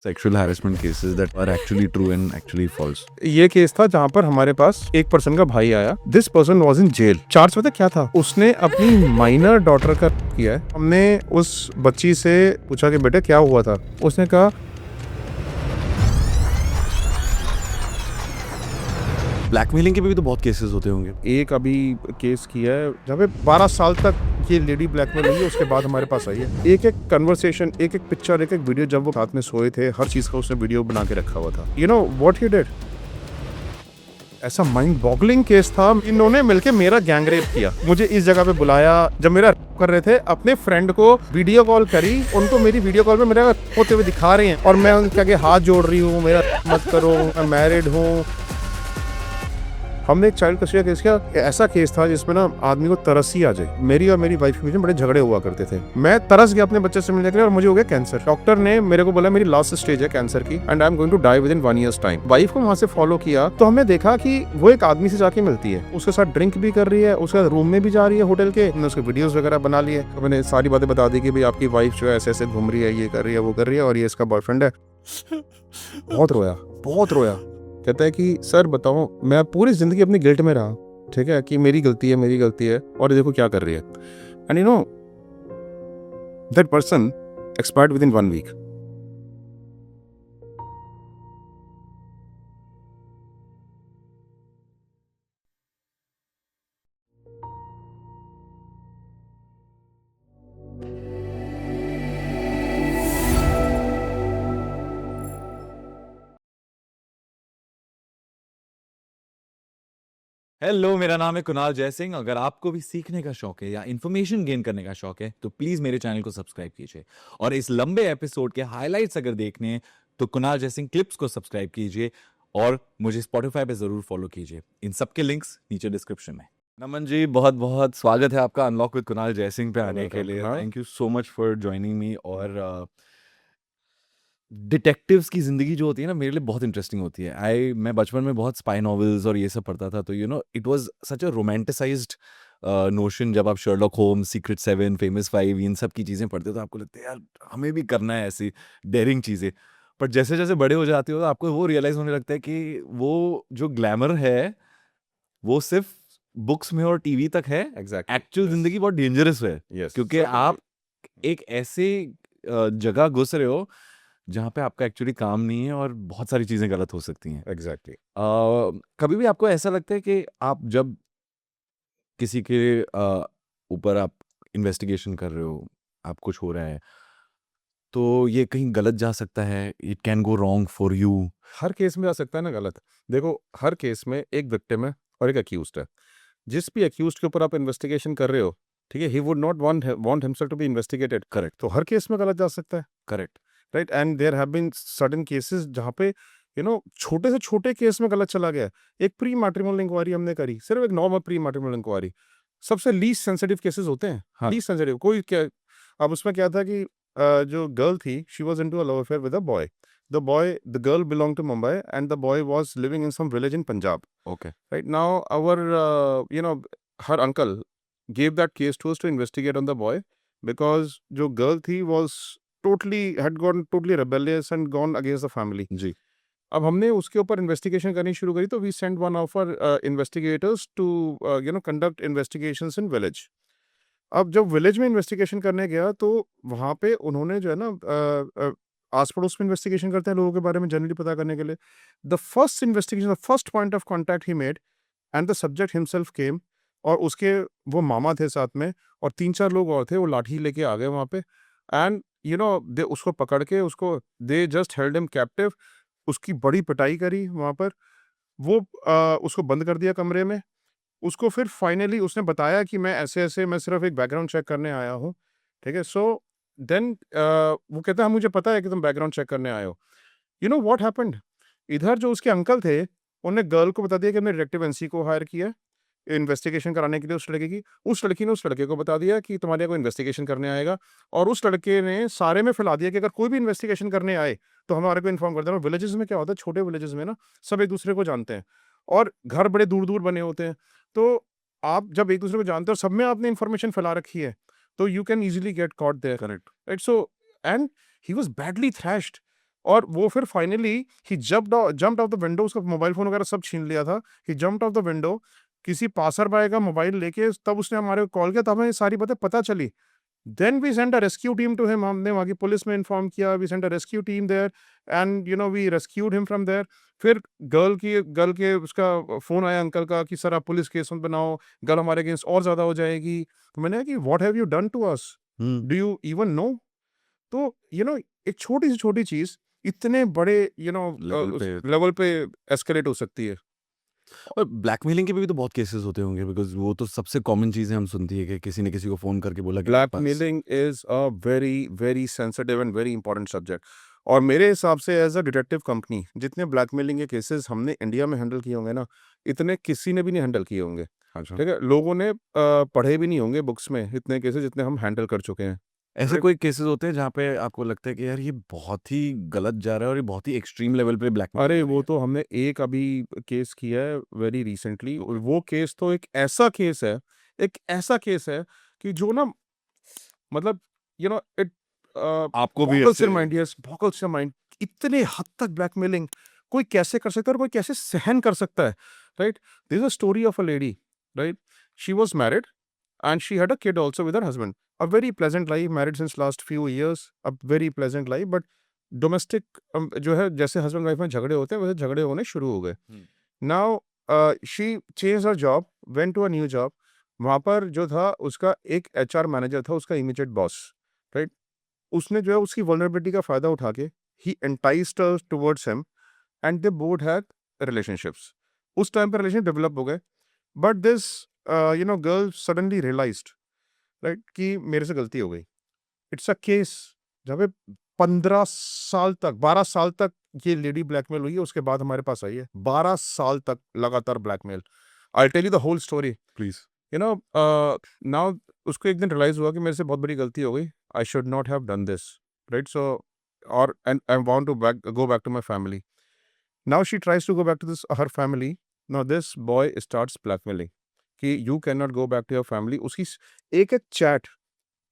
sexual harassment cases that are actually true and actually false. ये case था जहाँ पर हमारे पास एक पर्सन का भाई आया. This person was in jail. Charge पता क्या था? उसने अपनी माइनर डॉटर का किया है. हमने उस बच्ची से पूछा कि बेटे क्या हुआ था. उसने कहा ब्लैकमेलिंग के भी तो बहुत केसेस होते होंगे. एक अभी केस किया है जहाँ पे 12 साल तक ये लेडी ब्लैकमेल हुई है. उसके बाद हमारे पास आई है. एक एक कन्वर्सेशन, एक एक पिक्चर, एक एक वीडियो. जब वो साथ में सोए थे, हर चीज का उसने वीडियो बना के रखा हुआ था. You know what he did? ऐसा माइंड बॉगलिंग केस था. इन्होंने मिलके मेरा गैंग रेप किया. मुझे इस जगह पे बुलाया जब मेरा कर रहे थे. अपने फ्रेंड को वीडियो कॉल करी. उनको मेरी वीडियो कॉल में मेरा होते हुए दिखा रहे हैं और मैं उनके आगे हाथ जोड़ रही हूँ, मेरा मत करो, मैं मैरिड हूँ. हमने एक चाइल्ड कस्टडी केस किया. ऐसा केस था जिसमें ना आदमी को तरस ही आ जाए. मेरी और मेरी वाइफ के बीच में बड़े झगड़े हुआ करते थे. मैं तरस गया अपने बच्चे से मिलने के लिए और मुझे हो गया कैंसर. डॉक्टर ने मेरे को बोला मेरी लास्ट स्टेज है कैंसर की and I am going to die within 1 years time. Wife को वहां से फॉलो किया तो हमने देखा कि वो एक आदमी से जाके मिलती है, उसके साथ ड्रिंक भी कर रही है, उसके साथ रूम में भी जा रही है होटल के. हमने उसके वीडियोस वगैरह बना लिए. तो मैंने सारी बातें बता दी कि भाई आपकी वाइफ जो है ऐसे ऐसे घूम रही है, ये कर रही है, वो कर रही है और ये इसका बॉयफ्रेंड है. बहुत रोया, बहुत रोया. कहता है कि सर बताओ, मैं पूरी जिंदगी अपनी गिल्ट में रहा, ठीक है, कि मेरी गलती है, मेरी गलती है, और देखो क्या कर रही है. And you know that person expired within 1 week. Hello, मेरा नाम है कुणाल जयसिंह. अगर आपको भी सीखने का शौक है या इन्फॉर्मेशन गेन करने का शौक है तो प्लीज मेरे चैनल को सब्सक्राइब कीजिए. और इस लंबे एपिसोड के हाइलाइट्स अगर देखने हैं तो कुणाल जयसिंह क्लिप्स को सब्सक्राइब कीजिए और मुझे स्पॉटिफाई पे जरूर फॉलो कीजिए. इन सब के लिंक्स नीचे डिस्क्रिप्शन में. नमन जी, बहुत बहुत स्वागत है आपका अनलॉक विद कुणाल जयसिंह पे आने के लिए. Thank you so much for joining me. और डिटेक्टिव्स की ज़िंदगी जो होती है ना, मेरे लिए बहुत इंटरेस्टिंग होती है. मैं बचपन में बहुत स्पाई नॉवेल्स और ये सब पढ़ता था, तो it was such a romanticised notion. जब आप शर्लॉक होम्स, सीक्रेट 7, फेमस 5 इन सब की चीज़ें पढ़ते हो तो आपको लगता है यार हमें भी करना है ऐसी डेयरिंग चीज़ें. पर जैसे-जैसे बड़े हो जाते हो तो आपको वो रियलाइज़ होने लगता है कि वो जो ग्लैमर है, वो सिर्फ़ बुक्स में और टीवी तक है. एग्जैक्टली. एक्चुअल ज़िंदगी बहुत डेंजरस है. यस. क्योंकि आप एक ऐसे जगह घुस रहे हो जहाँ पे आपका एक्चुअली काम नहीं है और बहुत सारी चीज़ें गलत हो सकती हैं. एग्जैक्टली. कभी भी आपको ऐसा लगता है कि आप जब किसी के ऊपर आप इन्वेस्टिगेशन कर रहे हो, आप कुछ हो रहा है, तो ये कहीं गलत जा सकता है, it can go wrong for you. Her case में आ सकता है ना गलत. देखो, हर केस में एक विक्टिम है और एक अक्यूज्ड है. जिस भी अक्यूज्ड के ऊपर आप इन्वेस्टिगेशन कर रहे हो, ठीक है, he would not want himself to be investigated. Correct. तो हर केस में गलत जा सकता है. Correct. Right. And there have been certain cases जहाँ पे छोटे से छोटे केस में गलत चला गया. एक प्री मैट्रिमोनियल इंक्वायरी हमने करी, सिर्फ एक नॉर्मल प्री मैट्रिमोनियल इंक्वायरी. सबसे लीस्ट सेंसिटिव केसेस होते हैं. हाँ. लीस्ट सेंसिटिव कोई क्या. अब उसमें क्या था कि जो गर्ल थी, she was into a love affair with a boy. The girl belong to Mumbai and the boy was living in some village in Punjab. Okay. Right now, her uncle gave that case to us to investigate on the boy because जो girl थी was had gone totally rebellious and gone against the family. जी. अब हमने उसके ऊपर investigation करनी शुरू करी तो we sent one of our investigators to conduct investigations in village. अब जब विलेज में इन्वेस्टिगेशन करने गया तो वहाँ पे उन्होंने जो है ना आस पड़ोस में इन्वेस्टिगेशन करते हैं लोगों के बारे में जनरली पता करने के लिए. The first investigation, the first point of contact he made and the subject himself केम. और उसके वो मामा थे साथ में और 3-4 लोग और थे. वो लाठी लेके आ गए वहाँ पे एंड दे उसको पकड़ के उसको they just held him captive. उसकी बड़ी पिटाई करी वहाँ पर. वो उसको बंद कर दिया कमरे में. उसको फिर फाइनली उसने बताया कि मैं ऐसे-ऐसे मैं सिर्फ एक बैकग्राउंड चेक करने आया हूँ. ठीक है. सो देन वो कहता है मुझे पता है कि तुम बैकग्राउंड चेक करने आए हो. You know what happened? इधर जो उसके अंकल थे, उन्होंने गर्ल को बता दिया कि हमने डिटेक्टिव एनसी को हायर किया है इन्वेस्टिगेशन कराने के लिए उस लड़के की. उस लड़की ने उस लड़के को बता दिया कि तुम्हारे यहाँ कोई इन्वेस्टिगेशन करने आएगा. और उस लड़के ने सारे में फैला दिया कि अगर कोई भी इन्वेस्टिगेशन करने आए तो हमारे को इन्फॉर्म कर देना. विलेजेस में क्या होता है, छोटे विलेजेस में ना सब एक दूसरे को जानते हैं और घर बड़े दूर-दूर बने होते हैं. तो आप जब एक दूसरे को जानते हो और सब में आपने इन्फॉर्मेशन फैला रखी है तो you can easily get caught there. Correct. Right. So and he was badly thrashed. और वो फिर finally he jumped off the window, उसका मोबाइल फोन वगैरह सब छीन लिया था। He jumped off the window, किसी पासर बाय का मोबाइल लेके तब उसने हमारे को कॉल किया, तब हमें ये सारी बातें पता चली। Then we sent a rescue team to him, हमने वहाँ की पुलिस में इन्फॉर्म किया, we sent a rescue team there and you know we rescued him from there. फिर गर्ल के उसका फ़ोन आया अंकल का कि सर आप पुलिस केस मत बनाओ, गर्ल हमारे अगेंस्ट और ज़्यादा हो जाएगी। तो मैंने कहा कि what have you done to us? Hmm, do you even know? तो एक छोटी से छोटी चीज़ इतने बड़े लेवल उस पे। लेवल पे एस्केलेट हो सकती है। और ब्लैकमेलिंग के भी तो बहुत केसेस होते होंगे, बिकॉज़ वो तो सबसे कॉमन चीज़ें हम सुनती है कि किसी ने किसी को फ़ोन करके बोला कि मेरे पास। Blackmailing is a very, very sensitive and very important subject. और मेरे हिसाब से एज़ अ डिटेक्टिव कंपनी जितने ब्लैकमेलिंग के केसेस हमने इंडिया में हैंडल किए होंगे ना, इतने किसी ने भी नहीं हैंडल किए होंगे। अच्छा। ठीक है? लोगों ने पढ़े भी नहीं होंगे बुक्स में इतने केसेस जितने हम हैंडल कर चुके हैं। ऐसे राइट? कोई केसेस होते हैं जहाँ पे आपको लगता है कि यार ये बहुत ही गलत जा रहा है और ये बहुत ही एक्सट्रीम लेवल पे ब्लैकमेलिंग अरे हो रही वो है? तो हमने एक अभी केस किया है वेरी रिसेंटली। वो केस तो एक ऐसा केस है कि जो ना मतलब इट आपको भी बॉगल्स ऐसे। Your mind, yes, boggles your mind. इतने हद तक ब्लैकमेलिंग कोई कैसे कर सकता है और कोई कैसे सहन कर सकता है? Right? There is a story of a lady, right? She was married and she had a kid also with her husband. A very pleasant life, married since last few years, a very pleasant life, but domestic जो है जैसे husband wife में झगड़े होते हैं वैसे झगड़े होने शुरू हो गए। हुँ। Now she change her job, went to a new job. वहाँ पर जो था उसका एक एचआर मैनेजर था, उसका इमीडिएट बॉस, राइट? उसने जो है उसकी वल्नरेबिलिटी का फायदा उठा के ही enticed her towards him and they both had relationships. उस टाइम पर रिलेशन डेवलप हो गए, but this girl suddenly realized, right, कि मेरे से गलती हो गई। इट्स अ केस जहाँ पे 15 साल तक 12 साल तक ये लेडी ब्लैकमेल हुई है, उसके बाद हमारे पास आई है। 12 साल तक लगातार blackmail. I will tell you the whole story. Please. You know now उसको एक दिन रियलाइज हुआ कि मेरे से बहुत बड़ी गलती हो गई। I should not have done this, right? So और and I want to go back to my family. Now she tries to go back to this her family. Now this boy starts blackmailing कि you can not go back to your family. उसकी एक-एक chat,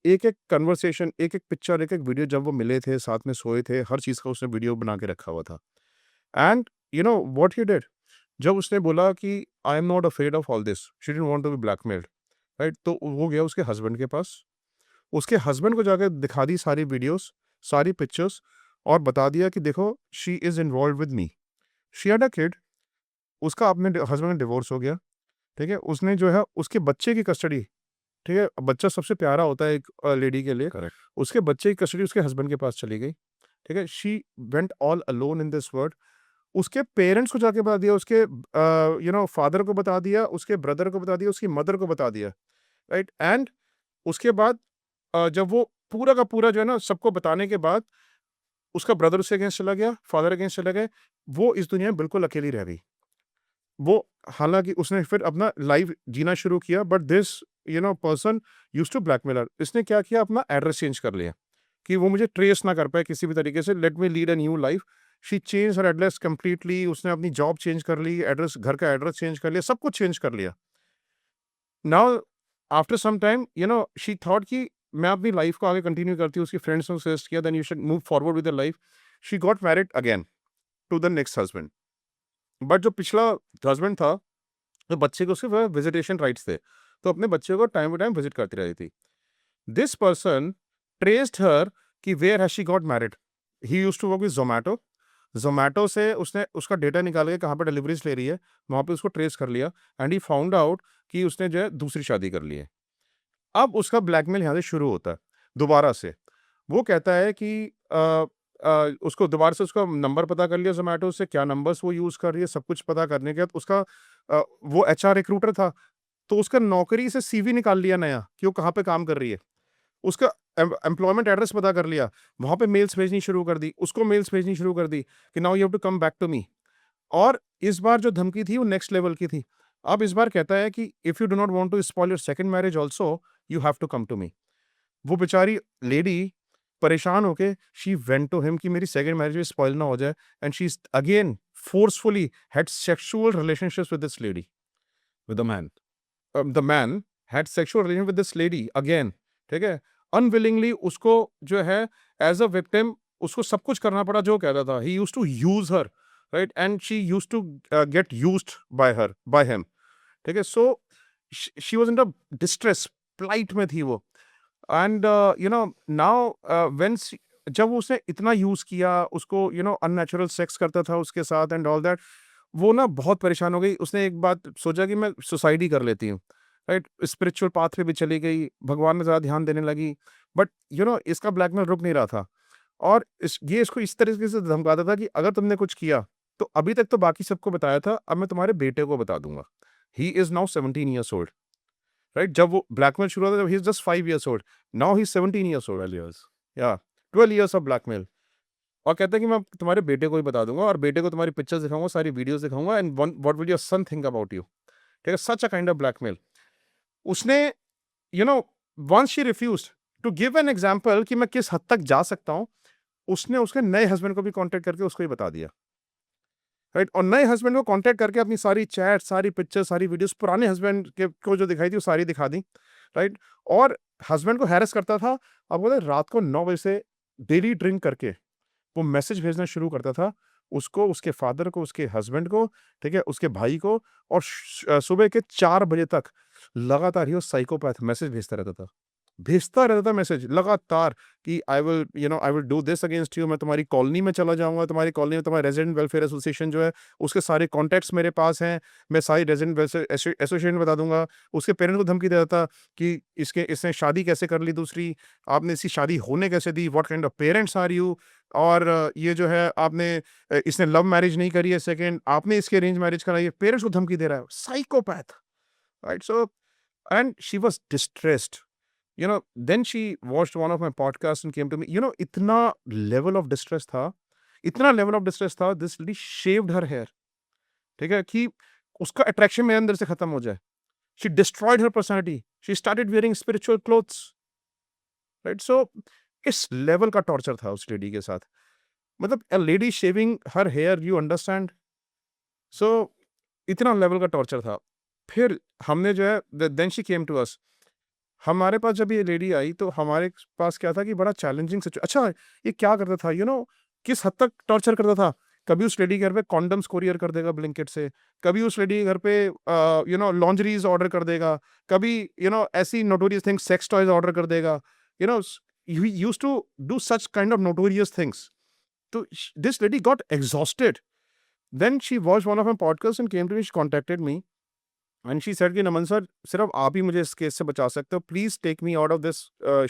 एक-एक conversation, एक-एक picture, एक-एक video, जब वो मिले थे, साथ में सोए थे, हर चीज़ का उसने वीडियो बना के रखा हुआ था। And you know what he did? जब उसने बोला कि I am not afraid of all this, she didn't want to be blackmailed, right? तो वो गया उसके हस्बैंड के पास। उसके हस्बैंड को जाके दिखा दी सारी वीडियोज़, सारी पिक्चर्स, और बता दिया कि देखो she is involved with me. She had a kid. उसका अपने हस्बैंड का डिवोर्स हो गया, ठीक है? उसने जो है उसके बच्चे की कस्टडी, ठीक है? बच्चा सबसे प्यारा होता है एक लेडी के लिए। करेक्ट। उसके बच्चे की कस्टडी उसके हस्बैंड के पास चली गई, ठीक है? She went all alone in this world. उसके पेरेंट्स को जाके बता दिया, उसके फादर को बता दिया, उसके ब्रदर को बता दिया, उसकी मदर को बता दिया, राइट? एंड उसके बाद जब वो पूरा का पूरा जो है ना सबको बताने के बाद, उसका ब्रदर उसके अगेंस्ट चला गया, फादर अगेंस्ट चले गए। वो इस दुनिया में बिल्कुल अकेली रह गई। वो हालाँकि उसने फिर अपना लाइफ जीना शुरू किया, but this person used to blackmail her. इसने क्या किया, अपना एड्रेस चेंज कर लिया कि वो मुझे ट्रेस ना कर पाए किसी भी तरीके से, let me lead a new life. She change her address completely. उसने अपनी जॉब चेंज कर ली, एड्रेस, घर का एड्रेस चेंज कर लिया, सब कुछ चेंज कर लिया। Now after some time she thought कि मैं अपनी लाइफ को आगे कंटिन्यू करती हूँ। उसकी फ्रेंड्स ने सजेस्ट किया then you should move forward with your life. She got married again to the next husband. But जो पिछला हस्बैंड था, तो बच्चे को उसके विजिटेशन राइट्स थे, तो अपने बच्चे को टाइम टू टाइम विजिट करती रहती थी। दिस पर्सन ट्रेस्ड हर कि where has she got married. He used to work with Zomato. Zomato से उसने उसका डेटा निकाल के कहाँ पे डिलीवरीज़ ले रही है, वहाँ पे उसको ट्रेस कर लिया एंड ही फाउंड आउट कि उसने जो है दूसरी शादी कर ली है। अब उसका ब्लैकमेल यहाँ से शुरू होता है, दोबारा से। वो कहता है कि उसको दोबारा से उसका नंबर पता कर लिया ज़ोमैटो से, क्या नंबर्स वो यूज़ कर रही है, सब कुछ पता करने के बाद उसका वो एचआर रिक्रूटर था, तो उसका नौकरी से सीवी निकाल लिया नया कि वो कहाँ पे काम कर रही है। उसका एम्प्लॉयमेंट एड्रेस पता कर लिया, वहाँ पे मेल्स भेजनी शुरू कर दी, उसको मेल्स भेजनी शुरू कर दी कि now you have to come back to me. और इस बार जो धमकी थी वो नेक्स्ट लेवल की थी। अब इस बार कहता है कि if you do not want to spoil your second marriage also, you have to come to me. वो बेचारी लेडी परेशान होके शी वेंट टू हिम कि मेरी सेकंड मैरिज भी स्पॉइल ना हो जाए, and she is again forcefully had sexual relationships with this lady. With the man. The man had sexual relation with this lady again, ठीक है? अनविलिंगली उसको जो है एज अ विक्टिम उसको सब कुछ करना पड़ा जो कहता था। He used to use her, right, and she used to get used by him, ठीक है। So she was in a distress, plight में थी वो। And you know now when जब उसने इतना यूज किया, उसको अननेचुरल सेक्स करता था उसके साथ एंड ऑल दैट, वो ना बहुत परेशान हो गई। उसने एक बात सोचा कि मैं सुसाइड ही कर लेती हूँ, राइट। स्पिरिचुअल पाथ पे भी चली गई, भगवान में ज़्यादा ध्यान देने लगी। बट इसका ब्लैकमेल रुक नहीं रहा था, और ये इसको इस तरीके से धमकाता था कि अगर तुमने कुछ किया तो अभी तक तो बाकी सबको बताया था, अब मैं तुम्हारे बेटे को बता दूंगा। He is now 17 years old, right. जब वो ब्लैकमेल शुरू हुआ था, जब he is just 5 years old, now he 17 years old। 12 years. या 12 years ऑफ ब्लैकमेल। और कहता है कि मैं तुम्हारे बेटे को ही बता दूंगा, और बेटे को तुम्हारी पिक्चर्स दिखाऊंगा, सारी वीडियोस दिखाऊंगा, and what will your son think about you, ठीक है। Such a kind of blackmail. उसने you know once she refused to give an example कि मैं किस हद तक जा सकता हूं, उसने उसके नए हस्बैंड को भी कांटेक्ट करके उसको ही बता दिया, राइट। और नए हस्बैंड को कांटेक्ट करके अपनी सारी चैट, सारी पिक्चर, सारी वीडियोस पुराने हस्बैंड के को जो दिखाई थी वो सारी दिखा दी, राइट। और हस्बैंड को हैरेस करता था। अब बोले रात को 9 बजे से डेली ड्रिंक करके वो मैसेज भेजना शुरू करता था उसको, उसके फादर को, उसके हस्बैंड को, ठीक है, उसके भाई को। और सुबह के 4 बजे तक लगातार ही वो साइकोपैथ मैसेज भेजता रहता था मैसेज लगातार कि I will do this against you, मैं तुम्हारी कॉलोनी में चला जाऊंगा, तुम्हारी कॉलोनी में तुम्हारा रेजिडेंट वेलफेयर एसोसिएशन जो है उसके सारे कॉन्टैक्ट्स मेरे पास हैं, मैं सारी रेजिडेंट वेलफेयर एसोसिएशन बता दूंगा। उसके पेरेंट्स को धमकी देता था कि इसने शादी कैसे कर ली दूसरी, आपने इसकी शादी होने कैसे दी, what kind of parents are you, और ये जो है आपने इसने लव मैरिज नहीं करी है, सेकेंड आपने इसके अरेंज मैरिज कराई है, पेरेंट्स को धमकी दे रहा है, psychopath, right. So and she was distressed, then she watched one of my podcasts and came to me, इतना लेवल ऑफ डिस्ट्रेस था, इतना लेवल ऑफ डिस्ट्रेस था, this lady shaved her hair, ठीक है, कि उसका अट्रैक्शन मेरे अंदर से खत्म हो जाए। She destroyed her personality, she started wearing spiritual clothes, right. So इस लेवल का टॉर्चर था उस लेडी के साथ, मतलब a lady shaving her hair, you understand. So इतना लेवल का टॉर्चर था। फिर हमने जो है then she came to us, हमारे पास जब ये लेडी आई तो हमारे पास क्या था कि बड़ा चैलेंजिंग अच्छा, ये क्या करता था, किस हद तक टॉर्चर करता था। कभी उस लेडी के घर पे कॉन्डम्स कोरियर कर देगा ब्लिंकिट से, कभी उस लेडी के घर पे लॉन्जरीज ऑर्डर कर देगा, कभी ऐसी notorious things, sex toys order कर देगा, you know used to do such kind of notorious things. तो this lady got exhausted, then she watch one of my podcast and came to me, she contacted me and she said कि Naman sir, सिर्फ आप ही मुझे इस case से बचा सकते हो, please take me out of this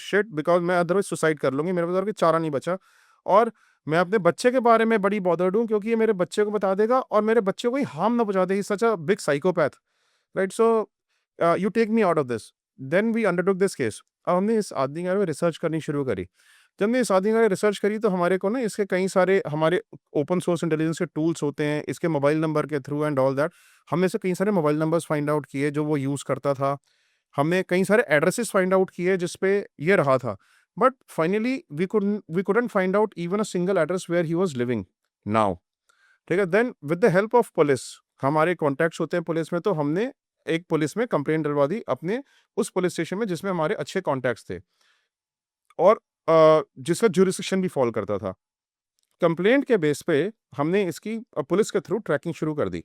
shit, because मैं अदरवाइज सुसाइड कर लूंगी, मेरे पास और कोई चारा नहीं बचा, और मैं अपने बच्चे के बारे में बड़ी बॉदर्ड हूँ क्योंकि ये मेरे बच्चे को बता देगा और मेरे बच्चे को ही हार्म ना पहुंचा दे, such a big psychopath, right. So you take me out of this, then we undertook this case. अब हमने इस आदमी के बारे में रिसर्च करनी शुरू करी। जब हमने इस आदमी के बारे में रिसर्च करी तो हमारे को ना इसके कई सारे हमारे ओपन सोर्स इंटेलिजेंस के टूल्स होते हैं, इसके मोबाइल नंबर के थ्रू एंड ऑल दैट, हमने इसे कई सारे मोबाइल नंबर्स फाइंड आउट किए जो वो यूज़ करता था, हमने कई सारे एड्रेसेस फाइंड आउट किए जिसपे ये रहा था, but finally we couldn't find out even a single address where he was living now, ठीक है। Then with the help of police, हमारे कॉन्टैक्ट्स होते हैं पुलिस में, तो हमने एक पुलिस में कंप्लेंट डलवा दी अपने उस पुलिस स्टेशन में जिसमें हमारे अच्छे कॉन्टैक्ट्स थे और जिसका ज्यूरिसडिक्शन भी फॉल करता था। कंप्लेंट के बेस पे हमने इसकी पुलिस के थ्रू ट्रैकिंग शुरू कर दी।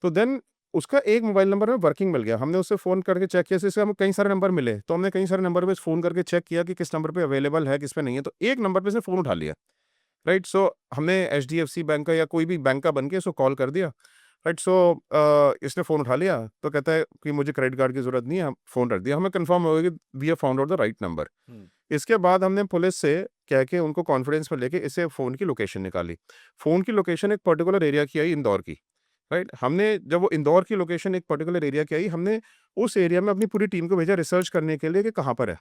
तो देन उसका एक मोबाइल नंबर में वर्किंग मिल गया, हमने उससे फ़ोन करके चेक किया, इससे हमें कई सारे नंबर मिले, तो हमने कई सारे नंबर पे फ़ोन करके चेक किया कि किस नंबर पे अवेलेबल है, किस पे नहीं है, तो एक नंबर पे इसने फ़ोन उठा लिया, राइट। सो हमने एचडीएफसी बैंक का या कोई भी बैंक का बन के इसको कॉल कर दिया, राइट। सो इसने फ़ोन उठा लिया तो कहता है कि मुझे क्रेडिट कार्ड की ज़रूरत नहीं है, फ़ोन रख दिया, हमें कंफर्म हो गया कि we have found out the right number. इसके बाद हमने पुलिस से कह के उनको कॉन्फिडेंस में लेके इसे फ़ोन की लोकेशन निकाली। फ़ोन की लोकेशन एक पर्टिकुलर एरिया की आई, इंदौर की, राइट। हमने जब वो इंदौर की लोकेशन एक पर्टिकुलर एरिया की आई, हमने उस एरिया में अपनी पूरी टीम को भेजा रिसर्च करने के लिए कि कहाँ पर है।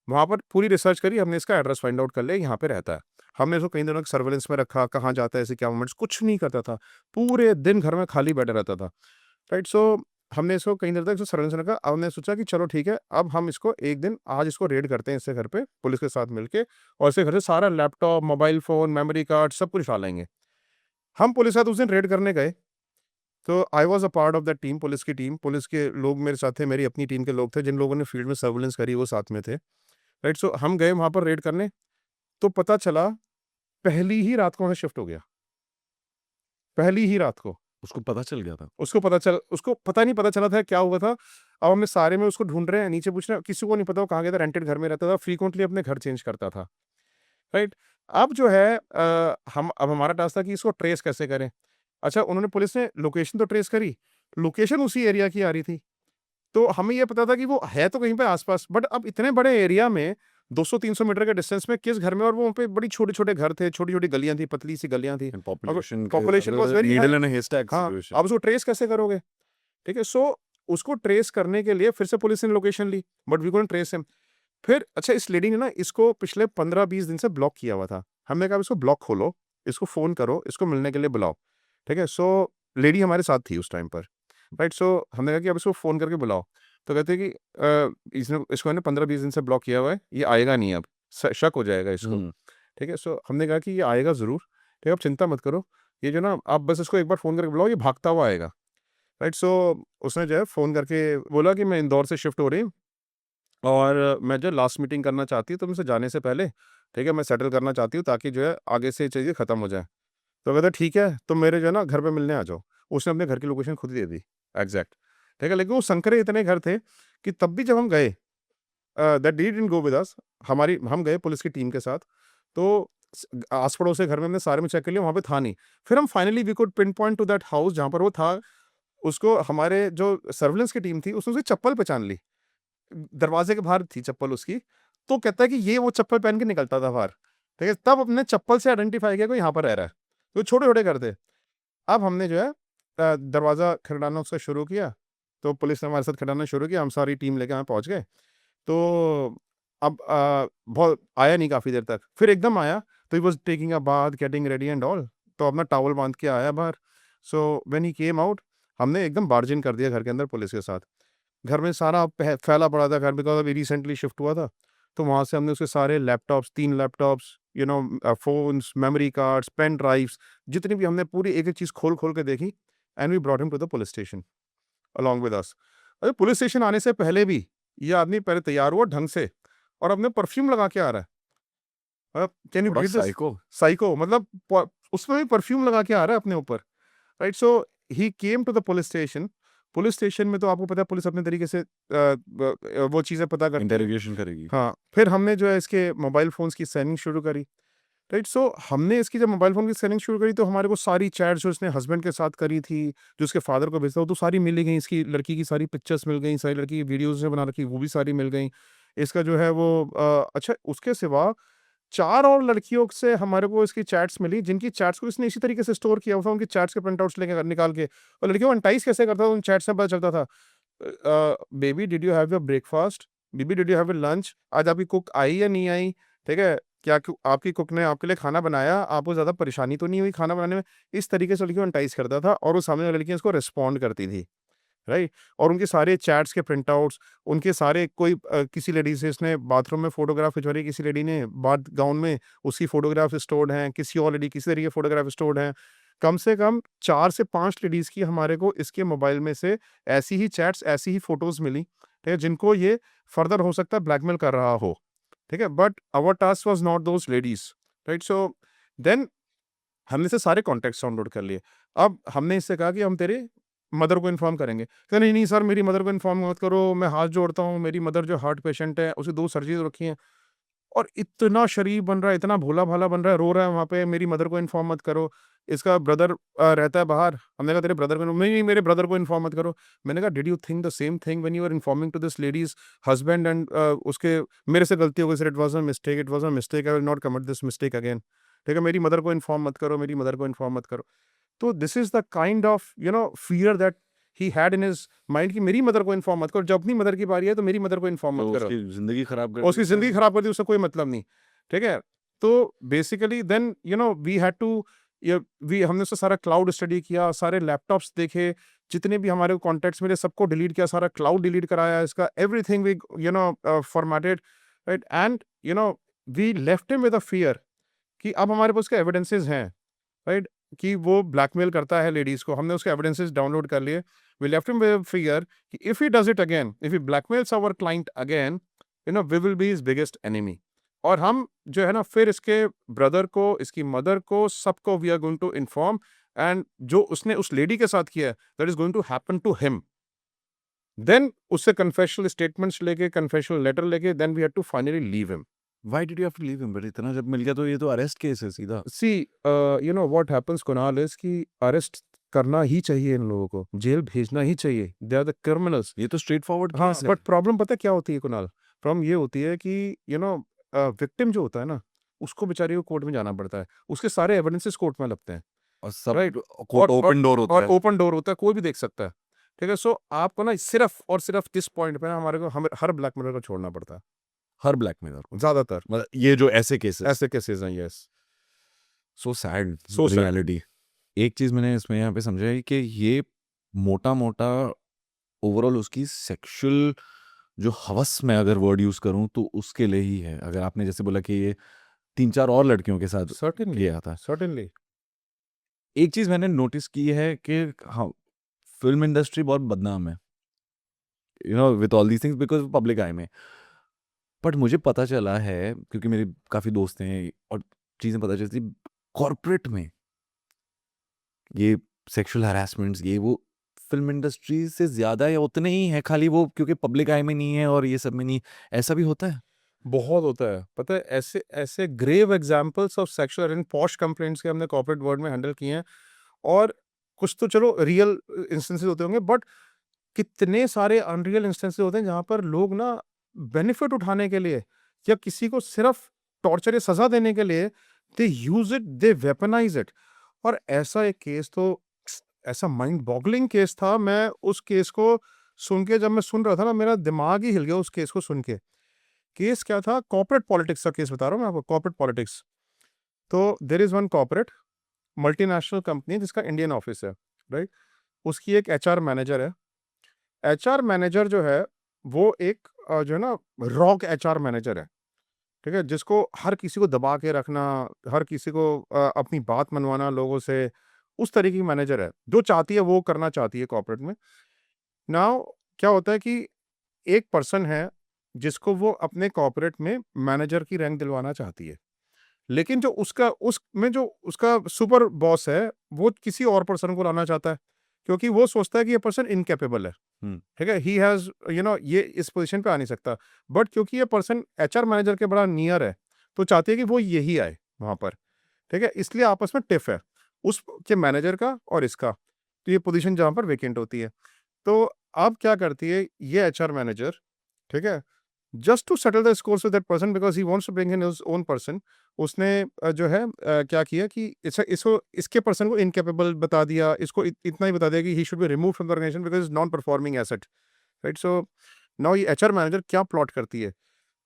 वहाँ पर पूरी रिसर्च करी, हमने इसका एड्रेस फाइंड आउट कर लिया, यहाँ पे रहता है। हमने इसको कई दिनों तक सर्वेलेंस में रखा, कहाँ जाता है, ऐसे क्या मूवमेंट्स, कुछ नहीं करता था। पूरे दिन घर में खाली बैठा रहता था, राइट। सो हमने इसको कई देर तक इसको सर्वेलेंस में रखा। अब हमने सोचा कि चलो ठीक है, अब हम इसको एक दिन आज इसको रेड करते हैं इससे घर पे पुलिस के साथ मिलके, और इसके घर से सारा laptop, mobile phone, memory card सब कुछ उठा लेंगे। हम पुलिस के साथ उस दिन रेड करने गए, तो I was a part of that team, police की टीम, पुलिस के लोग मेरे साथ थे, मेरी अपनी टीम के लोग थे, जिन लोगों ने फील्ड में सर्वेलेंस करी वो साथ में थे, राइट। सो हम गए वहाँ पर रेड करने, तो पता चला पहली ही रात को वहाँ से शिफ्ट हो गया, पहली ही रात को। उसको पता चल गया था? उसको पता नहीं पता चला था क्या हुआ था। अब हमने सारे में उसको ढूँढ रहे हैं, नीचे पूछ रहे हैं, किसी को नहीं पता वो कहाँ गया था, रेंटेड घर में रहता था, फ्रीक्वेंटली अपने घर चेंज करता था, राइट? अब जो है अब हमारा टास्क था कि इसको ट्रेस कैसे करें? अच्छा, उन्होंने पुलिस ने लोकेशन तो ट्रेस करी, लोकेशन उसी एरिया की आ रही थी। तो हमें ये पता था कि वो है तो कहीं पे आस-पास, बट अब इतने बड़े एरिया में 200-300 मीटर के डिस्टेंस में किस घर में, और वो वहाँ पे बड़ी छोटे-छोटे घर थे, छोटी-छोटी गलियाँ थी, पतली-सी गलियाँ थी। एंड अब population population was very high. Needle in a haystack हाँ, सिचुएशन। आप उसको ट्रेस कैसे करोगे? ठीक है, सो उसको ट्रेस करने के लिए फिर से पुलिस ने लोकेशन ली, but we couldn't trace him. फिर अच्छा, इस लेडी ने ना इसको पिछले 15-20 दिन से ब्लॉक किया हुआ था। हमने कहा इसको ब्लॉक खोलो, इसको फ़ोन करो, इसको मिलने के लिए बुलाओ। ठीक है? सो लेडी हमारे साथ थी उस टाइम पर, राइट? सो हमने कहा कि अब इसको फ़ोन करके बुलाओ। तो कहते हैं कि इसको ना 15-20 दिन से ब्लॉक किया हुआ है, ये आएगा नहीं अब, शक हो जाएगा इसको। हुँ। ठीक है? सो हमने कहा कि ये आएगा ज़रूर, ठीक है? आप चिंता मत करो, ये जो ना आप बस इसको एक बार फ़ोन करके बुलाओ, ये भागता हुआ आएगा। राइट? सो उसने जो है फ़ोन करके बोला कि मैं इंदौर से शिफ्ट हो रही हूँ और मैं जो लास्ट मीटिंग करना चाहती हूँ तुमसे जाने से पहले, ठीक है? मैं सेटल करना चाहती हूँ ताकि जो है आगे से चीज़ें खत्म हो जाएँ। तो कहता ठीक है, तुम मेरे जो है ना घर पे मिलने आ जाओ। उसने अपने घर की लोकेशन खुद ही दे दी, एग्ज़ैक्ट। ठीक है? लेकिन वो संकरे इतने घर थे कि तब भी जब हम गए, that he didn't go with us, हम गए पुलिस की टीम के साथ, तो आस-पड़ोस के घर में हमने सारे में चेक कर लिया, वहाँ पे था नहीं। फिर हम finally we could pinpoint to that house जहाँ पर वो था। उसको हमारे जो सर्विलेंस की टीम थी, उसने उसकी चप्पल पहचान ली। दरवाज़े के बाहर थी चप्पल उसकी, तो कहता है कि ये वो चप्पल पहन के निकलता था बाहर, ठीक है? तब अपने चप्पल से आइडेंटिफ़ाई किया कि यहाँ पर रह रहा है। तो छोटे-छोटे घर थे। अब हमने जो है दरवाज़ा खटखटाना उसका शुरू किया, तो पुलिस ने हमारे साथ खटखटाना शुरू किया, हम सारी टीम लेके वहाँ पहुँच गए। तो अब बहुत आया नहीं काफ़ी देर तक, फिर एकदम आया, तो he was taking a bath, getting ready and all, तो अपना टॉवल बाँध के आया बाहर। So when he came out, हमने एकदम बार्ज इन कर दिया घर के अंदर पुलिस के साथ। घर में सारा फैला पड़ा था घर, बिकॉज़ अभी रिसेंटली शिफ्ट हुआ था। तो वहाँ से हमने उसके सारे laptops, 3 laptops, phones, memory cards, pen drives, जितनी भी हमने पूरी एक-एक चीज़ खोल-खोल के देखी, and we brought him to the police station along with us. अरे पुलिस स्टेशन आने से पहले भी ये आदमी पहले तैयार हुआ ढंग से और अपने परफ्यूम लगा के आ रहा है। कैन यू थोड़ा बिलीव दिस? साइको। साइको, मतलब उसमें भी परफ्यूम लगा के आ रहा है अपने ऊपर, right? So he came to the police station. Police station में तो आपको पता है पुलिस अपने तरीके से वो चीज़ें पता करती है। इंटरोगेशन करेगी। हाँ, फिर हमने जो है इसके मोबाइल फ़ोन्स की स्कैनिंग शुरू करी, राइट? सो हमने इसकी जब मोबाइल फ़ोन की स्कैनिंग शुरू करी, तो हमारे को सारी चैट्स जो इसने हस्बैंड के साथ करी थी, जो उसके फादर को भेजा था, वो तो सारी मिल ही गई। इसकी लड़की की सारी पिक्चर्स मिल गई, सारी लड़की की वीडियोज़ उसने बना रखी, वो भी सारी मिल गई। इसका जो है वो अच्छा, उसके सिवा 4 और लड़कियों से हमारे को इसकी चैट्स मिली, जिनकी चैट्स को इसने इसी तरीके से स्टोर किया हुआ था, उनकी चैट्स के प्रिंट आउट्स लेके निकाल के, और लड़कियों को एंटाइज़ कैसे करता था उन चैट्स से पता चलता था। Baby did you have your breakfast? Baby did you have your lunch? आज आपकी कुक आई या नहीं आई? ठीक है? क्या आपकी कुक ने आपके लिए खाना बनाया? आपको ज़्यादा परेशानी तो नहीं हुई खाना बनाने में? इस तरीके से लड़कियों को एंटाइज़ करता था और वो सामने वाली लड़कियाँ इसको रिस्पॉन्ड करती थी, राइट? और उनके सारे चैट्स के प्रिंट आउट्स, उनके सारे कोई किसी लेडी से इसने बाथरूम में फ़ोटोग्राफ खिंचवाई, किसी लेडी ने बाथ गाउन में, उसकी फ़ोटोग्राफ स्टोर्ड हैं, किसी और लेडी किसी तरीके की फ़ोटोग्राफ स्टोर्ड हैं। कम से कम 4 से 5 लेडीज़ की हमारे को इसके मोबाइल में से ऐसी ही चैट्स, ऐसी ही फ़ोटोज़ मिली, ठीक है? जिनको ये फर्दर हो सकता है ब्लैकमेल कर रहा हो, ठीक है? But our task was not those ladies, right? So then हमने इससे सारे कॉन्टैक्ट्स डाउनलोड कर लिए। अब हमने इससे कहा कि हम तेरे मदर को इन्फॉर्म करेंगे। कहता नहीं, नहीं सर, मेरी मदर को इन्फॉर्म मत करो, मैं हाथ जोड़ता हूँ, मेरी मदर जो हार्ट पेशेंट है, उसे 2 सर्जरीज़ हो रखी हैं। और इतना शरीफ बन रहा है, इतना भोला-भाला बन रहा है, रो रहा है वहाँ पे, मेरी मदर को इन्फॉर्म मत करो। इसका ब्रदर रहता है बाहर। हमने कहा तेरे ब्रदर को, नहीं, नहीं, मेरे ब्रदर को इन्फॉर्म मत करो। मैंने कहा did you think the same thing when you are informing to this lady's husband and उसके, मेरे से गलती हो गई sir, it was a mistake, I will not commit this mistake again. ठीक है? मेरी मदर को इन्फॉर्म मत करो, मेरी मदर को इन्फॉर्म मत करो। तो this is the kind of fear that he had in his mind कि मेरी मदर को इन्फॉर्म मत करो। जब अपनी मदर की बारी है तो मेरी मदर को इन्फॉर्म मत तो करो। उसकी ज़िंदगी खराब कर और दी उसकी इस ज़िंदगी बंदे खराब कर दी, उससे कोई मतलब नहीं, ठीक है? तो basically then we had to, य वी हमने उससे सारा क्लाउड स्टडी किया, सारे लैपटॉप्स देखे, जितने भी हमारे को कॉन्टैक्ट्स मिले सबको डिलीट किया, सारा क्लाउड डिलीट कराया इसका, everything we formatted, right? And we left him with a fear कि अब हमारे पास उसके एविडेंसेस हैं, राइट? कि वो ब्लैकमेल करता है लेडीज़ को। हमने उसके एविडेंसेस डाउनलोड कर लिए। We left him with a fear कि if he does it again, if he blackmails our client again, we will be his biggest enemy. और हम जो है ना फिर इसके ब्रदर को, इसकी मदर को, सबको we are going to inform, and जो उसने उस लेडी के साथ किया है that is going to happen to him. Then उससे कन्फेशनल स्टेटमेंट्स लेके, कन्फेशनल लेटर लेके, then we had to finally leave him. Why did you have to leave him? But इतना जब मिल गया तो ये तो अरेस्ट केस है सीधा। See you know what happens Kunal is कि अरेस्ट करना ही चाहिए इन लोगों को, जेल भेजना ही चाहिए, दे आर द क्रिमिनल्स। ये तो स्ट्रेट फॉरवर्ड हाँ, केस है। बट प्रॉब्लम पता है क्या होती है कुणाल? प्रॉब्लम ये होती है कि यू नो विक्टिम जो होता है ना, उसको बेचारे को कोर्ट में जाना पड़ता है, उसके सारे एविडेंसेस कोर्ट में लगते हैं, और सब राइट? कोर्ट ओपन डोर होता और है। ओपन डोर होता है, कोई भी देख सकता है, ठीक है? सो आपको ना सिर्फ और सिर्फ दिस पॉइंट पे ना हमारे को हमें हर ब्लैक मेलर को छोड़ना पड़ता है, हर ब्लैकमेलर को, ज्यादातर मतलब ये जो ऐसे केसेस, ऐसे केसेस हैं। Yes, so sad so sad. Reality. एक चीज मैंने इसमें यहाँ पे समझा है कि ये मोटा मोटा ओवरऑल उसकी सेक्सुअल जो हवस में अगर वर्ड यूज करूं तो उसके लिए ही है। अगर आपने जैसे बोला कि ये 3-4 और लड़कियों के साथ सर्टेनली, किया था। सर्टेनली। एक चीज मैंने नोटिस की है कि हाँ, फिल्म इंडस्ट्री बहुत बदनाम है, you know, with all these things because public eye में। बट मुझे पता चला है, क्योंकि मेरे काफी दोस्त हैं और चीजें पता चलती, कॉर्पोरेट में ये सेक्सुअल हरासमेंट्स ये वो फिल्म इंडस्ट्री से ज्यादा या उतने ही है, खाली वो क्योंकि पब्लिक आई में नहीं है और ये सब में नहीं। ऐसा भी होता है। बहुत होता है, पता है, ऐसे ऐसे grave examples of sexual and POSH complaints के हमने कॉर्पोरेट वर्ल्ड में हैंडल किए हैं। और कुछ तो चलो रियल इंस्टेंसेस होते होंगे, बट कितने सारे अनरियल इंस्टेंसेस होते हैं जहां पर लोग ना बेनिफिट उठाने के लिए या किसी को सिर्फ टॉर्चर या सजा देने के लिए they use it, they weaponize it. और ऐसा एक केस तो ऐसा माइंड बॉगलिंग केस था, मैं उस केस को सुन के, जब मैं सुन रहा था ना, मेरा दिमाग ही हिल गया उस केस को सुन के। केस क्या था? कॉर्पोरेट पॉलिटिक्स का केस बता रहा हूँ मैं आपको, कॉर्पोरेट पॉलिटिक्स। तो there is one corporate multinational company जिसका इंडियन ऑफिस है, राइट? उसकी एक एचआर मैनेजर है। एचआर मैनेजर जो है वो एक जो है ना रॉक एचआर मैनेजर है, ठीक है? जिसको हर किसी को दबा के रखना, हर किसी को अपनी बात मनवाना लोगों से, उस तरीके की मैनेजर है। जो चाहती है वो करना चाहती है कॉर्पोरेट में। नाउ क्या होता है कि एक पर्सन है जिसको वो अपने कॉर्पोरेट में मैनेजर की रैंक दिलवाना चाहती है, लेकिन जो उसका सुपर बॉस है, वो किसी और पर्सन को लाना चाहता है, क्योंकि वो सोचता है कि ये पर्सन इनकैपेबल है, हम्म। ठीक है? ही हैज़ यू नो ये इस पोज़ीशन पे आ नहीं सकता। बट क्योंकि ये पर्सन एचआर मैनेजर के बड़ा नियर है, तो चाहती है कि वो यही आए वहाँ पर, ठीक है? इसलिए आपस में टिफ़ है, उसके मैनेजर का और इसका। तो ये पोज़ीशन जहाँ पर वेकेंट होती है। तो अब क्या करती है ये एचआर मैनेजर, ठीक है? Just to settle the scores with that person because he wants to bring in his own person, उसने जो है क्या किया कि इसको इसके पर्सन को इनकैपेबल बता दिया, इसको इतना ही बता दिया कि he should be removed from the organization because is non performing asset, right? So now ये एचआर मैनेजर क्या प्लॉट करती है?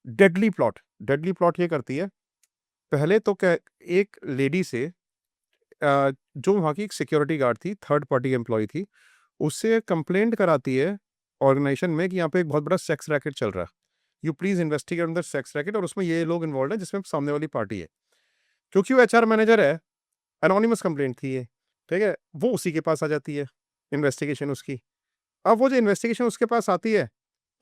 डेडली प्लॉट ये करती है। पहले तो क्या, एक लेडी से जो वहाँ की एक सिक्योरिटी गार्ड थी, थर्ड पार्टी एम्प्लॉयी थी, उससे कंप्लेंट कराती है ऑर्गेनाइजेशन में कि यहाँ पे एक बहुत बड़ा सेक्स रैकेट चल रहा है। You please investigate on the sex racket, और उसमें ये लोग इन्वॉल्व है जिसमें सामने वाली पार्टी है। क्योंकि वो एचआर मैनेजर है, एनोनिमस कंप्लेंट थी ये, ठीक है? वो उसी के पास आ जाती है, इन्वेस्टिगेशन उसकी। अब वो जो इन्वेस्टिगेशन उसके पास आती है,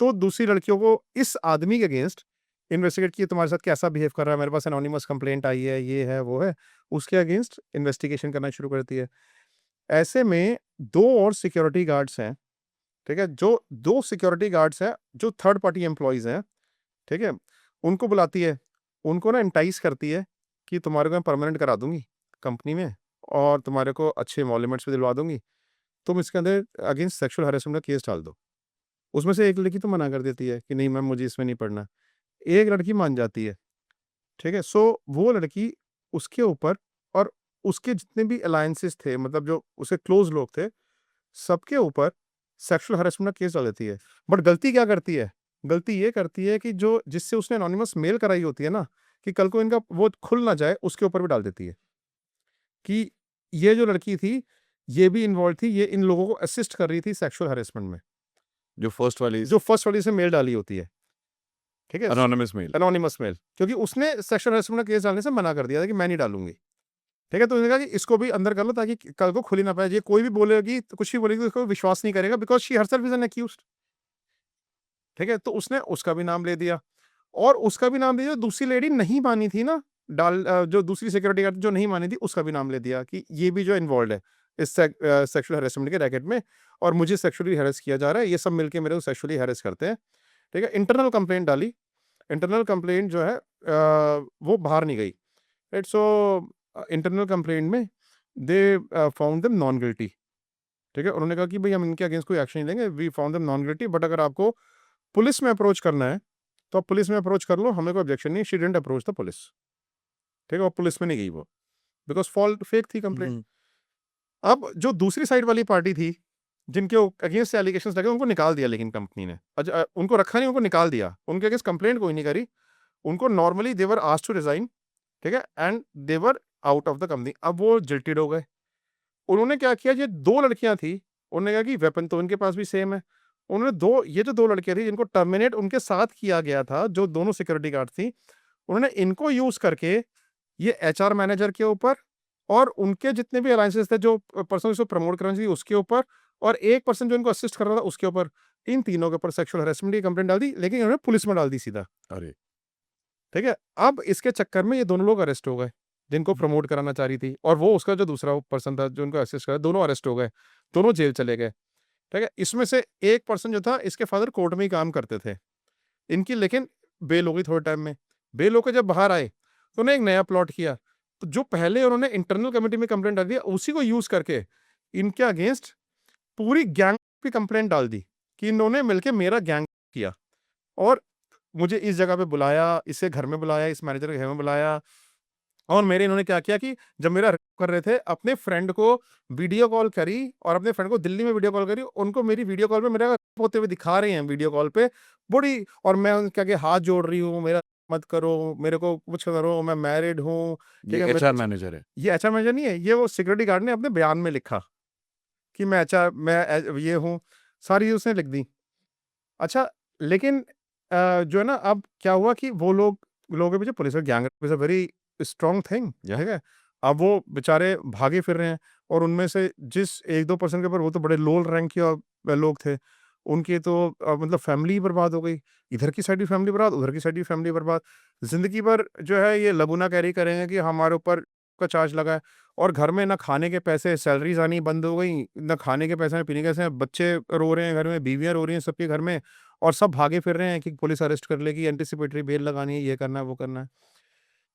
तो दूसरी लड़कियों को इस आदमी के अगेंस्ट इन्वेस्टिगेट किए, तुम्हारे साथ कैसा बिहेव कर रहा है, मेरे पास एनोनिमस कंप्लेंट आई है, ये है, वो है, उसके अगेंस्ट इन्वेस्टिगेशन करना शुरू करती है। ऐसे में 2 और सिक्योरिटी गार्ड्स हैं, ठीक है? जो 2 सिक्योरिटी गार्ड्स हैं, जो थर्ड पार्टी एम्प्लॉइज़ हैं, ठीक है? उनको बुलाती है, उनको ना एंटाइस करती है कि तुम्हारे को मैं परमानेंट करा दूँगी कंपनी में, और तुम्हारे को अच्छे एमोल्यूमेंट्स भी दिलवा दूँगी। तुम इसके अंदर अगेंस्ट सेक्सुअल हैरेसमेंट का केस डाल दो। उसमें से एक लड़की तो मना कर देती है कि नहीं मैम, मुझे इसमें नहीं पड़ना। एक लड़की मान जाती है, ठीक है? सो वो लड़की उसके ऊपर, और उसके जितने भी अलायंसेस थे, मतलब जो उसके क्लोज़ लोग थे, सबके ऊपर सेक्सुअल हैरेसमेंट का केस डाल देती है। बट गलती क्या करती है? गलती ये करती है कि जो जिससे उसने एनोनिमस मेल कराई होती है ना, कि कल को इनका वो खुल ना जाए, उसके ऊपर भी डाल देती है कि ये जो लड़की थी, ये भी इन्वॉल्व थी, ये इन लोगों को असिस्ट कर रही थी सेक्सुअल हैरेसमेंट में। जो फर्स्ट वाली जो फर्स्ट वाली से मेल डाली होती है, ठीक है? Anonymous mail. एनोनिमस मेल, क्योंकि उसने सेक्सुअल हैरेसमेंट का केस डालने से मना कर दिया था कि मैं नहीं डालूँगी, ठीक है? तो उन्होंने कहा कि इसको भी अंदर कर लो ताकि कल को खुल ही ना पाए। ये कोई भी बोलेगी, कुछ भी बोलेगी, तो उसको विश्वास नहीं करेगा, because she herself is an accused, ठीक है? तो उसने उसका भी नाम ले दिया, और उसका भी नाम दिया, दूसरी लेडी नहीं मानी थी ना, जो दूसरी सिक्योरिटी गार्ड जो नहीं मानी थी उसका भी नाम ले दिया कि ये भी जो इन्वॉल्व है इस सेक्सुअल हैरेसमेंट के रैकेट में, और मुझे सेक्सुअली हैरेस किया जा रहा है, ये सब मिलके मेरे को सेक्सुअली हैरेस करते हैं। ठीक है, इंटरनल कंप्लेंट डाली, इंटरनल कंप्लेंट जो है वो बाहर नहीं गई, राइट। सो इंटरनल कंप्लेंट में they found them non guilty. ठीक है, उन्होंने कहा कि भाई हम इनके अगेंस्ट कोई एक्शन नहीं लेंगे, we found them non guilty, but अगर आपको पुलिस में अप्रोच करना है तो आप पुलिस में अप्रोच कर लो, हमें कोई ऑब्जेक्शन नहीं। She didn't approach the police. ठीक है, और पुलिस में नहीं गई वो, बिकॉज फॉल्ट फेक थी कंप्लेंट। हम्म, अब जो दूसरी साइड वाली पार्टी थी जिनके अगेंस्ट एलिगेशंस लगे, उनको निकाल दिया, लेकिन कंपनी ने उनको रखा नहीं, उनको निकाल दिया, उनके अगेंस्ट कंप्लेंट कोई नहीं करी, उनको normally they were asked to resign. ठीक है, and they were out of the company. अब वो जिल्टेड हो गए। उन्होंने क्या किया, ये दो लड़कियां थी, उन्होंने कहा कि वेपन तो इनके पास भी सेम है। उन्होंने ये जो दो लड़कियां थी जिनको टर्मिनेट उनके साथ किया गया था, जो दोनों सिक्योरिटी गार्ड थी, उन्होंने इनको यूज करके ये एचआर मैनेजर के ऊपर और उनके जितने भी अलायंसेस थे, जो पर्सन इसको प्रमोट करना चाहिए उसके ऊपर, और एक पर्सन जो इनको असिस्ट कर रहा था उसके ऊपर, इन तीनों के ऊपर सेक्सुअल हैरेसमेंट की कंप्लेंट डाल दी, लेकिन इन्होंने पुलिस में डाल दी सीधा। अरे ठीक है, अब इसके चक्कर में ये दोनों लोग अरेस्ट हो गए जिनको प्रमोट कराना चाह रही थी, और वो उसका जो दूसरा पर्सन था जो उनको असिस्ट कर, दोनों अरेस्ट हो गए, दोनों जेल चले गए। ठीक है, इसमें से एक पर्सन जो था, इसके फादर कोर्ट में ही काम करते थे, इनकी लेकिन बेल हो गई थोड़े टाइम में। बेल होकर जब बाहर आए तो उन्होंने एक नया प्लॉट किया, तो जो पहले उन्होंने इंटरनल कमेटी में कंप्लेंट डाल दिया, उसी को यूज करके इनके अगेंस्ट पूरी गैंग की कंप्लेंट डाल दी कि इन्होंने मिलके मेरा गैंग किया, और मुझे इस जगह पे बुलाया, इसे घर में बुलाया, इस मैनेजर के घर में बुलाया, और मेरे इन्होंने क्या किया कि जब मेरा रेप कर रहे थे, अपने फ्रेंड को वीडियो कॉल करी, और अपने फ्रेंड को दिल्ली में वीडियो कॉल करी, उनको मेरी वीडियो कॉल पे मेरा रेप होते हुए दिखा रहे हैं वीडियो कॉल पे बड़ी, और मैं उनके आगे हाथ जोड़ रही हूँ, मेरा मत करो, मेरे को कुछ करो, मैं मैरिड हूँ। ठीक ये है, एचआर मैनेजर है। ये एचआर मैनेजर नहीं है, ये वो सिक्योरिटी गार्ड ने अपने बयान में लिखा कि मैं एचआर, ये हूँ, सारी उसने लिख दी। अच्छा, लेकिन जो है ना, अब क्या हुआ कि वो लोगों के पीछे पुलिस का gang is a very strong thing. ठीक है, अब वो बेचारे भागे फिर रहे हैं, और उनमें से जिस 1-2% के ऊपर, वो तो बड़े लो रैंक के लोग थे, उनकी तो मतलब फैमिली बर्बाद हो गई, इधर की साइड भी फैमिली बर्बाद, उधर की साइड भी फैमिली बर्बाद। जिंदगी भर जो है ये लगुना कैरी करेंगे कि हमारे ऊपर का चार्ज लगा है, और घर में ना खाने के पैसे, सैलरीज आनी बंद हो गई, ना खाने के पैसे, ना पीने के पैसे, बच्चे रो रहे हैं घर में, बीवियां रो रही हैं सबके घर में, और सब भागे फिर रहे हैं कि पुलिस अरेस्ट कर लेगी, एंटिसिपेटरी बेल लगानी है, ये करना है, वो करना है।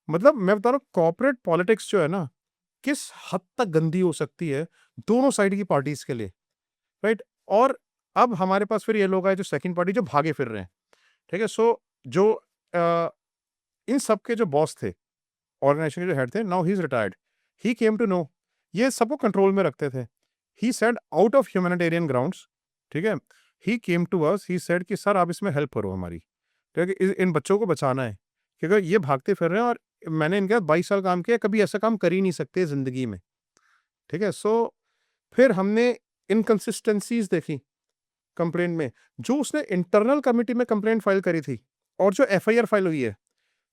मतलब मैं बता रहा हूँ, कॉर्पोरेट पॉलिटिक्स जो है ना, किस हद तक गंदी हो सकती है दोनों साइड की पार्टीज के लिए, राइट। और अब हमारे पास फिर ये लोग आए जो सेकंड पार्टी, जो भागे फिर रहे हैं। ठीक है, सो जो अ, इन सब के जो बॉस थे, ऑर्गेनाइजेशन के जो हेड थे, now he is retired, he came to know, ये सबको कंट्रोल में रखते थे। He said out of humanitarian grounds, ठीक है, he came to us, he said कि सर आप इसमें हेल्प करो हमारी, ठीक है, इन बच्चों को बचाना है, क्योंकि ये भागते फिर रहे हैं, और मैंने इनके साथ 22 साल काम किया, कभी ऐसा काम कर ही नहीं सकते जिंदगी में। ठीक है, सो फिर हमने इनकंसिस्टेंसीज देखी कंप्लेंट में, जो उसने इंटरनल कमिटी में कंप्लेंट फाइल करी थी, और जो एफआईआर फाइल हुई है,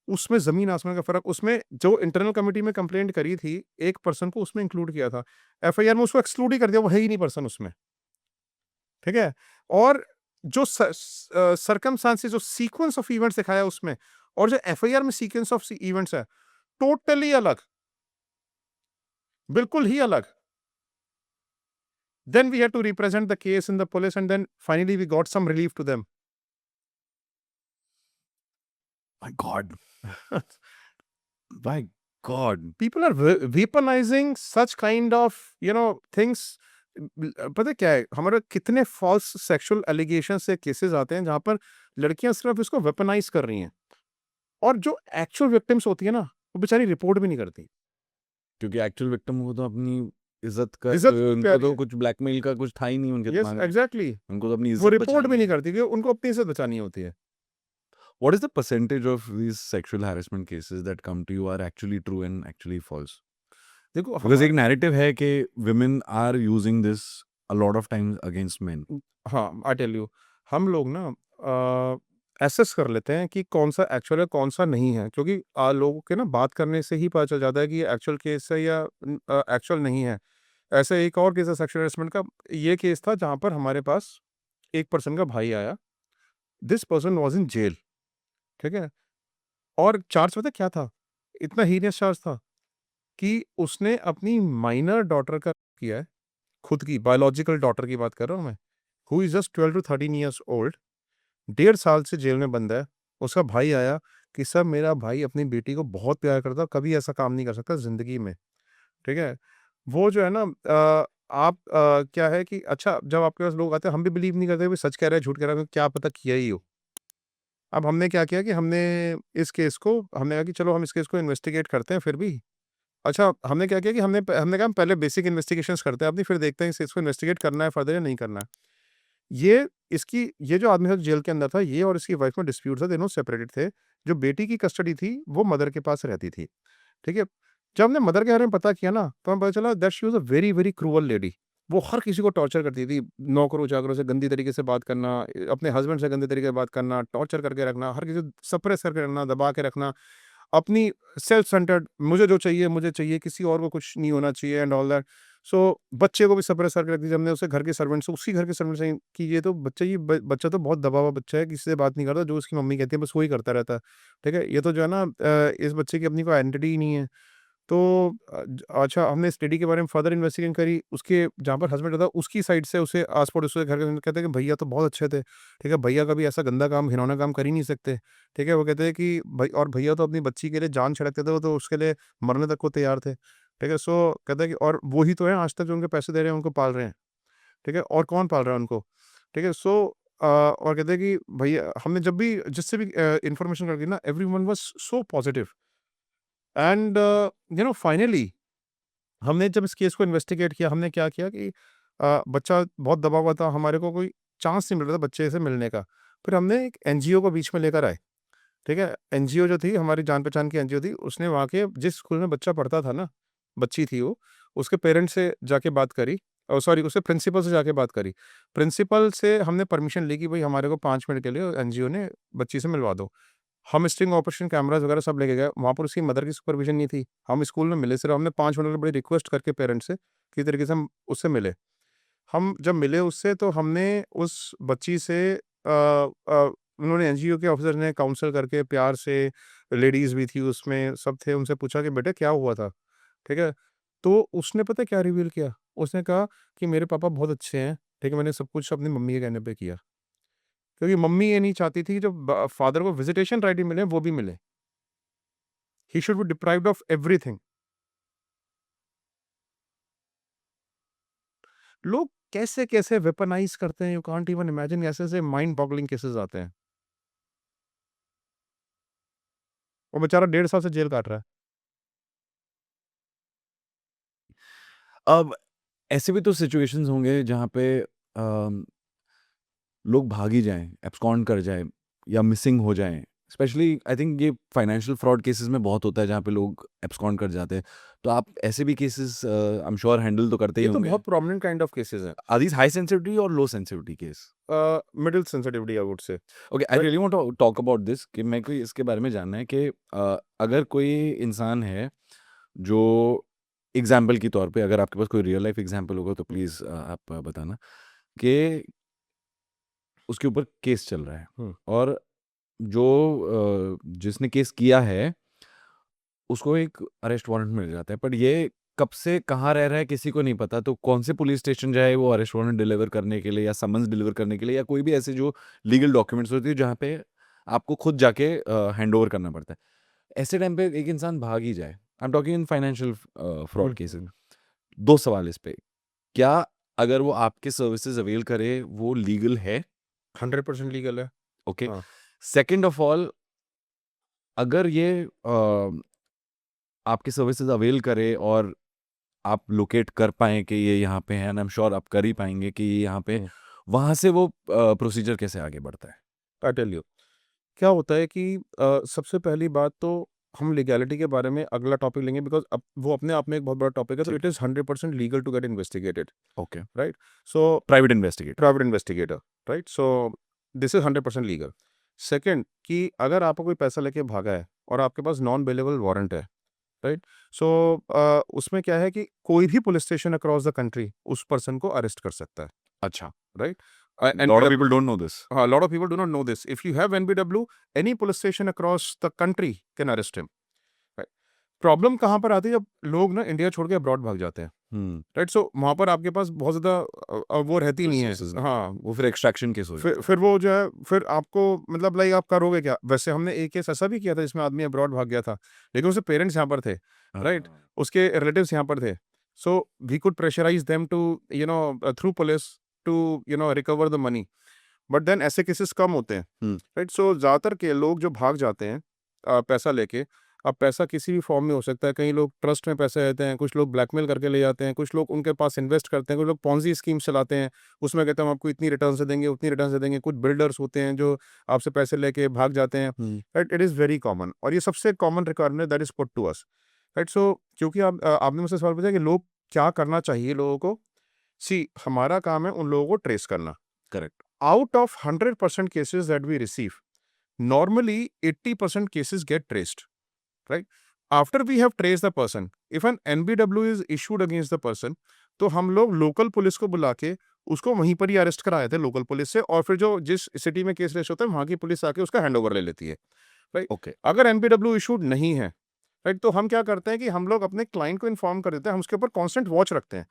उसमें ज़मीन आसमान का फ़र्क। उसमें जो इंटरनल कमिटी में कंप्लेंट करी थी, एक पर्सन को उसमें इंक्लूड किया था। एफआईआर में उसको एक्सक्लूड ही कर दिया, वो है ही नहीं पर्सन उसमें। ठीक है? और जो सर्कमस्टांसेस, जो सीक्वेंस ऑफ इवेंट्स दिखाया है उसमें, और जो एफआईआर में सीक्वेंस ऑफ इवेंट्स है, टोटली अलग, बिल्कुल ही अलग। Then we had to represent the case in the police, and then finally we got some relief to them. My God, my God. People are weaponizing such kind of, things. पता है क्या है, हमारे कितने false sexual allegation से cases आते हैं जहां पर लड़कियां सिर्फ इसको वेपनाइज कर रही हैं, और जो एक्चुअल विक्टिम्स होती है ना, वो बेचारी रिपोर्ट भी नहीं करती। क्योंकि एक्चुअल विक्टिम को तो अपनी इज्जत का इज्जत उनको प्यारी तो है। कुछ ब्लैकमेल का कुछ था ही नहीं उनके यस, दिमाग में। एग्जैक्टली। उनको तो अपनी वो इज्जत रिपोर्ट भी बचानी नहीं है। करती, क्योंकि उनको अपनी इज्जत बचानी होती है। What is the percentage of these sexual harassment cases that come to you are actually true and actually false? देखो Because एक हमारे, narrative है कि women are using this a lot of times against men. हाँ, आई tell you, हम लोग ना assess कर लेते हैं कि कौन सा एक्चुअल है, कौन सा नहीं है, क्योंकि लोगों के ना बात करने से ही पता चल जाता है कि ये एक्चुअल केस है या एक्चुअल नहीं है। ऐसे एक और केस है सेक्सुअल हरेसमेंट का। ये केस था जहाँ पर हमारे पास एक पर्सन का भाई आया, this person was in jail, ठीक है? और चार्ज पता है क्या था? इतना हीनियस चार्ज था कि उसने अपनी माइनर डॉटर का किया है, खुद की बायोलॉजिकल डॉटर की बात कर रहा हूँ मैं, who is just 12 to 13 years old, 1.5 साल से जेल में बंद है। उसका भाई आया कि सर मेरा भाई अपनी बेटी को बहुत प्यार करता है, कभी ऐसा काम नहीं कर सकता ज़िंदगी में, ठीक है? वो जो है ना आप क्या है कि अच्छा जब आपके पास लोग आते हैं हम भी बिलीव नहीं करते, भाई सच कह रहा है, झूठ कह रहा है, क्या पता किया ही हो। अब हमने क्या किया कि हमने इस केस को हमने कहा कि चलो हम इस केस को इन्वेस्टिगेट करते हैं फिर भी। अच्छा, हमने क्या किया कि हमने कहा हम पहले बेसिक इन्वेस्टिगेशंस करते हैं अपनी, फिर देखते हैं इस इसको इन्वेस्टिगेट करना है फर्दर या नहीं करना है। ये जो आदमी था जेल के अंदर था, ये और इसकी वाइफ में डिस्प्यूट था, दोनों सेपरेटेड थे। जो बेटी की कस्टडी थी, वो मदर के पास रहती थी, ठीक है? जब हमने मदर के बारे में पता किया ना, तो हमें पता चला that she was a very, very cruel lady. वो हर किसी को टॉर्चर करती थी, नौकरों-चाकरों से गंदी तरीके से बात करना, अपने हस्बैंड से गंदे तरीके से बात करना, टॉर्चर करके रखना, हर किसी को सप्रेस करके रखना, दबा के रखना। अपनी सेल्फ सेंटर्ड मुझे जो चाहिए मुझे चाहिए, किसी और को कुछ नहीं होना चाहिए एंड ऑल दैट। सो बच्चे को भी सप्रेस करके रख दिया हमने, उसे घर के सर्वेंट से उसी घर के सर्वेंट से कि ये तो बच्चा ये बच्चा तो बहुत दबा हुआ बच्चा है, किसी से बात नहीं करता, जो उसकी मम्मी कहती है बस वही करता रहता है, ठीक है? ये तो जो है ना इस बच्चे की अपनी कोई आइडेंटिटी ही नहीं है। तो अच्छा हमने इस लेडी के बारे में फर्दर इन्वेस्टिगेशन करी, उसके जहाँ पर हस्बैंड था उसकी साइड से उसे आस-पड़ोस उसके घर के कहते हैं कि भैया तो बहुत अच्छे थे, ठीक है? भैया कभी ऐसा गंदा काम, घिनौना काम कर ही नहीं सकते, ठीक है? वो कहते हैं कि भई और भैया तो अपनी बच्ची के लिए जान छिड़कते थे, वो तो उसके लिए मरने तक को तैयार थे, ठीक है? सो कहता है कि और वो ही तो हैं आज तक जो उनके पैसे दे रहे हैं, उनको पाल रहे हैं, ठीक है? और कौन पाल रहा है उनको, ठीक है? सो और कहते हैं कि भैया हमने जब भी जिससे भी इन्फॉर्मेशन करी ना everyone was so positive and finally हमने जब इस केस को इन्वेस्टिगेट किया, हमने क्या किया कि बच्चा बहुत दबा हुआ था, हमारे को कोई चांस नहीं मिल रहा था बच्चे से मिलने का। फिर हमने एक एनजीओ को बीच में लेकर आए, ठीक है? एनजीओ जो थी हमारी जान-पहचान की एनजीओ थी, उसने वहाँ के जिस स्कूल में बच्चा पढ़ता था ना, बच्ची थी वो, उसके पेरेंट्स से जाके बात करी सॉरी उसके प्रिंसिपल से जाके बात करी। प्रिंसिपल से हमने परमिशन ली कि भई हमारे को 5 मिनट के लिए एनजीओ ने बच्ची से मिलवा दो। हम स्टिंग ऑपरेशन कैमराज़ वगैरह सब लेके गए, वहाँ पर उसकी मदर की सुपरविज़न नहीं थी। हम स्कूल में मिले सिर्फ़ हमने 5 मिनट में बड़ी रिक्वेस्ट करके पेरेंट्स से, किसी तरीके से हम उससे मिले। हम जब मिले उससे तो हमने उस बच्ची से उन्होंने एनजीओ के ऑफ़िसर ने काउंसल करके प्यार से, लेडीज़ भी थी उसमें, सब थे, उनसे पूछा कि बेटा क्या हुआ था? ठीक है? तो उसने पता है क्या रिवील किया? उसने कहा कि मेरे पापा बहुत अच्छे हैं, ठीक है? मैंने सब कुछ अपनी मम्मी के कहने पे किया। क्योंकि मम्मी ये नहीं चाहती थी कि जो फादर को विज़िटेशन राइट ही मिले, वो भी मिले। ही should B deprived of everything. लोग कैसे-कैसे वेपनाइज़ करते हैं, यू कांट इवन इमेजिन, ऐसे-ऐसे माइंड बॉगलिंग केसेज़ आते हैं। वो बेचारा 1.5 साल से जेल काट रहा है। अब ऐसे भी तो सिचुएशंस होंगे जहाँ पे अम, लोग भाग ही जाएँ, एब्सकॉन्ड कर जाएँ या मिसिंग हो जाएँ। स्पेशली आई थिंक ये फाइनेंशियल फ्रॉड केसेज़ में बहुत होता है जहाँ पे लोग एब्सकॉन्ड कर जाते हैं। तो आप ऐसे भी cases I am sure handle तो करते ही ये तो होंगे। बहुत प्रोमिनेंट काइंड ऑफ केसेज़ हैं। आर दीज़ हाई सेंसिटिविटी और low sensitivity case? Middle sensitivity I would say. Okay, I right? Really want to talk about this कि मेरे को इसके बारे में जानना है कि अगर कोई इंसान है जो एग्ज़ाम्पल के तौर पे अगर आपके पास कोई रियल लाइफ़ एग्ज़ाम्पल होगा तो प्लीज़ आप बताना कि उसके ऊपर केस चल रहा है हुँ। और जो जिसने केस किया है, उसको एक अरेस्ट वारंट मिल जाता है। बट ये कब से कहाँ रह रहा है किसी को नहीं पता। तो कौन से पुलिस स्टेशन जाए वो अरेस्ट वारंट डिलीवर करने के लिए या समन्स डिलीवर करने के लिए या कोई भी ऐसे जो लीगल डॉक्यूमेंट्स होती है जहाँ पे आपको खुद जाके हैंडओवर करना पड़ता है। ऐसे टाइम पे एक इंसान भाग ही जाए। I am talking in financial hmm, fraud cases. Hmm. 2 सवाल इस पे। क्या अगर वो आपके सर्विसेज़ अवेल करे वो लीगल है? 100% लीगल है। ओके। हाँ। सेकंड ऑफ ऑल अगर ये आपकी सर्विसेज़ अवेल करे और आप लोकेट कर पाएँ कि ये यहाँ पे है एंड आई एम श्योर आप कर ही पाएँगे कि ये यहाँ पे हुँ। वहाँ से वो प्रोसीजर कैसे आगे बढ़ता है? I tell you. क्या होता है कि सबसे पहली बात तो हम लीगैलिटी के बारे में अगला टॉपिक लेंगे बिकॉज़ अब वो अपने आप में एक बहुत बड़ा टॉपिक है, तो ठीक इट है। Is 100% legal to get investigated, okay. Right? So private investigator. Private investigator, right? So this is 100% legal. Second कि अगर आपको कोई पैसा लेके भागा है और आपके पास नॉन बेलेबल वारंट है, राइट? सो उसमें क्या है कि कोई भी police station across the country उस पर्सन को अरेस्ट कर सकता है, अच्छा। Right? lot of people don't know this. A lot of people do not know this. If you have NBW, any police station across the country can arrest him. Right? Problem कहाँ पर आती है जब लोग ना इंडिया छोड़ के abroad भाग जाते हैं, राइट? सो वहाँ पर आपके पास बहुत ज़्यादा वो रहती नहीं है, Resources. हाँ, वो फिर एक्सट्रैक्शन केस हो जाता फिर वो जो है फिर आपको मतलब लाइक आप करोगे क्या? वैसे हमने एक केस ऐसा भी किया था जिसमें आदमी अब्रॉड भाग गया था, लेकिन उसके पेरेंट्स यहाँ पर थे, है। राइट? हाँ, उसके रिलेटिव्स यहाँ पर थे, so we could pressurise them to through police to recover the money, but then ऐसे केसेस कम होते हैं, राइट? सो ज़्यादातर के लोग जो भाग जाते हैं पैसा लेके, अब पैसा किसी भी फॉर्म में हो सकता है, कई लोग ट्रस्ट में पैसे देते हैं, कुछ लोग ब्लैकमेल करके ले जाते हैं, कुछ लोग उनके पास इन्वेस्ट करते हैं, कुछ लोग पॉन्जी स्कीम चलाते हैं, उसमें कहते हैं हम आपको इतनी रिटर्न से देंगे, उतनी रिटर्न से देंगे। कुछ बिल्डर्स होते हैं जो आपसे पैसे लेके भाग जाते हैं, right? It is very common, और ये सबसे common requirement that is put to us, right? So क्योंकि आपने मुझसे सवाल पूछा कि लोग क्या करना चाहिए लोगों को, सी हमारा काम है उन लोगों को ट्रेस करना। Correct. Out of 100% cases that we receive, normally 80% cases get traced, right? After we have traced the person, if an NBW is issued against the person, तो हम लोग लोकल पुलिस को बुला के उसको वहीं पर ही अरेस्ट कराए थे लोकल पुलिस से, और फिर जो जिस सिटी में केस रजिस्टर होता है वहाँ की पुलिस आके उसका हैंड ओवर ले लेती है, राइट? ओके। अगर NBW इशूड नहीं है, राइट, तो हम क्या करते हैं कि हम लोग अपने क्लाइंट को इन्फॉर्म कर देते हैं, हम उसके ऊपर कॉन्स्टेंट वॉच रखते हैं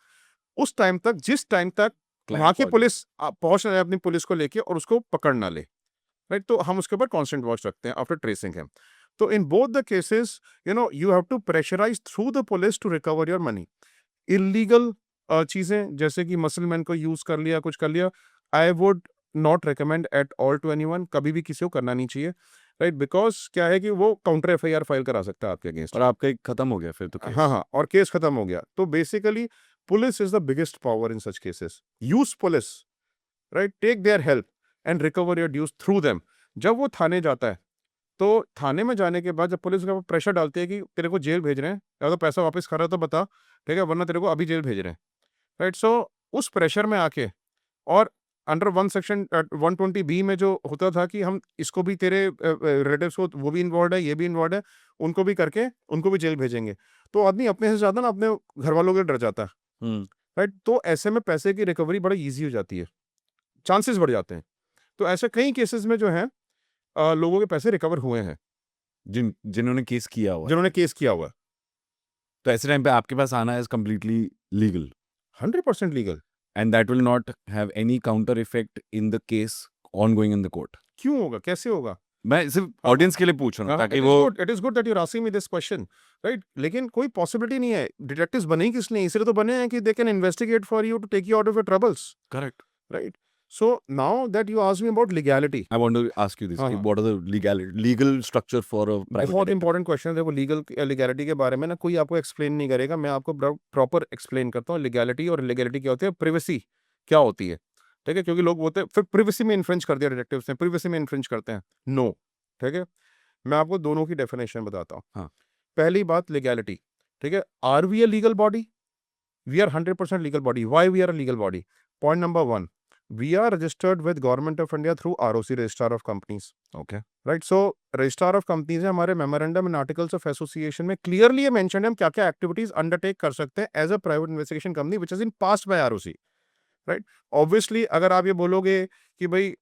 उस टाइम तक, जिस टाइम तक वहाँ की पुलिस पहुंच रहे अपनी पुलिस को लेके और उसको पकड़ ना ले, राइट? तो हम उसके ऊपर कांस्टेंट वॉच रखते हैं आफ्टर ट्रेसिंग हिम। तो in both the cases you have to pressurise through the police to recover your money. Illegal चीजें जैसे कि मसलमैन को यूज कर लिया, कुछ कर लिया, I would not recommend at all to anyone, कभी भी किसी को करना नहीं चाहिए, राइट? बिकॉज क्या है कि वो काउंटर FIR फाइल करा सकता है आपके अगेंस्ट, और आपका एक खत्म हो गया फिर तो केस। हाँ, और केस खत्म हो गया। तो basically police is the biggest power in such cases. Use police, right? Take their help and recover your dues through them. जब वो थाने जाता है, तो थाने में जाने के बाद जब पुलिस उसके ऊपर प्रेशर डालती है कि तेरे को जेल भेज रहे हैं, या तो पैसा वापस कर रहा है तो बता, ठीक है, वरना तेरे को अभी जेल भेज रहे हैं, राइट? सो उस प्रेशर में आके, और अंडर 120B में जो होता था कि हम इसको भी तेरे रिलेटिव्स को, वो भी इन्वॉल्व है, ये भी इन्वॉल्व है, उनको भी करके उनको भी जेल भेजेंगे, तो आदमी अपने से ज्यादा ना अपने घर वालों के डर जाता है, राइट? तो ऐसे में पैसे की रिकवरी बड़ी ईजी हो जाती है, चांसेस बढ़ जाते हैं। तो ऐसे कई केसेस में जो है लोगों के पैसे रिकवर हुए हैं जिन्होंने केस किया हुआ है। जिन्होंने केस किया हुआ है। तो ऐसे टाइम पे आपके पास आना is completely legal 100% legal. and that will not have any counter effect in the case ongoing in the court. क्यों होगा, कैसे होगा? मैं सिर्फ ऑडियंस के लिए पूछ रहा हूँ ताकि वो it is good that you are asking me this question, right? लेकिन कोई पॉसिबिलिटी नहीं है। डिटेक्टिव्स बने ही किस लिए? इसलिए तो बने हैं कि they can investigate for you to take you out of your troubles, correct. Right? So now that you ask me about legality, I want to ask you this. हाँ, What are the legal structure for a private बहुत detective? Important question है। देखो, legality के बारे में ना कोई आपको एक्सप्लेन नहीं करेगा, मैं आपको प्रॉपर एक्सप्लेन करता हूँ लीगैलिटी। और लीगैलिटी क्या होती है, प्रिवेसी क्या होती है, ठीक है? क्योंकि लोग बोलते हैं फिर प्रिवेसी में इन्फ्रिंज कर दिया डिटेक्टिव्स ने, प्रिवेसी में इन्फ्रिंज करते हैं। नो, ठीक है, मैं आपको दोनों की डेफिनेशन बताता हूँ। हाँ। पहली बात लीगैलिटी, ठीक है? Are we a legal body? We are 100% legal body. Why we are a legal body? Point number 1, we are registered with Government of India through ROC, Registrar of Companies, Okay. right? So Registrar of Companies है हमारे memorandum and articles of association में clearly mention है हम क्या क्या activities undertake कर सकते हैं as a private investigation company which is in passed by ROC, right? Obviously अगर आप ये बोलोगे कि भाई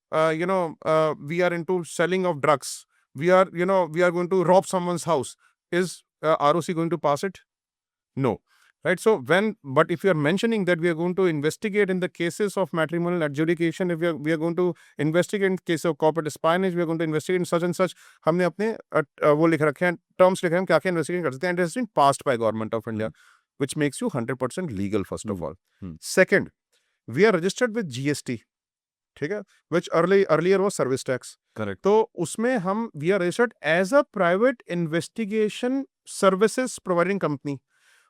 we are into selling of drugs, we are going to rob someone's house, is ROC going to pass it? No. Right? So but if you are mentioning that we are going to investigate in the cases of matrimonial adjudication, if we are going to investigate in case of corporate espionage, we are going to investigate in such and such, हमने अपने वो लिख रखे हैं, terms लिखे हैं, क्या क्या investigation कर सकते हैं, and it has been passed by Government of India, which makes you 100% legal first of all. Second, we are registered with GST, ठीक है, which earlier was service tax. Correct. तो उसमें हम we are registered as a private investigation services providing company,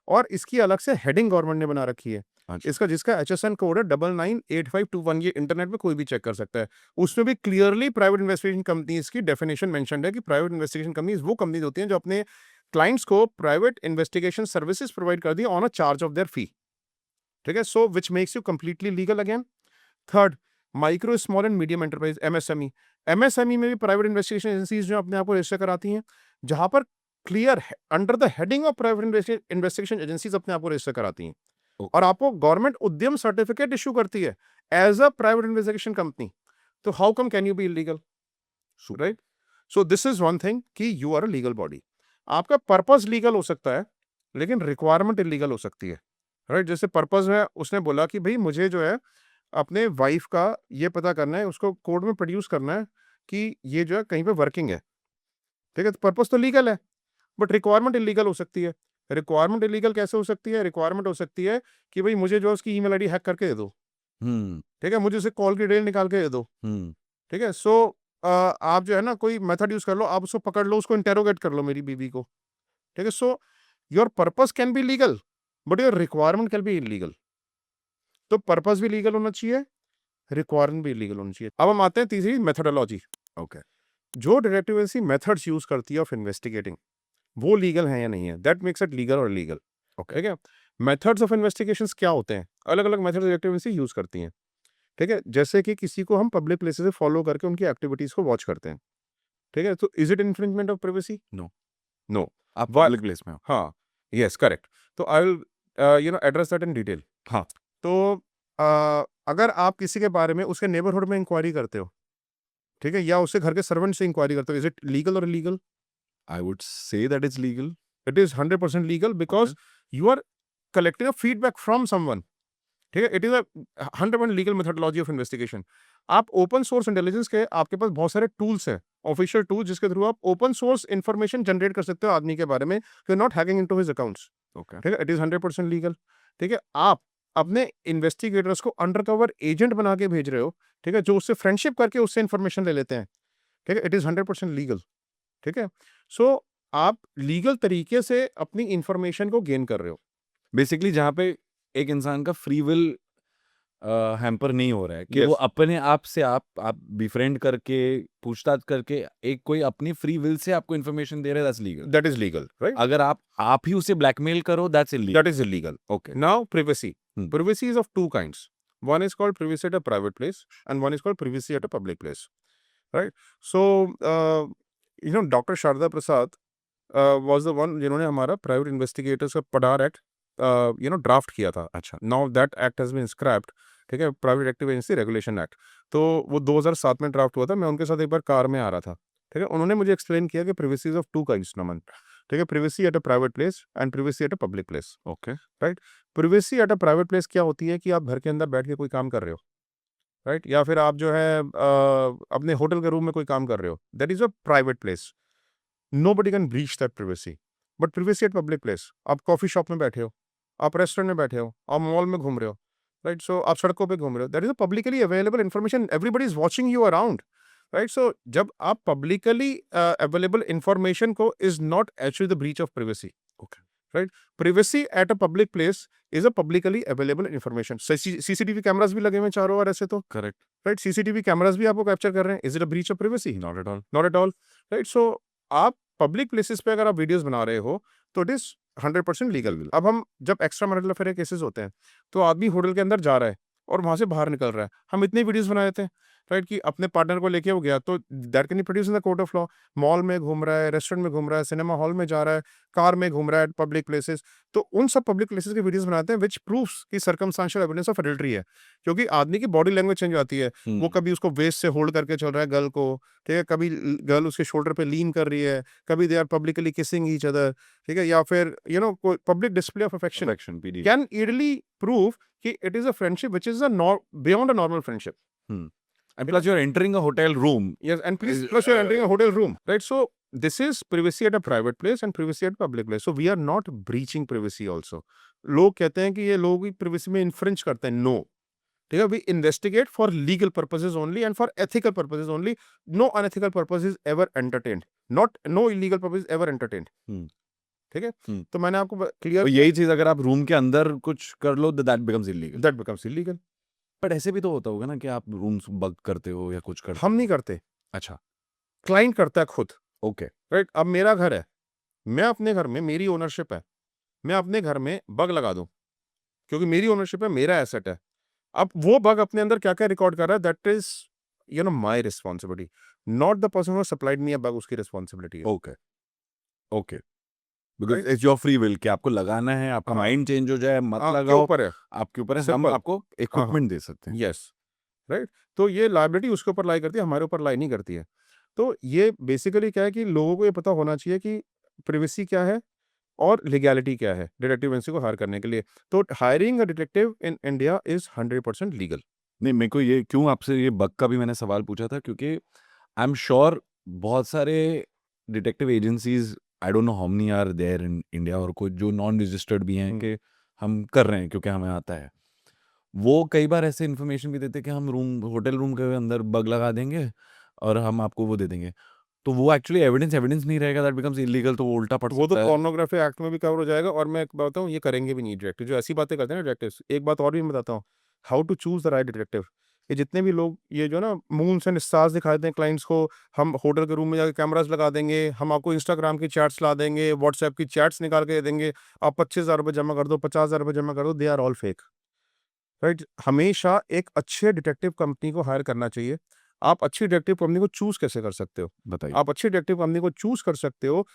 और इसकी अलग से heading government ने बना रखी है। इसका जिसका HSN कोड है 998521, ये इंटरनेट पे कोई भी चेक कर सकता है। उसमें भी क्लियरली प्राइवेट इन्वेस्टिगेशन कंपनीज की डेफिनेशन मेंशन्ड है कि प्राइवेट इन्वेस्टिगेशन कंपनीज वो कंपनीज होती हैं जो अपने क्लाइंट्स को प्राइवेट इन्वेस्टिगेशन सर्विसेज प्रोवाइड कर दी on a charge of their fee, ठीक है? So which makes you completely legal again. Third, micro small and medium enterprise, MSME में भी प्राइवेट इन्वेस्टिगेशन एजेंसीज जो अपने आप को रजिस्टर कराती हैं, जहां पर clear under the heading of private investigation agencies अपने आप को रजिस्टर कराती हैं, और आपको गवर्नमेंट उद्यम सर्टिफिकेट इशू करती है as a private investigation company, तो how come can you be illegal, right? So this is one thing कि you are a legal body. आपका पर्पस लीगल हो सकता है लेकिन रिक्वायरमेंट इलीगल हो सकती है, राइट? जैसे पर्पस है, उसने बोला कि भाई मुझे जो है अपने वाइफ का ये पता करना है, उसको कोर्ट में प्रोड्यूस करना है कि ये जो है कहीं पे वर्किंग है, ठीक है? तो पर्पस तो लीगल है बट रिक्वायरमेंट इलीगल हो सकती है। रिक्वायरमेंट इलीगल कैसे हो सकती है? रिक्वायरमेंट हो सकती है कि भाई मुझे जो है उसकी ईमेल आईडी हैक करके दे दो, हम्म ठीक है? मुझे उसे कॉल की डिटेल निकाल के दे दो, हम्म ठीक है? सो आप जो है ना कोई मेथड यूज कर लो, आप उसको पकड़ लो, उसको इंटेरोगेट कर लो, मेरी बीवी को, ठीक है? So your purpose can be legal but your requirement can be illegal. तो पर्पस भी लीगल होना चाहिए, रिक्वायरमेंट भी लीगल होनी चाहिए। अब हम आते हैं तीसरी मेथोडोलॉजी। ओके जो डिटेक्टिव एजेंसी मेथड्स यूज करती है ऑफ इन्वेस्टिगेटिंग, वो लीगल है या नहीं है, दैट मेक्स इट लीगल और इलीगल, ओके ठीक है? मेथड्स ऑफ इन्वेस्टिगेशंस क्या होते हैं? अलग अलग मेथड्स डिटेक्टिव एजेंसी यूज करती हैं, ठीक है? जैसे कि किसी को हम पब्लिक प्लेसेस से फॉलो करके उनकी एक्टिविटीज को वॉच करते हैं, ठीक है? तो is it infringement of privacy? No no. आप Why? पब्लिक प्लेस में हो हाँ, यस, करेक्ट। तो I will address that in detail. हाँ तो अगर आप किसी के बारे में उसके नेबरहुड में इंक्वायरी करते हो, ठीक है, या उसके घर के सर्वेंट से इंक्वायरी करते हो, इज इट लीगल और illegal? I would say that is legal it is 100% legal because you are collecting a feedback from someone, ठीक है? It is a 100% legal methodology of investigation. आप ओपन सोर्स इंटेलिजेंस के आपके पास बहुत सारे tools हैं, ऑफिशियल टूल्स, जिसके थ्रू आप ओपन सोर्स इंफॉर्मेशन जनरेट कर सकते हो आदमी के बारे में, you are not hacking into his accounts, okay ठीक है? इट इज 100% लीगल, ठीक है? आप अपने इन्वेस्टिगेटर्स को अंडरकवर एजेंट बना के भेज रहे हो, ठीक है, जो उससे फ्रेंडशिप करके उससे इंफॉर्मेशन ले लेते हैं, ठीक है? इट इज 100% लीगल, ठीक है? सो आप लीगल तरीके से अपनी इंफॉर्मेशन को गेन कर रहे हो। बेसिकली जहाँ पे एक इंसान का फ्री विल हैम्पर नहीं हो रहा है कि वो यस, अपने आप से आप बिफ्रेंड करके पूछताछ करके एक कोई अपनी फ्री विल से आपको इन्फॉर्मेशन दे रहा है that's legal that is legal, right? अगर आप ही उसे ब्लैकमेल करो that's illegal That is illegal. Okay Now, privacy. Hmm. Privacy is of two kinds. One is called privacy at a private place, and one is called privacy at a public place. Right? So, Dr. Sharda Prasad was the one जिन्होंने हमारा private investigators का पडार act draft किया था। अच्छा now that act has been scrapped, ठीक है? Private active agency regulation act. तो वो 2007 में ड्राफ्ट हुआ था। मैं उनके साथ एक बार कार में आ रहा था, ठीक है? उन्होंने मुझे एक्सप्लेन किया कि privacy is of two kinds, Naman, ठीक है? Privacy at a private place and privacy at a public place, okay right? Privacy at a private place क्या होती है कि आप घर के अंदर बैठ के कोई काम कर रहे हो, राइट? या फिर आप जो है अपने होटल के रूम में कोई काम कर रहे हो, that is a private place, nobody can breach that privacy. But privacy eight public place, आप कॉफी शॉप में बैठे हो, आप रेस्टोरेंट में बैठे हो, आप मॉल में घूम रहे हो, राइट? सो आप सड़कों पे घूम रहे हो, that is a publicly available information, everybody is watching you around, right? So जब आप पब्लिकली अवेलेबल इंफॉर्मेशन को is not actually the breach of privacy, okay right? Privacy at a public place is a publicly available information. CCTV cameras भी लगे हुए हैं चारों ओर ऐसे तो, करेक्ट राइट? सीसीटीवी कैमरास भी आपको कैप्चर कर रहे हैं, is it a breach of privacy? Not at all not at all, right? So आप पब्लिक प्लेसेस पे अगर आप वीडियोस बना रहे हो तो इट इज 100% लीगल। अब हम जब एक्स्ट्रा मैरिटल अफेयर केसेस होते हैं तो आदमी होटल के अंदर जा रहा है और वहां से बाहर निकल रहा है, हम इतने वीडियोस बना देते हैं, राइट? कि अपने पार्टनर को लेके वो गया तो that can be produce in the court of law. Mall में घूम रहा है, रेस्टोरेंट में घूम रहा है, सिनेमा हॉल में जा रहा है, कार में घूम रहा है, पब्लिक प्लेसेस, तो उन सब पब्लिक प्लेसेस के वीडियोस बनाते हैं विच प्रूव्स कि सर्कमस्टेंशियल एविडेंस ऑफ एडल्टरी है, क्योंकि आदमी की बॉडी लैंग्वेज चेंज आती है। वो कभी उसको वेस्ट से होल्ड करके चल रहा है गर्ल को, ठीक है? कभी गर्ल उसके शोल्डर पे लीन कर रही है, कभी they are publicly kissing each other, ठीक है? या फिर public display of affection affection PD can easily prove कि it is a friendship which is beyond a normal friendship. and plus you're entering a hotel room Yes, and is plus you're entering a hotel room, right? So this is privacy at a private place and privacy at public place. So we are not breaching privacy also. लोग कहते हैं कि ये लोग भी privacy में infringe करते हैं, no, ठीक है? We investigate for legal purposes only and for ethical purposes only. No unethical purpose is ever entertained. No illegal purpose is ever entertained. हम्म ठीक है? हम्म तो मैंने आपको क्लियर, तो यही चीज अगर आप रूम के अंदर कुछ कर लो that becomes illegal that becomes illegal. But ऐसे भी तो होता होगा ना कि आप रूम्स बग करते हो या कुछ करते हम हो नहीं करते, अच्छा क्लाइंट करता है खुद, ओके राइट? अब मेरा घर है, मैं अपने घर में, मेरी ओनरशिप है, मैं अपने घर में बग लगा दूं क्योंकि मेरी ओनरशिप है, मेरा एसेट है। अब वो बग अपने अंदर क्या क्या रिकॉर्ड कर रहा है, that is my responsibility, not the person who supplied me a bug, उसकी रिस्पॉन्सिबिलिटी है, okay okay because right? It's your free will कि आपको लगाना है आपका हाँ, माइंड चेंज हो जाए मत आपके लगाओ ऊपर है, आपके ऊपर है हम सिंपल। आपको हाँ, हाँ, इक्विपमेंट दे सकते हैं यस, राइट? तो ये लायबिलिटी उसके ऊपर लाई करती है, हमारे ऊपर लाई नहीं करती है। तो ये बेसिकली क्या है कि लोगों को ये पता होना चाहिए कि प्राइवेसी क्या है और लीगैलिटी क्या है डिटेक्टिव एजेंसी को हायर करने के लिए। तो hiring a detective in India is 100% legal. नहीं, मेरे को ये क्यों आपसे ये बग का भी मैंने सवाल पूछा था क्योंकि आई एम श्योर बहुत सारे detective agencies I don't know how many are there in India और कुछ जो नॉन रजिस्टर्ड भी हैं हुँ। कि हम कर रहे हैं क्योंकि हमें आता है। वो कई बार ऐसे इन्फॉर्मेशन भी देते हैं कि हम होटल रूम के अंदर बग लगा देंगे और हम आपको वो दे देंगे। तो वो एक्चुअली एविडेंस नहीं रहेगा, दैट बिकम्स इल्लीगल, तो वो उल्टा पड़ वो तो सकता है। पोर्नोग्राफी एक्ट में भी कवर हो जाएगा और मैं एक बात बताऊँ ये करेंगे भी नहीं डिटेक्टिव जो ऐसी बातें करते हैं ना डिटेक्टिव्स। एक बात और भी मैं बताता हूँ, how to choose the right detective. ये जितने भी लोग ये जो ना मून्स एंड स्टार्स दिखा देते हैं क्लाइंट्स को, हम होटल के रूम में जाके कैमरास लगा देंगे, हम आपको इंस्टाग्राम की चैट्स ला देंगे, व्हाट्सएप की चैट्स निकाल के दे देंगे, आप 25,000 रुपए जमा कर दो, 50,000 रुपए जमा कर दो, they are all fake. Right? हमेशा एक अच्छे डिटेक्टिव कंपनी को हायर करना चाहिए। आप अच्छी डिटेक्टिव कंपनी को चूज़ कैसे कर सकते हो? बताइए। आप अच्छी डिटेक्टिव कंपनी को चूज़ कर सकते हो,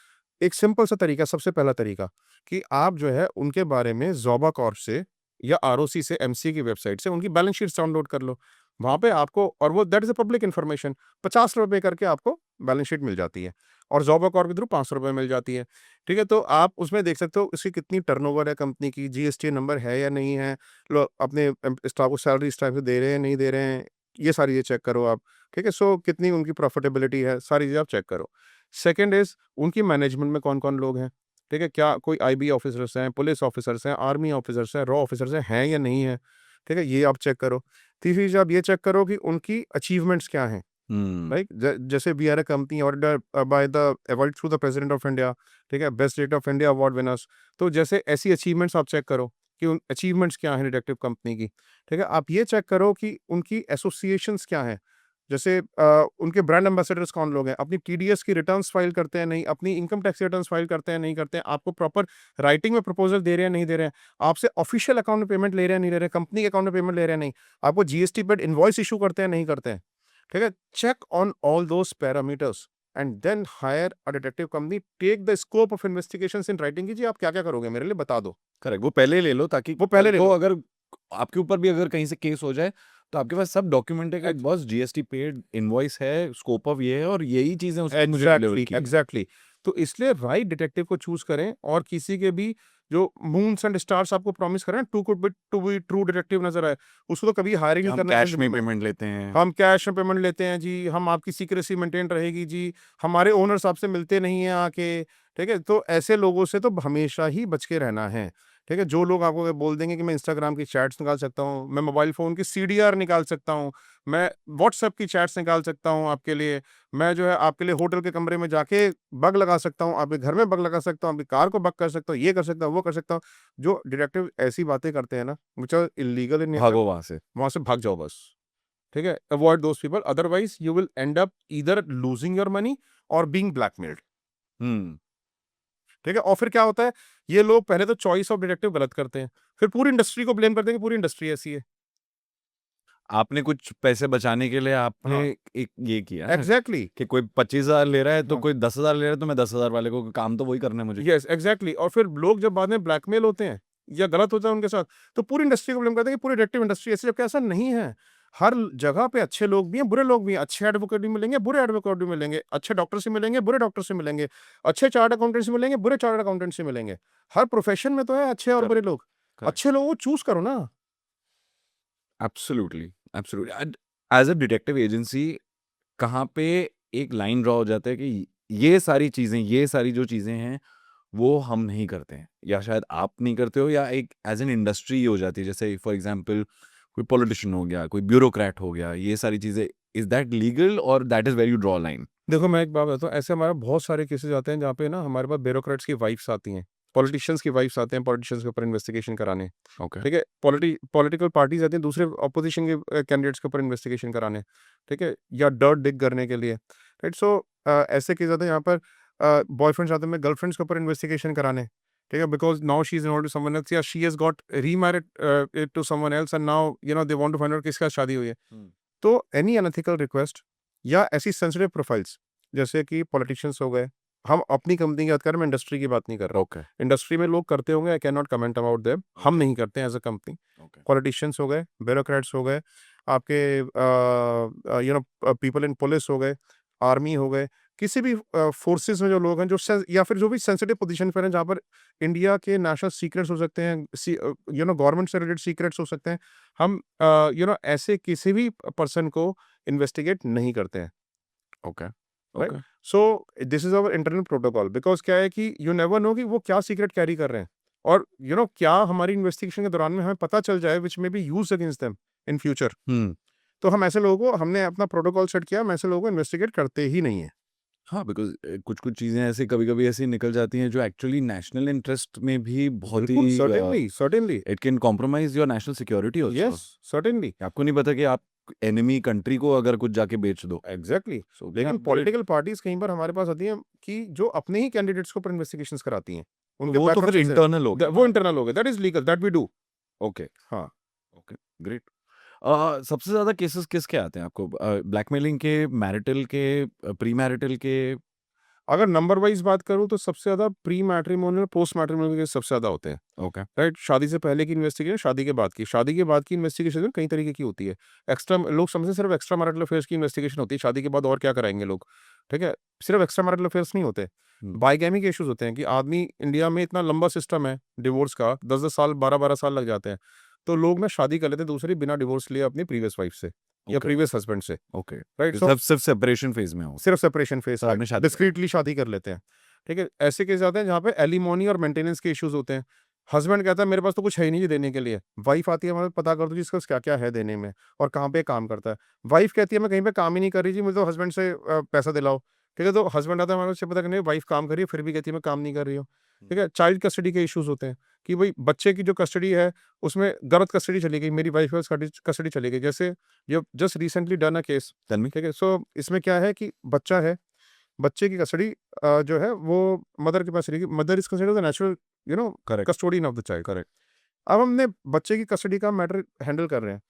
एक सिंपल सा तरीका, सबसे पहला तरीका कि आप जो है उनके बारे में ज़ोबा कॉर्प से या आरओसी से, एमसी की वेबसाइट से उनकी बैलेंस शीट्स डाउनलोड कर लो। वहाँ पे आपको और वो that is a public information, ₹50 पे करके आपको बैलेंस शीट मिल जाती है और ज़ोबा कॉर्प के थ्रू ₹500 मिल जाती है। ठीक है? तो आप उसमें देख सकते हो उसकी कितनी टर्नओवर है कंपनी की, जीएसटी नंबर है या नहीं है, लो अपने स्टाफ को सैलरी इस टाइम से दे रहे हैं, नहीं दे रहे हैं, ये सारी चीज़ें चेक करो आप। ठीक है? सो कितनी उनकी प्रॉफिटेबिलिटी है, सारी चीज़ें आप चेक करो। सेकंड इज़ उनकी मैनेजमेंट में कौन-कौन लोग हैं, ठीक है? क्या कोई आईबी ऑफिसर्स हैं, पुलिस ऑफिसर्स हैं, आर्मी ऑफिसर्स हैं, रॉ ऑफिसर्स हैं या नहीं हैं? ठीक है? ये आप चेक करो। तीसरी चीज़ आप ये चेक करो कि उनकी अचीवमेंट्स क्या हैं, हुँ। राइट? जैसे we are a company order by the award through the president of India, ठीक है? Best state of India award winners. तो जैसे ऐसी अचीवमेंट्स आप चेक करो कि उन अचीवमेंट्स क्या हैं डिटेक्टिव कंपनी की, ठीक है? आप ये चेक करो कि उनकी एसोसिएशंस क्या हैं। जैसे उनके ब्रांड एम्बेसडर्स कौन लोग हैं, अपनी टीडीएस की रिटर्न्स फाइल करते हैं, नहीं, अपनी इनकम टैक्स रिटर्न्स फाइल करते हैं, नहीं करते हैं, आपको प्रॉपर राइटिंग में प्रपोज़ल दे रहे हैं, नहीं दे रहे हैं, आपसे ऑफिशियल अकाउंट में पेमेंट ले रहे हैं, नहीं ले रहे हैं, कंपनी के अकाउंट में पेमेंट ले रहे हैं, नहीं, आपको जीएसटी पेड इनवॉइस इश्यू करते हैं, नहीं करते हैं, ठीक है? Check on all those parameters and then hire a detective company, take the scope of investigations in writing कीजिए, आप क्या-क्या करोगे मेरे लिए बता दो। करेक्ट, वो पहले ले लो ताकि वो कल पहले ले को लो। अगर आपके ऊपर भी अगर कहीं से केस हो जाए, तो आपके पास सब डॉक्यूमेंट है कि एग्ज़ बॉस जीएसटी पेड, इनवॉइस है, स्कोप ऑफ ये है और यही चीज़ें उसने मुझे डिलीवर एग्ज़ैक्टली, की है। एग्ज़ैक्टली। तो इसलिए राइट डिटेक्टिव को चूज़ करें और किसी के भी जो मून्स एंड स्टार्स आपको प्रॉमिस कर रहे हैं टू बी ट्रू डिटेक्टिव नज़र आए, उसको तो कभी हायर ही कि नहीं हम करना कैश में चाहिए। पेमेंट लेते हैं। हम कैश में पेमेंट लेते हैं जी, हम आपकी सीक्रेसी मेंटेन रहेगी जी, हमारे ओनर्स आपसे मिलते नहीं हैं आके, ठीक है? तो ऐसे लोगों से तो हमेशा ही बच के रहना है, ठीक है? जो लोग आपको ये बोल देंगे कि मैं इंस्टाग्राम की चैट्स निकाल सकता हूँ, मैं मोबाइल फ़ोन की सीडीआर निकाल सकता हूँ, मैं व्हाट्सएप की चैट्स निकाल सकता हूँ आपके लिए, मैं जो है आपके लिए होटल के कमरे में जाके बग लगा सकता हूँ, आपके घर में बग लगा सकता हूँ, आपकी कार को बग कर सकता हूँ, ये कर सकता हूँ, वो कर सकता हूँ। जो डिटेक्टिव ऐसी बातें करते हैं ना, which are illegal in nature, भागो वहाँ से। वहाँ से भाग जाओ बस। ठीक है? Avoid those people otherwise you will and up either losing your money और बीइंग ब्लैकमेल्ड। हुँ। ठीक है? और फिर क्या होता है, ये लोग पहले तो चॉइस ऑफ डिटेक्टिव गलत करते हैं, फिर पूरी इंडस्ट्री को ब्लेम करते हैं कि पूरी इंडस्ट्री ऐसी है। आपने कुछ पैसे बचाने के लिए आपने हाँ, एक ये किया ना एग्ज़ैक्टली। कि कोई 25,000 ले रहा है, तो हाँ, कोई 10,000 ले रहा है, तो मैं 10,000 वाले को काम तो वही करना है मुझे। येस एग्ज़ैक्टली और फिर लोग जब बाद में ब्लैकमेल होते हैं या गलत होता है उनके साथ, तो पूरी इंडस्ट्री को ब्लेम करते हैं कि पूरी डिटेक्टिव इंडस्ट्री ऐसी है, जबकि ऐसा नहीं है। हर जगह पे अच्छे लोग भी हैं, बुरे लोग भी हैं। अच्छे एडवोकेट भी मिलेंगे, बुरे एडवोकेट भी मिलेंगे। अच्छे डॉक्टर से मिलेंगे, बुरे डॉक्टर से मिलेंगे। अच्छे चार्टर्ड अकाउंटेंट से मिलेंगे, बुरे चार्टर्ड अकाउंटेंट से मिलेंगे। हर प्रोफ़ेशन में तो है अच्छे और बुरे करेक्ट, लोग। करेक्ट। अच्छे लोगों को चूज़ करो ना। Absolutely, absolutely and as a detective agency कहाँ पे एक लाइन ड्रॉ हो जाता है कि ये सारी चीज़ें, ये सारी जो चीज़ें हैं, वो हम नहीं करते हैं या शायद आप नहीं करते हो या एक एज़ एन इंडस्ट्री हो जाती है। जैसे फॉर एग्ज़ाम्पल कोई पॉलिटिशियन हो गया, कोई ब्यूरोक्रेट हो गया, ये सारी चीज़ें, इज़ दैट लीगल और that is where you draw a line? देखो मैं एक बात बताता हूँ, ऐसे हमारे बहुत सारे केसेज़ आते हैं जहाँ पे ना हमारे पास ब्यूरोक्रेट्स की वाइफ़्स आती हैं। पॉलिटिशियंस की वाइफ़्स आते हैं पॉलिटिशियंस के ऊपर इन्वेस्टिगेशन कराने। ओके। ठीक है? पॉलिटिकल पार्टीज़ आती हैं दूसरे ऑपोज़िशन के कैंडिडेट्स के ऊपर इन्वेस्टिगेशन कराने, ठीक है? या डर्ट डिग करने के लिए, राइट? सो ऐसे केस आते हैं यहाँ पर बॉयफ्रेंड्स आते हैं गर्लफ्रेंड्स के ऊपर इन्वेस्टिगेशन कराने, ठीक है? Because now she is involved with someone else या she has got remarried to someone else and now they want to find out किसके साथ शादी हुई है। हुँ। तो एनी अनएथिकल रिक्वेस्ट या ऐसी सेंसिटिव प्रोफाइल्स जैसे कि पॉलिटिशियंस हो गए, हम अपनी कंपनी की बात कर रहे हैं, मैं इंडस्ट्री की बात नहीं कर रहा हूँ। ओके इंडस्ट्री में लोग करते होंगे, I can not comment about them, हम नहीं करते हैं as a company. Okay politicians हो गए, ब्यूरोक्रेट्स हो गए, आपके पीपल इन पुलिस हो गए, आर्मी हो गए, किसी भी फोर्सेस में जो लोग हैं, या फिर जो भी सेंसिटिव पोजीशन पर हैं, जहाँ पर इंडिया के नेशनल सीक्रेट्स हो सकते हैं, गवर्नमेंट से रिलेटेड सीक्रेट्स हो सकते हैं, हम ऐसे किसी भी पर्सन को इन्वेस्टिगेट नहीं करते हैं। Okay right, okay so this is our internal protocol, because क्या है कि यू नेवर नो कि वो क्या सीक्रेट कैरी कर रहे हैं, और क्या हमारी इन्वेस्टिगेशन के दौरान में हमें पता चल जाए विच में B use against them in future. तो हम ऐसे लोगों को, हमने अपना प्रोटोकॉल सेट किया, हम ऐसे लोगों को इन्वेस्टिगेट करते ही नहीं है। हाँ, बिकॉज़ कुछ-कुछ चीज़ें ऐसे कभी-कभी ऐसी निकल जाती हैं जो एक्चुअली नेशनल इंटरेस्ट में भी बहुत बिल्कुल, ही certainly certainly, it can compromise your national security yes, also. Certainly, आपको नहीं पता कि आप एनिमी कंट्री को अगर कुछ जाके बेच दो। एग्जैक्टली। सो या लेकिन ग्रेट। पॉलिटिकल पार्टीज कई बार हमारे पास आती हैं कि जो अपने ही कैंडिडेट्स को ऊपर इन्वेस्टिगेशंस कराती हैं, उनके वो तो बैकग्राउंड फिर चेक से, इंटरनल हो गया वो ना। इंटरनल हो गया, that is legal, that we do. Okay, हाँ, ओके, ग्रेट। सबसे ज़्यादा केसेस किसके आते हैं आपको? ब्लैकमेलिंग के, मैरिटल के, प्री मैरिटल के? अगर नंबर वाइज बात करूँ तो सबसे ज्यादा pre matrimonial, post matrimonial case सबसे ज्यादा होते हैं। ओके, राइट, शादी से पहले की इन्वेस्टिगेशन, शादी के बाद की इन्वेस्टिगेशन कई तरीके की होती है। एक्स्ट्रा लोग समझते हैं सिर्फ एक्स्ट्रा मैरिटल अफेयर्स की इन्वेस्टिगेशन होती है, शादी के बाद और क्या कराएंगे लोग। ठीक है, सिर्फ एक्स्ट्रा मैरिटल अफेयर्स नहीं होते, हुँ, बाइगैमी के इश्यूज होते हैं कि आदमी, इंडिया में इतना लंबा सिस्टम है डिवोर्स का, 10-10 साल, 12-12 साल लग जाते हैं, तो लोग ना शादी कर लेते हैं दूसरी बिना डिवोर्स लिए अपनी प्रीवियस वाइफ से या ओके, प्रीवियस हस्बैंड से। ओके। राइट, तो सो सिर्फ सेपरेशन फेज़ में हो, सिर्फ सेपरेशन फेस, बाद राइट, में शादी कर ली। डिस्क्रीटली शादी कर लेते हैं। ठीक है, ऐसे केस आते हैं जहाँ पे एलिमोनी और मेंटेनेंस के इश्यूज होते हैं। हस्बैंड कहता है मेरे पास तो कुछ है ही नहीं जी देने के लिए, वाइफ आती है, हमारे पता कर दो जी इसका क्या क्या है देने में और कहाँ पे काम करता है। वाइफ कहती है मैं कहीं पे काम ही नहीं कर रही जी, मुझे तो हस्बैंड से पैसा दिलाओ। ठीक है, तो हस्बैंड आता है हमारे से पता करने, वाइफ काम कर रही है फिर भी कहती है मैं काम नहीं कर रही हूँ। ठीक है, चाइल्ड कस्टडी के इश्यूज होते हैं कि भाई बच्चे की जो कस्टडी है उसमें गलत कस्टडी चली गई, मेरी वाइफ कस्टडी चली गई, जैसे ये just recently done a case. Tell me. ठीक है, सो इसमें क्या है कि बच्चा है, बच्चे की कस्टडी जो है वो मदर के पास रहेगी, mother is considered the natural correct, custodian of the child. Correct. अब हमने बच्चे की कस्टडी का मैटर हैंडल कर रहे हैं,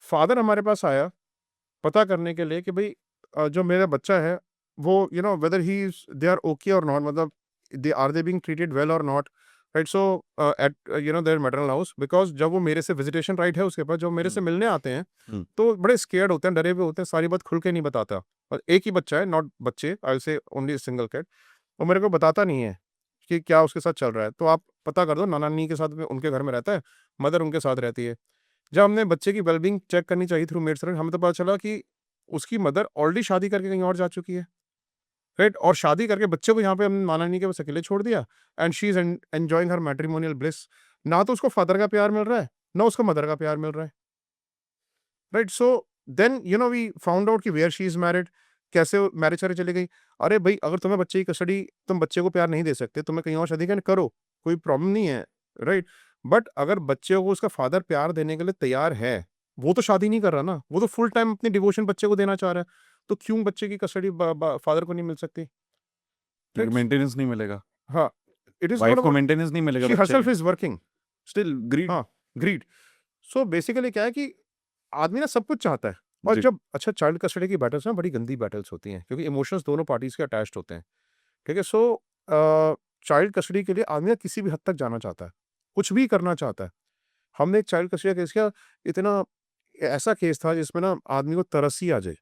फादर हमारे पास आया पता करने के लिए कि भाई जो मेरा बच्चा है वो whether he they are okay और नॉट, मतलब they are they being treated well और not. Right, so at their maternal house, because जब वो मेरे से विजिटेशन राइट है उसके पास, जब मेरे से हुँ, मिलने आते हैं हुँ, तो बड़े स्केर्ड होते हैं, डरे हुए होते हैं, सारी बात खुल के नहीं बताता। और एक ही बच्चा है, नॉट बच्चे, आई से ओनली सिंगल कैट, वो मेरे को बताता नहीं है कि क्या उसके साथ चल रहा है। तो आप पता कर दो, नाना नानी के साथ में उनके घर में रहता है, मदर उनके साथ रहती है। जब हमने बच्चे की वेलबींग चेक करनी चाहिए थ्रू मेड सर्वेंट, हमें तो पता चला कि उसकी मदर ऑलरेडी शादी करके कहीं और जा चुकी है। राइट, और शादी करके बच्चे को यहाँ पे हमने नाना नानी के बस अकेले छोड़ दिया, and she is enjoying her matrimonial bliss. ना तो उसको फादर का प्यार मिल रहा है, ना उसको मदर का प्यार मिल रहा है। Right, so then we found out कि वेयर शी इज मैरिड, कैसे मैरिज करके चली गई। अरे भाई, अगर तुम्हें बच्चे की कस्टडी, तुम बच्चे को प्यार नहीं दे सकते, तुम्हें कहीं और शादी करो, कोई प्रॉब्लम नहीं है। राइट, बट अगर बच्चे को उसका फादर प्यार देने के लिए तैयार है, वो तो शादी नहीं कर रहा ना, वो तो फुल टाइम अपनी डिवोशन बच्चे को देना चाह रहा है, तो क्यों बच्चे की कस्टडी फादर को नहीं मिल सकती? फिर राइट, मेंटेनेंस नहीं मिलेगा। हाँ, इट इज नॉट वाइफ को अबाउट, मेंटेनेंस नहीं मिलेगा शी बच्चे हरसेल्फ के। Is working. Still greed. हाँ, ग्रीड। सो बेसिकली क्या है कि आदमी ना सब कुछ चाहता है, और जी, जब अच्छा चाइल्ड कस्टडी की बैटल्स ना बड़ी गंदी बैटल्स होती हैं, क्योंकि इमोशंस दोनों पार्टीज के अटैच्ड होते हैं। ठीक है, सो चाइल्ड कस्टडी के लिए आदमी ना किसी भी हद तक जाना चाहता है, कुछ भी करना चाहता है। हमने एक चाइल्ड कस्टडी का केस किया, इतना ऐसा केस था जिसमें ना आदमी को तरस ही आ जाए।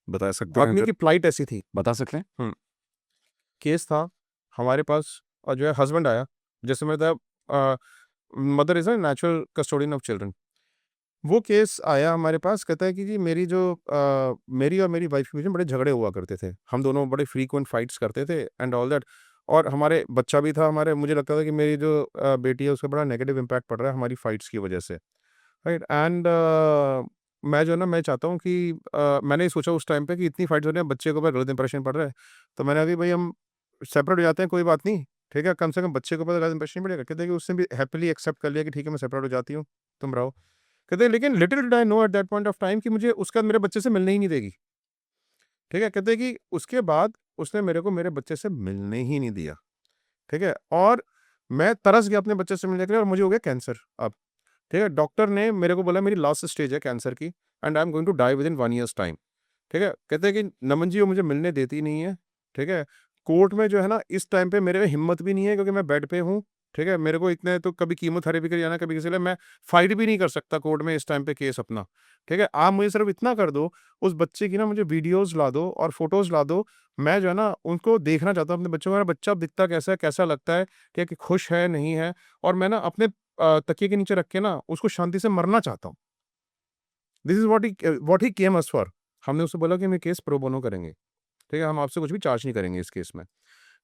बता सकते हैं आदमी अगर की प्लाइट ऐसी थी। बता सकते हैं? केस था हमारे पास, और जो है हस्बैंड आया, जैसे मैं बताया, mother is a natural custodian of children. वो केस आया हमारे पास, कहता है कि जी मेरी और मेरी वाइफ के बीच में बड़े झगड़े हुआ करते थे, हम दोनों बड़े फ्रीक्वेंट फाइट्स करते थे एंड ऑल दैट, और हमारे बच्चा भी था हमारे, मुझे लगता था कि मेरी जो बेटी है उसका बड़ा नेगेटिव इम्पैक्ट पड़ रहा है हमारी फाइट्स की वजह से। राइट, एंड मैं जो है ना, मैं चाहता हूँ कि मैंने ये सोचा उस टाइम पे कि इतनी फाइट्स हो रही हैं, बच्चे के ऊपर गलत इंप्रेशन पड़ रहा है, तो मैंने कहा कि भाई हम सेपरेट हो जाते हैं, कोई बात नहीं। ठीक है, कम से कम बच्चे के ऊपर गलत इंप्रेशन नहीं पड़ेगा। कहते हैं कि उसने भी हैप्पीली एक्सेप्ट कर लिया कि ठीक है मैं सेपरेट हो जाती हूँ, तुम रहो। कहते हैं लेकिन little did I know at that point of time कि मुझे उसके बाद मेरे बच्चे से मिलने ही नहीं देगी। ठीक है, कहते हैं कि उसके बाद उसने मेरे को मेरे बच्चे से मिलने ही नहीं दिया। ठीक है, और मैं तरस गया अपने बच्चे से मिलने के लिए, और मुझे हो गया कैंसर अब। ठीक है, डॉक्टर ने मेरे को बोला मेरी लास्ट स्टेज है कैंसर की, and I am going to die within 1 years time. ठीक है, कहते हैं कि नमन जी वो मुझे मिलने देती नहीं है। ठीक है, कोर्ट में जो है ना इस टाइम पे मेरे में हिम्मत भी नहीं है क्योंकि मैं बेड पे हूँ, ठीक है? मेरे को इतने तो कभी कीमोथेरेपी के जाना, कभी किसी लिए मैं फाइट भी नहीं कर सकता कोर्ट में इस टाइम पे केस अपना, ठीक है? आप मुझे सिर्फ इतना कर दो, उस बच्चे की ना मुझे वीडियोज़ ला दो और फ़ोटोज़ ला दो, मैं जो है ना उनको देखना चाहता हूँ अपने बच्चों को, मेरा बच्चा अब दिखता कैसा है, कैसा लगता है, ठीक है? कि खुश है, नहीं है? और मैं ना अपने तकिए के नीचे रख के ना उसको शांति से मरना चाहता हूँ। This is what he came us for. हमने उससे बोला कि हम ये केस प्रो बोनो करेंगे, ठीक है? हम आपसे कुछ भी चार्ज नहीं करेंगे इस केस में।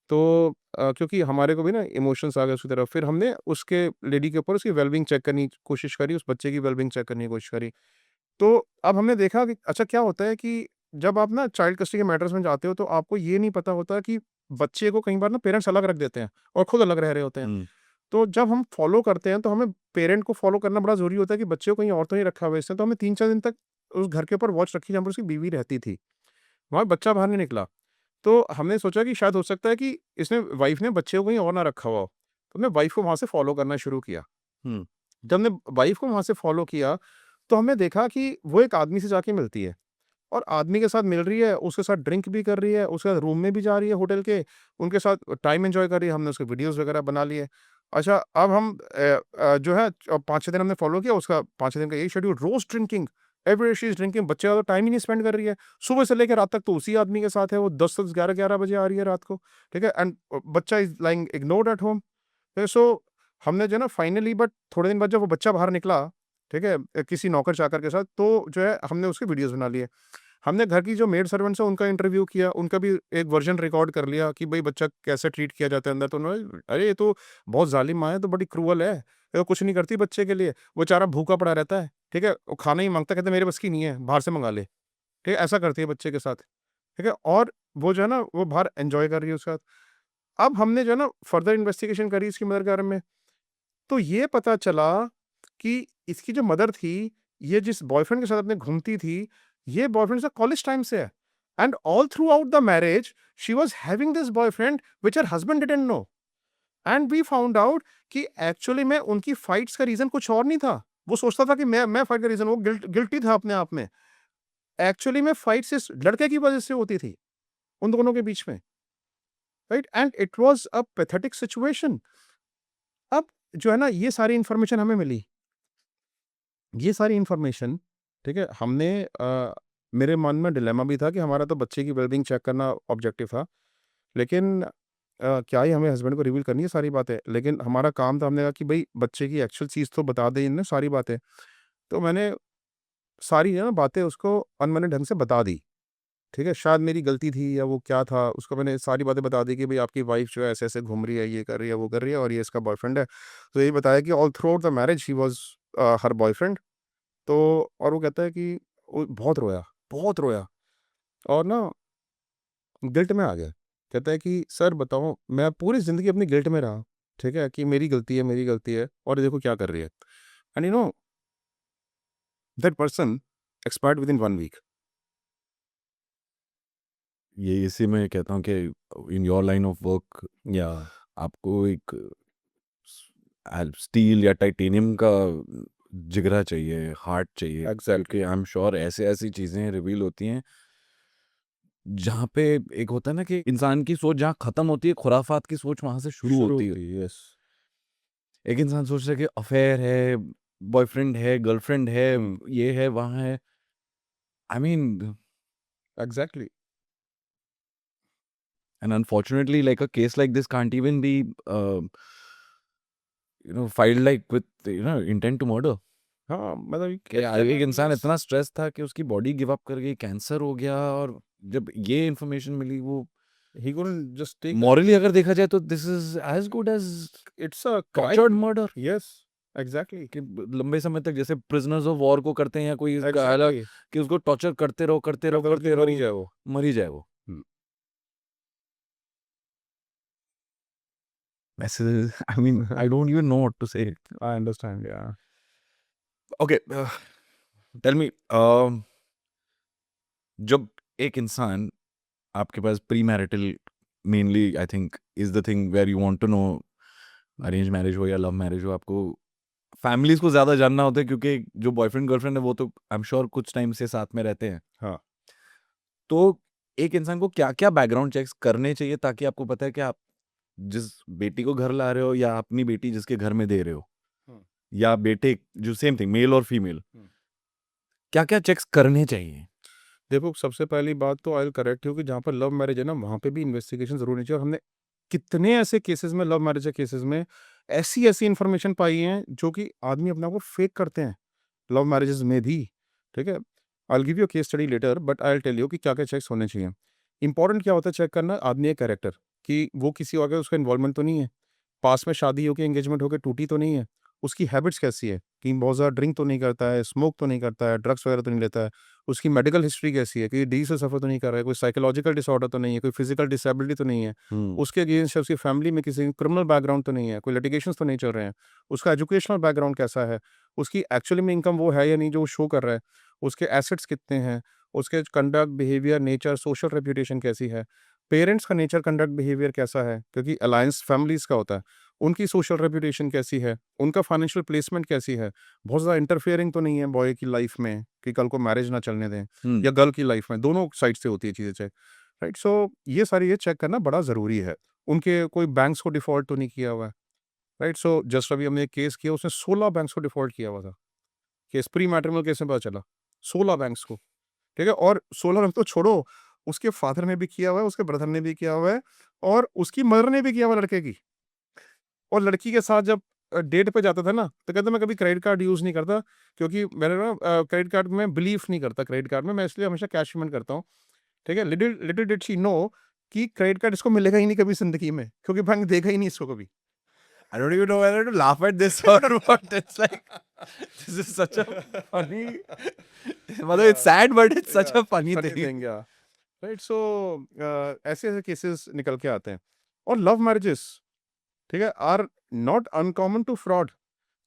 तो क्योंकि हमारे को भी ना इमोशंस आ गए उसकी तरफ, फिर हमने उसके लेडी के ऊपर उसकी वेलबींग चेक करने की कोशिश करी, उस बच्चे की वेलबींग चेक करने की कोशिश करी। तो अब हमने देखा कि अच्छा क्या होता है कि जब आप ना चाइल्ड कस्टडी के मैटर्स में जाते हो तो आपको ये नहीं पता होता कि बच्चे को कई बार ना पेरेंट्स अलग रख देते हैं और खुद अलग रह रहे होते हैं। हुँ। तो जब हम फॉलो करते हैं तो हमें पेरेंट को फॉलो करना बड़ा ज़रूरी होता है कि बच्चे को कहीं और तो नहीं रखा हुआ है इसने। तो हमने 3-4 दिन तक उस घर के ऊपर वॉच रखी जहाँ पर उसकी बीवी रहती थी। वहाँ बच्चा बाहर नहीं निकला। तो हमने सोचा कि शायद हो सकता है कि इसने वाइफ़ ने बच्चे को कहीं और ना रखा हुआ हो। तो हमने वाइफ़ को वहाँ से फॉलो करना शुरू किया। हुँ। जब हमने वाइफ़ को वहाँ से फॉलो किया, तो हमने देखा कि वो एक आदमी से जाके मिलती है और आदमी के साथ मिल रही है, उसके साथ ड्रिंक भी कर रही है, उसके साथ रूम में भी जा रही है होटल के, उनके साथ टाइम एन्जॉय कर रही है। हमने उसके वीडियोज़ वगैरह बना लिए। अच्छा, अब हम जो है 5-6 दिन हमने फॉलो किया, उसका 5-6 दिन का यही शेड्यूल, रोज़ drinking, everyday she is drinking, बच्चे ज़्यादा टाइम ही नहीं स्पेंड कर रही है। सुबह से लेके रात तक तो उसी आदमी के साथ है, वो 10-10, 11-11 बजे आ रही है रात को, ठीक है? एंड बच्चा is lying ignored at home. So हमने जो है ना फाइनली, बट थोड़े दिन बाद जब वो बच्चा बाहर निकला, ठीक है? किसी नौकर-चाकर के साथ, तो जो है हमने उसके वीडियोज़ बना लिए। हमने घर की जो मेड सर्वेंट्स हैं उनका इंटरव्यू किया, उनका भी एक वर्ज़न रिकॉर्ड कर लिया कि भई बच्चा कैसे ट्रीट किया जाता है अंदर। तो उन्होंने, अरे ये तो बहुत ज़ालिम माँ है, तो बड़ी क्रूअल है, ये तो कुछ नहीं करती बच्चे के लिए, वो बेचारा भूखा पड़ा रहता है, ठीक है? वो खाना ही माँगता है, कहता है मेरे बस की नहीं है, बाहर से मँगा ले, ठीक है? ऐसा करती है बच्चे के साथ, ठीक है? और वो जो है ना वो बाहर एन्जॉय कर रही है उसके साथ। अब हमने जो है ना फर्दर इन्वेस्टिगेशन करी इसकी मदर के बारे में, तो ये पता चला कि इसकी जो मदर थी, ये जिस बॉयफ्रेंड के साथ अपने घूमती थी, ये बॉयफ्रेंड इसका कॉलेज टाइम से है। And all throughout the marriage, she was having this boyfriend which her husband didn't know. And we found out कि एक्चुअली में उनकी फाइट्स का रीज़न कुछ और नहीं था। वो सोचता था कि मैं फाइट का रीज़न, वो गिल्टी था अपने आप में। एक्चुअली में फाइट्स इस लड़के की वजह से होती थी, उन दोनों के बीच में, right? And it was a pathetic situation. अब जो है ना ये सारी इन्फॉर्मेशन हमें मिली। ये सारी इन्फॉर्मेशन, ठीक है, हमने मेरे मन में डिलेमा भी था कि हमारा तो बच्चे की वेलबींग चेक करना ऑब्जेक्टिव था, लेकिन क्या ही हमें हस्बैंड को रिवील करनी है सारी बातें, लेकिन हमारा काम था, हमने कहा कि भाई बच्चे की एक्चुअल चीज़ तो बता दें इन्हें सारी बातें। तो मैंने सारी ना बातें उसको अनमने ढंग से बता दी, ठीक है? शायद मेरी गलती थी या वो क्या था, उसको मैंने सारी बातें बता दी कि भाई आपकी वाइफ जो है ऐसे-ऐसे घूम रही है, ये कर रही है, वो कर रही है और ये इसका बॉयफ्रेंड है। तो यही बताया कि all throughout the marriage he was her boyfriend. तो और वो कहता है कि वो बहुत रोया और ना गिल्ट में आ गया। कहता है कि सर बताओ, मैं पूरी ज़िंदगी अपनी गिल्ट में रहा, ठीक है? कि मेरी गलती है और ये देखो क्या कर रही है। And you know that person expired within 1 week. ये इसी में कहता हूँ कि in your line of work या आपको एक स्टील या टाइटेनियम का जिगरा चाहिए, हार्ट चाहिए, एग्ज़ैक्टली। क्योंकि आई एम श्योर ऐसी-ऐसी चीज़ें रिवील होती हैं, जहाँ पे एक होता है ना कि इंसान की सोच जहाँ खत्म होती है, खुराफात की सोच वहाँ से शुरू शुरू होती है। होती है, यस। एक इंसान सोच रहा है कि अफेयर है, बॉयफ्रेंड है, गर्लफ्रेंड है, हुँ, ये है, वहाँ है। I mean exactly. And unfortunately like a case like this can't even be filed like with intent to murder. हाँ, मतलब ये कि एक इंसान इतना स्ट्रेस था कि उसकी बॉडी गिव अप कर गई, कैंसर हो गया, और जब ये इन्फॉर्मेशन मिली, वो he couldn't just take morally अगर देखा जाए तो this is as good as it's a tortured crime. Murder. Yes, exactly, कि लंबे समय तक जैसे प्रिजनर्स ऑफ वॉर को करते हैं या कोई इसका अलग, एग्ज़ैक्टली। कि उसको टॉर्चर करते रहो करते रहो करते-करते करते मर ही रहो, जाए वो। मर ही जाए वो। हुँ, वैसे I mean I don't even know what to say. I understand, yeah. Okay, tell me, जब एक इंसान आपके पास pre marital, mainly I think is the thing where you want to know, arrange marriage हो या लव मैरिज हो, आपको families को ज्यादा जानना होता है, क्योंकि जो बॉयफ्रेंड गर्लफ्रेंड है वो तो आई एम श्योर कुछ टाइम से साथ में रहते हैं। हाँ, तो एक इंसान को क्या-क्या बैकग्राउंड चेक्स करने चाहिए ताकि आपको पता है कि आप जिस बेटी को घर ला रहे हो या अपनी बेटी जिसके घर में दे रहे हो हुँ, या बेटे जो सेम थिंग मेल और फीमेल, हुँ। क्या-क्या चेक्स करने चाहिए? देखो, सबसे पहली बात तो आई विल करेक्ट यू कि जहाँ पर लव मैरिज है ना, वहाँ पे भी इन्वेस्टिगेशन ज़रूर होनी चाहिए। और हमने कितने ऐसे केसेज़ में, लव मैरिज के केसेज़ में ऐसी-ऐसी इन्फॉर्मेशन पाई है, जो कि आदमी अपने आप को फेक करते हैं, लव मैरिजेज़ में भी, ठीक है? I will give you a case study later, but I will tell you कि क्या-क्या चेक्स होने चाहिए। इम्पोर्टेंट क्या होता है चेक करना? आदमी का कैरेक्टर, कि वो किसी और के उसका इन्वॉल्वमेंट तो नहीं है, पास्ट में शादी होके, एंगेजमेंट होके टूटी तो नहीं है, उसकी हैबिट्स कैसी है, कि बहुत ज़्यादा ड्रिंक तो नहीं करता है, स्मोक तो नहीं करता है, ड्रग्स वगैरह तो नहीं लेता है, उसकी मेडिकल हिस्ट्री कैसी है, कि डी से सफ़र तो नहीं कर रहा है, कोई साइकोलॉजिकल डिसऑर्डर तो नहीं है, कोई फिजिकल डिसेबिलिटी तो नहीं है, हुँ, उसके अगेंस्ट उसकी फैमिली में किसी क्रिमिनल बैकग्राउंड तो नहीं है, कोई लिटिगेशंस तो नहीं चल रहे हैं, उसका एजुकेशनल बैकग्राउंड कैसा है, उसकी एक्चुअली में इनकम वो है या नहीं जो वो शो कर रहा है, उसके एसेट्स कितने हैं, उसके conduct, behaviour, nature, social reputation कैसी है, पेरेंट्स का नेचर, कंडक्ट, बिहेवियर कैसा है, क्योंकि अलायंस फैमिलीज़ का होता है, उनकी सोशल रेपुटेशन कैसी है, उनका फाइनेंशियल प्लेसमेंट कैसी है, बहुत ज़्यादा इंटरफियरिंग तो नहीं है बॉय की लाइफ में, कि कल को मैरिज ना चलने दें, हुँ, या गर्ल की लाइफ में, दोनों साइड से होती है चीज़ें चेक, राइट? सो ये सारी ये चेक करना बड़ा ज़रूरी है। उनके कोई बैंक्स को डिफ़ॉल्ट तो नहीं किया हुआ है, राइट? सो जस्ट अभी हमने एक केस किया, उसने 16 बैंक्स को डिफ़ॉल्ट किया हुआ था। केस प्री मैट्रिमोनियल केस में पता चला, 16 बैंक्स को, ठीक है? और 16 बैंक तो छोड़ो, उसके फादर ने भी किया हुआ है, उसके ब्रदर ने भी किया हुआ है, और उसकी मदर ने भी किया हुआ है लड़के की। और लड़की के साथ जब डेट पे जाता था ना, तो कहता मैं कभी क्रेडिट कार्ड यूज़ नहीं करता, क्योंकि मैंने ना क्रेडिट कार्ड में बिलीव नहीं करता क्रेडिट कार्ड में, मैं इसलिए हमेशा कैश पेमेंट करता हूँ, ठीक है? Little little did she know कि क्रेडिट कार्ड इसको मिलेगा ही नहीं कभी ज़िंदगी में, क्योंकि बैंक देगा ही नहीं इसको कभी। I don't even know whether to laugh at this or what. It's like this is such a funny मतलब it's या sad but it's such या a funny funny thing. Thing या राइट? सो ऐसे-ऐसे केसेस निकल के आते हैं। और लव मैरिजेस, ठीक है, are not uncommon to fraud.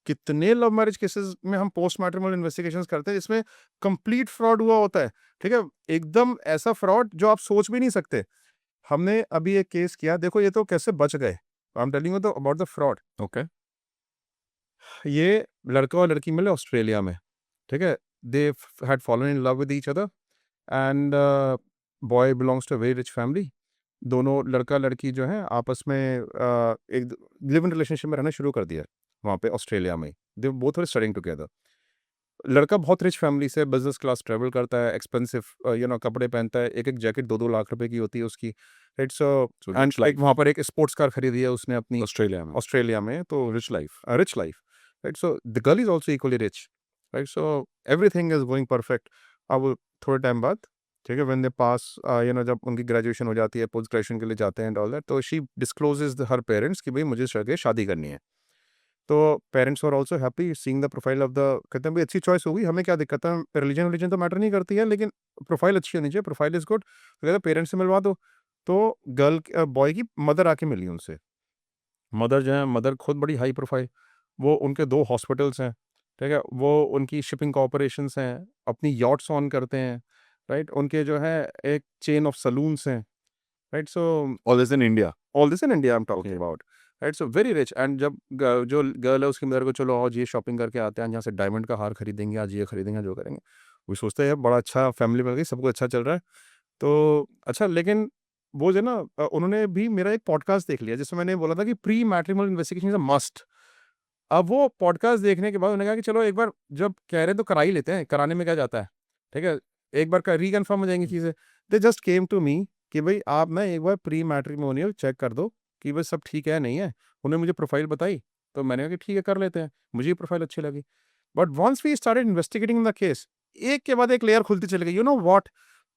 कितने लव मैरिज केसेस में हम पोस्ट मैट्रिमोनियल इन्वेस्टिगेशंस करते हैं जिसमें कंप्लीट फ्रॉड हुआ होता है, ठीक है? एकदम ऐसा फ्रॉड जो आप सोच भी नहीं सकते। हमने अभी एक केस किया, देखो ये तो कैसे बच गए। I am telling you the about the fraud. Okay. ये लड़का और लड़की मिले ऑस्ट्रेलिया में, ठीक है? They had fallen in love with each other, and boy belongs to a very rich family. दोनों लड़का-लड़की जो है आपस में एक लिव इन रिलेशनशिप में रहना शुरू कर दिया, वहाँ पे ऑस्ट्रेलिया में। They both were studying together. लड़का बहुत रिच फैमिली से, बिज़नेस क्लास ट्रैवल करता है, एक्सपेंसिव कपड़े पहनता है, एक-एक जैकेट 2-2 लाख रुपए की होती है उसकी। इट्स So एंड rich एक life. वहाँ पर एक स्पोर्ट्स कार खरीदी है उसने अपनी ऑस्ट्रेलिया में. ऑस्ट्रेलिया में, तो Rich life. Rich life, right? So the girl is also equally rich, right? So everything is going perfect. अब थोड़े टाइम बाद, ठीक है, व्हेन दे पास जब उनकी ग्रेजुएशन हो जाती है, पोस्ट ग्रेजुएशन के लिए जाते हैं एंड ऑल दैट, तो शी डिस्क्लोजेस हर पेरेंट्स कि भई मुझे शादी करनी है। तो parents were also happy seeing the profile of the, कहते हैं भाई अच्छी चॉइस होगी, हमें क्या दिक्कत है, रिलीजन तो मैटर नहीं करती है, लेकिन प्रोफाइल अच्छी होनी चाहिए, प्रोफाइल इज़ गुड। तो कहते पेरेंट्स से मिलवा दो। तो बॉय की मदर आके मिली उनसे। मदर जो है, मदर खुद बड़ी हाई प्रोफाइल, वो उनके 2 हॉस्पिटल्स हैं, ठीक है? वो उनकी शिपिंग कॉर्पोरेशंस हैं, अपनी यॉट्स ऑन करते हैं, राइट? उनके जो है एक चेन ऑफ सलून्स हैं, right? So All this in India. All this in India I am talking Okay. About, right? So very rich. And जब जो गर्ल है उसकी मदर को, चलो आज ये शॉपिंग करके आते हैं, यहाँ से डायमंड का हार खरीदेंगे, आज ये खरीदेंगे, जो करेंगे, वो सोचते हैं यार बड़ा अच्छा फैमिली मिल गई, सब कुछ अच्छा चल रहा है। तो अच्छा, लेकिन वो जो है ना, उन्होंने भी मेरा एक पॉडकास्ट देख लिया जिसमें मैंने बोला था कि pre matrimonial investigation is a must. अब वो पॉडकास्ट देखने के बाद उन्होंने कहा कि चलो एक बार जब कह रहे हैं तो करा ही लेते हैं, कराने में क्या जाता है, ठीक है? एक बार का रिकन्फर्म हो जाएंगी चीज़ें। दे जस्ट केम टू मी कि भाई आप ना एक बार प्री मैट्रिमोनियल चेक कर दो कि बस सब ठीक है नहीं है। उन्होंने मुझे प्रोफाइल बताई, तो मैंने कहा कि ठीक है कर लेते हैं, मुझे ये प्रोफाइल अच्छी लगी। But once we started investigating the case, एक के बाद एक लेयर खुलती चली गई। You know what?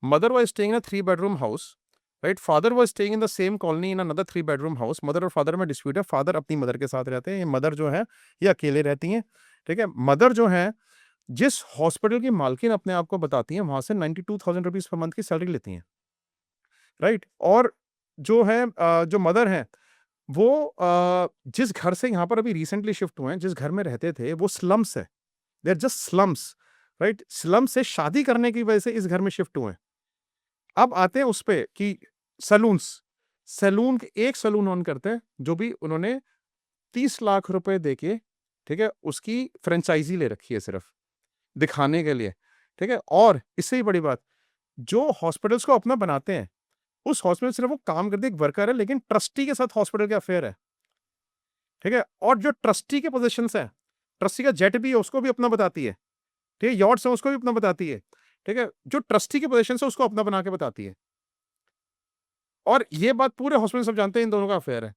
Mother was staying in a 3 bedroom house, right? Father was staying in the same colony in another 3 bedroom house. Mother और father में dispute है, फादर अपनी मदर के साथ रहते हैं, ये मदर जो है ये अकेले रहती हैं, ठीक है? मदर जो है, जिस हॉस्पिटल की मालकिन अपने आप को बताती हैं, वहाँ से 92,000 रुपीज़ पर मंथ की सैलरी लेती हैं, राइट? और जो है जो मदर हैं, वो जिस घर से यहाँ पर अभी रिसेंटली शिफ्ट हुए हैं, जिस घर में रहते थे, वो स्लम्स है। They are just slums, right? Slum से शादी करने की वजह से इस घर में शिफ्ट हुए हैं। अब आते हैं उस पे कि सैलून्स, सैलून एक सैलून ऑन करते हैं, जो भी उन्होंने 30 लाख रुपए देके, ठीक है, उसकी फ्रेंचाइज़ी ले रखी है सिर्फ़, दिखाने के लिए, ठीक है? और इससे भी बड़ी बात, जो हॉस्पिटल्स को अपना बनाते हैं, उस हॉस्पिटल सिर्फ वो काम करते एक वर्कर है, लेकिन ट्रस्टी के साथ हॉस्पिटल का अफेयर है, ठीक है? और जो ट्रस्टी के पोजीशंस हैं, ट्रस्टी का जेट भी है, उसको भी अपना बताती है, ठीक है? यॉट्स है, उसको भी अपना बताती है, ठीक है? जो ट्रस्टी के पोजीशंस है, उसको अपना बना के बताती है। और ये बात पूरे हॉस्पिटल सब जानते हैं, इन दोनों का अफेयर है।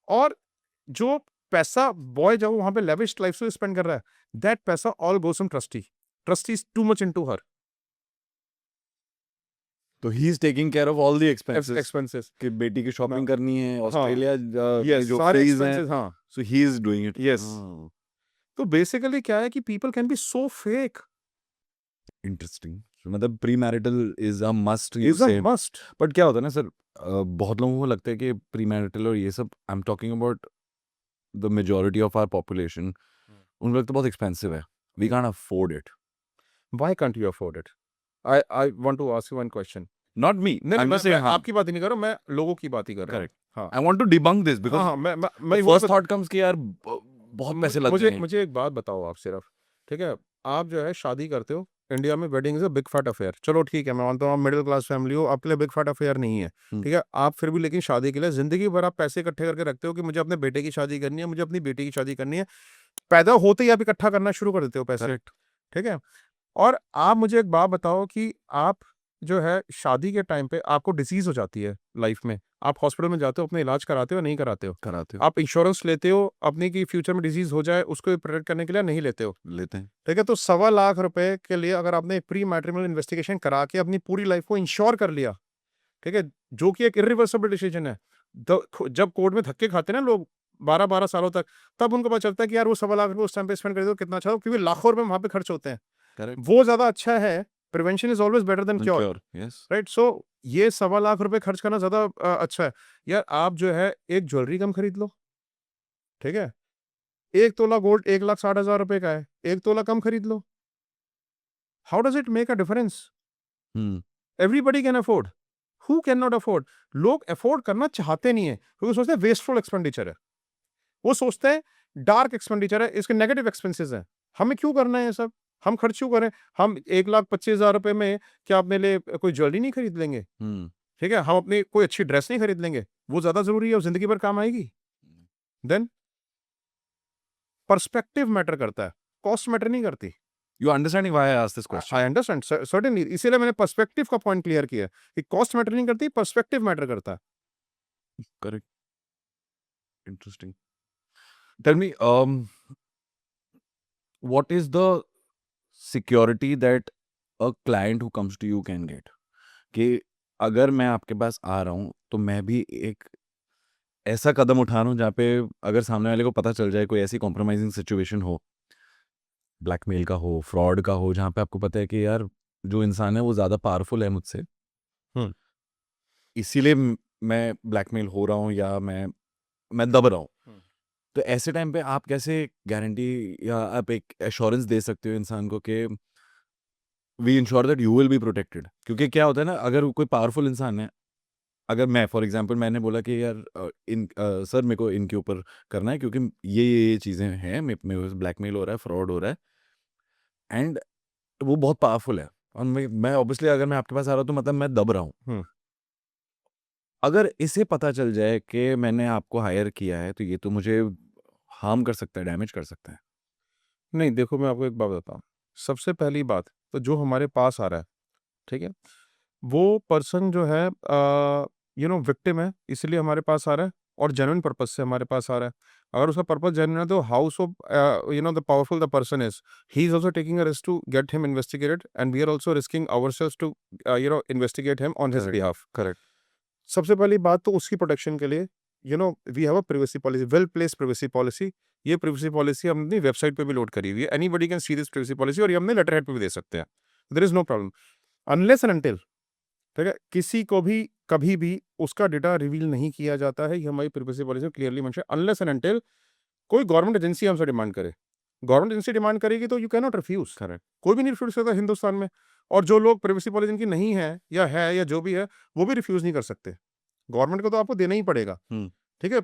और जो पैसा बॉय जब वहां पे लेविश लाइफस्टाइल स्पेंड कर रहा है, दैट पैसा all goes from trustee. Trustee is too much into her तो he is taking care of all the expenses expenses. कि बेटी की शॉपिंग करनी है, हाँ, ऑस्ट्रेलिया के यस, जो सारे फेज हैं, एक्सपेंसेस, हाँ, so he is doing it. Yes. तो बेसिकली क्या है कि people can be so fake, interesting. मतलब pre marital is a must, you is a say. Must. But क्या होता है ना सर, बहुत लोगों को लगता है कि प्री मैरिटल और ये सब, I am talking about the majority of our population, उनको लगता है बहुत एक्सपेंसिव है, we can't afford it. Why can't you afford it? I want to ask you one question. Not me, नहीं, आई एम मैं जस्ट सेइंग, हाँ, आपकी बात ही नहीं कर रहा हूँ, मैं लोगों की बात ही कर रहा हूँ। करेक्ट। हाँ, I want to debunk this हाँ, बिकॉज़ हाँ, मैं द वही फर्स्ट थॉट कम्स कि यार बहुत पैसे लगते मुझे हैं। मुझे एक बात बताओ आप सिर्फ, ठीक है? आप जो है शादी करते हो, इंडिया में wedding is a big fat affair. चलो ठीक है, मैं मानता हूँ आप मिडिल क्लास फैमिली हो, आपके लिए बिग फैट अफेयर नहीं है, ठीक है? आप फिर भी लेकिन शादी के लिए जिंदगी भर आप पैसे इकट्ठे करके रखते हो कि मुझे अपने बेटे की शादी करनी है, मुझे अपनी बेटी की शादी करनी है। पैदा होते ही आप इकट्ठा करना शुरू कर देते हो पैसे, करेक्ट। ठीक है? और आप मुझे एक बात बताओ कि आप जो है शादी के टाइम पे आपको डिसीज हो जाती है लाइफ में, आप हॉस्पिटल में जाते हो, अपना इलाज कराते हो, नहीं कराते हो? कराते हो, आप इंश्योरेंस लेते हो अपनी की फ्यूचर में डिजीज हो जाए उसको प्रोटेक्ट करने के लिए, नहीं लेते हो? लेते हैं। ठीक है? तो 1.25 लाख रुपए के लिए अगर आपने प्री मैट्रिमोनियल इन्वेस्टिगेशन करा के अपनी पूरी लाइफ को इंश्योर कर लिया, ठीक है? जो कि एक इरिवर्सिबल डिसीजन है। जब कोर्ट में धक्के खाते हैं ना लोग 12-12 सालों तक, तब उनको पता चलता है कि यार वो 1.25 लाख रुपए उस टाइम पे स्पेंड कर दो कितना अच्छा हो, क्योंकि लाखों रुपए वहां पे खर्च होते हैं। करेक्ट। वो ज्यादा अच्छा है। Prevention is always better than cure, cure, yes. Right? So ये 1.25 लाख रुपए खर्च करना ज्यादा अच्छा है। यार आप जो है एक ज्वेलरी कम खरीद लो, ठीक है? 1 तोला गोल्ड 1,60,000 रुपए का है, 1 तोला कम खरीद लो। How does it make a difference? Hmm. Everybody can afford, who can not afford? लोग अफोर्ड करना चाहते नहीं है, क्योंकि सोचते हैं वेस्टफुल एक्सपेंडिचर है। वो सोचते हैं डार्क एक्सपेंडिचर है, इसके नेगेटिव एक्सपेंसेस हैं। हमें क्यों करना है ये सब? हम खर्च क्यों करें? हम 1,25,000 रुपए में क्या अपने लिए कोई ज्वेलरी नहीं खरीद लेंगे? हम्म। ठीक है? हम अपनी कोई अच्छी ड्रेस नहीं खरीद लेंगे? वो ज्यादा जरूरी है और जिंदगी भर काम आएगी? देन पर्सपेक्टिव मैटर करता है, कॉस्ट मैटर नहीं करती। You understanding why I asked this question? I understand certainly, इसीलिए मैंने पर्सपेक्टिव का पॉइंट क्लियर किया कि कॉस्ट मैटर नहीं करती, पर्सपेक्टिव मैटर करता है। Correct. Interesting. Tell me, what is the security that a client who comes to you can get? कि अगर मैं आपके पास आ रहा हूँ तो मैं भी एक ऐसा कदम उठा रहा हूँ जहाँ पे अगर सामने वाले को पता चल जाए, कोई ऐसी कॉम्प्रोमाइजिंग सिचुएशन हो, ब्लैकमेल का हो, फ्रॉड का हो, जहाँ पे आपको पता है कि यार जो इंसान है वो ज़्यादा पावरफुल है मुझसे, हम्म। इसीलिए मैं ब्लैकमेल हो रहा हूँ या मैं दब रहा हूँ। तो ऐसे टाइम पे आप कैसे गारंटी या आप एक एश्योरेंस दे सकते हो इंसान को कि we ensure that you will be protected? क्योंकि क्या होता है ना, अगर कोई पावरफुल इंसान है, अगर मैं फॉर एग्जांपल मैंने बोला कि यार सर मेरे को इनके ऊपर करना है क्योंकि ये चीज़ें हैं, मेरे ब्लैकमेल हो रहा है, फ्रॉड हो रहा है, एंड वो बहुत पावरफुल है, और मैं ऑब्वियसली अगर मैं आपके पास आ रहा हूँ तो मतलब मैं दब रहा हूँ। अगर इसे पता चल जाए कि मैंने आपको हायर किया है तो ये तो मुझे हार्म कर सकता है, डैमेज कर सकता है। नहीं, देखो मैं आपको एक बात बताता हूँ। सबसे पहली बात तो जो हमारे पास आ रहा है, ठीक है? वो पर्सन जो है विक्टिम है, इसलिए हमारे पास आ रहा है और जेन्युइन पर्पज से हमारे पास आ रहा है। अगर उसका पर्पज जेन्युइन है तो house of the powerful the person is, he is also taking a risk to get him investigated and we are also risking ourselves to investigate him on his correct. Behalf. Correct. सबसे पहली बात तो उसकी protection के लिए we have a privacy policy, well place privacy policy. ये privacy policy हम अपनी वेबसाइट पे भी लोड करी हुई है, anybody can see this privacy policy, और ये हमने लेटर हेड पे भी दे सकते हैं। There is no problem unless and until, ठीक है, किसी को भी कभी भी उसका डेटा रिवील नहीं किया जाता है। ये हमारी प्राइवेसी पॉलिसी में clearly mention, unless and until कोई गवर्नमेंट एजेंसी हमसे डिमांड करे। गवर्नमेंट एजेंसी डिमांड करेगी तो you can not refuse. Correct. कोई भी नहीं रिफ्यूज करता हिंदुस्तान में। और जो लोग प्राइवेसी पॉलिसी इनकी नहीं है या जो भी है, वो भी रिफ्यूज नहीं कर सकते। गवर्नमेंट को तो आपको देना ही पड़ेगा, ठीक है?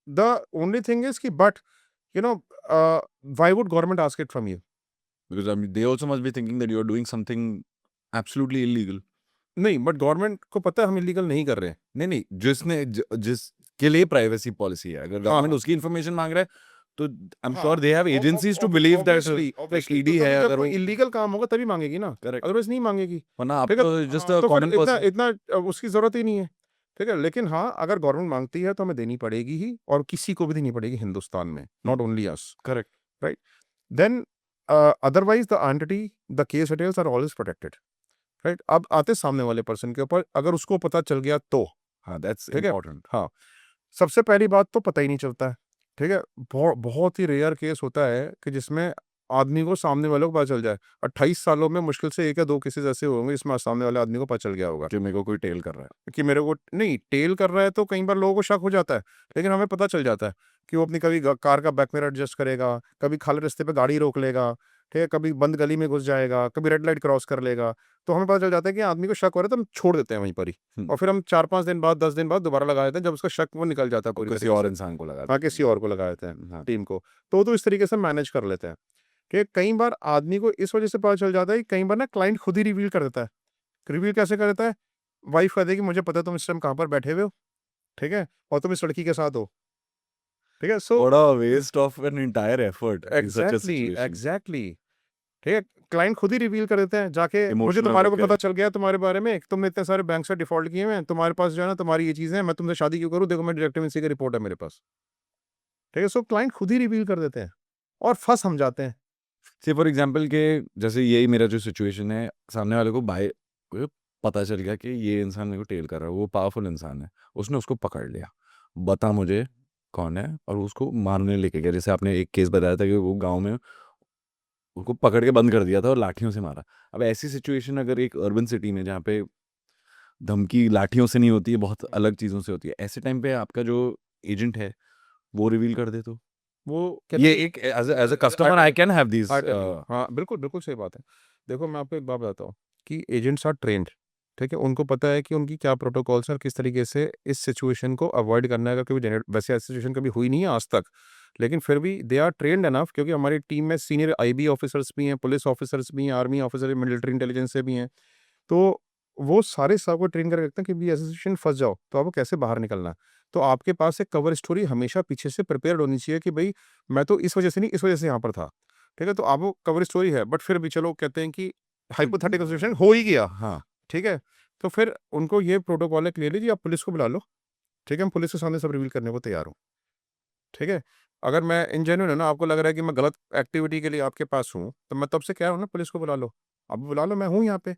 द ओनली थिंग इज कि but why would government ask it from you? Because I mean, they also must be thinking that you are doing something absolutely illegal. नहीं, बट गवर्नमेंट को पता है हम इलीगल नहीं कर रहे हैं। नहीं, जिसके लिए प्राइवेसी पॉलिसी है, अगर हाँ, गवर्नमेंट हाँ। उसकी इन्फॉर्मेशन मांग रहा है, तो आई एम हाँ, sure they have ob ob agencies to ob believe that obviously तो ईडी तभी है, जब अगर कोई वो इलीगल काम होगा तभी माँगेगी ना, करेक्ट, अदरवाइज़ नहीं माँगेगी। वरना आप ठीक है? तो जस्ट हाँ, अ तो फिर कॉमन इतना पर्सन। इतना उसकी ज़रूरत ही नहीं है। ठीक है? लेकिन हाँ, अगर गवर्नमेंट माँगती है तो हमें देनी पड़ेगी ही और किसी को भी देनी पड़ेगी हिंदुस्तान में, not only us, correct. Right? Then otherwise the entity, the case details are always protected, right? अब आते हैं सामने वाले पर्सन के ऊपर, अगर उसको पता चल गया तो, हाँ, दैट्स ठीक है? इम्पोर्टेंट। हाँ, सबसे पहली बात तो पता ही नहीं चलता है, ठीक है? बहुत ही रेयर केस होता है कि जिसमें आदमी को सामने वाले को पता चल जाए। 28 सालों में मुश्किल से 1 या 2 केसेज़ ऐसे होंगे जिसमें सामने वाले आदमी को पता चल गया होगा कि मेरे को कोई टेल कर रहा है। कि मेरे को नहीं, टेल कर रहा है तो कई बार लोगों को शक हो जाता है, लेकिन हमें पता चल जाता है कि वो अपनी कभी कार का बैक मिरर एडजस्ट करेगा, कभी खाली रास्ते पे गाड़ी रोक लेगा, ठीक है? कभी बंद गली में घुस जाएगा, कभी रेड लाइट क्रॉस कर लेगा। तो हमें पता चल जाता है कि आदमी को शक हो रहा है तो हम छोड़ देते हैं वहीं पर ही और फिर हम 4-5 दिन बाद, 10 दिन बाद दोबारा लगा देते हैं जब उसका शक वो निकल जाता है पूरी किसी तरीके और से। इंसान को लगा हाँ, देते किसी और को लगा देते हैं हैं। हाँ, टीम को। तो इस तरीके से मैनेज कर लेते हैं कि कई बार आदमी को इस वजह से पता चल जाता है कि कई बार ना क्लाइंट खुद ही रिवील कर देता है। रिवील कैसे कर देता है? वाइफ कह देगी मुझे पता है तुम इस टाइम कहाँ पर बैठे हुए हो, ठीक है? और तुम इस लड़की के साथ हो, ठीक है? So what a waste of an entire effort in such a exactly, situation. Exactly, ठीक है? क्लाइंट खुद ही रिवील कर देते हैं जाके मुझे इमोशनल तुम्हारे ऊपर होके। पता चल गया है तुम्हारे बारे में, तुमने इतने सारे बैंक से डिफ़ॉल्ट किए हुए हैं, तुम्हारे पास जो है ना तुम्हारी ये चीज़ें हैं, मैं तुमसे शादी क्यों करूँ? देखो मेरी डायरेक्टर एजेंसी की रिपोर्ट है मेरे पास, ठीक है? सो क्लाइंट खुद ही रिवील कर देते हैं और फँस हम जाते हैं। से फॉर एग्जांपल के जैसे यही मेरा जो सिचुएशन है, सामने वाले को पता चल गया कि ये इंसान मेरे को टेल कर रहा है, वो पावरफुल इंसान है, उसने उसको पकड़ लिया, बता मुझे कौन है, और उसको मारने लेके गया। जैसे आपने एक केस बताया था कि वो गाँव में उसको पकड़ के बंद कर दिया था और लाठियों से मारा। अब ऐसी सिचुएशन अगर एक अर्बन सिटी में, जहाँ पे धमकी लाठियों से नहीं होती है, बहुत अलग चीज़ों से होती है, ऐसे टाइम पे आपका जो एजेंट है, वो रिवील कर दे तो? वो ये कहते एक as a customer I can have these I tell you हाँ, बिल्कुल, बिल्कुल सही बात है। देखो मैं आपको एक बात बताता हूँ कि एजेंट्स आर ट्रेन्ड, ठीक है? उनको पता है कि उनकी क्या प्रोटोकॉल्स हैं और किस तरीके से इस सिचुएशन को अवॉइड करना है। अगर कभी वैसे ऐसी सिचुएशन कभी हुई नहीं है आज तक, लेकिन फिर भी दे आर ट्रेन्ड एनफ क्योंकि हमारी टीम में सीनियर आईबी ऑफिसर्स भी हैं, पुलिस ऑफिसर्स भी हैं, आर्मी ऑफिसर, मिलिट्री इंटेलिजेंस से भी हैं। तो वो सारे सबको ट्रेन करके रखते हैं कि भी ऐसी सिचुएशन फँस जाओ, तो आपको कैसे बाहर निकलना है। तो आपके पास एक कवर स्टोरी हमेशा पीछे से प्रिपेयर्ड होनी चाहिए कि भई मैं तो इस वजह से नहीं, इस वजह से यहाँ पर था। ठीक है? तो आप वो कवर स्टोरी है, बट फिर भी चलो कहते हैं कि हाइपोथेटिकल सिचुएशन हो ही गया, हाँ, ठीक है? तो फिर उनको ये प्रोटोकॉल है क्लियरली जी आप पुलिस को बुला लो, ठीक है? हम पुलिस के सामने सब रिवील करने को तैयार हूँ, ठीक है? अगर मैं इनजेन्युइन हूँ ना, आपको लग रहा है कि मैं गलत एक्टिविटी के लिए आपके पास हूँ, तो मैं तब से कह रहा हूँ ना पुलिस को बुला लो। आप बुला लो, मैं हूँ यहाँ पे।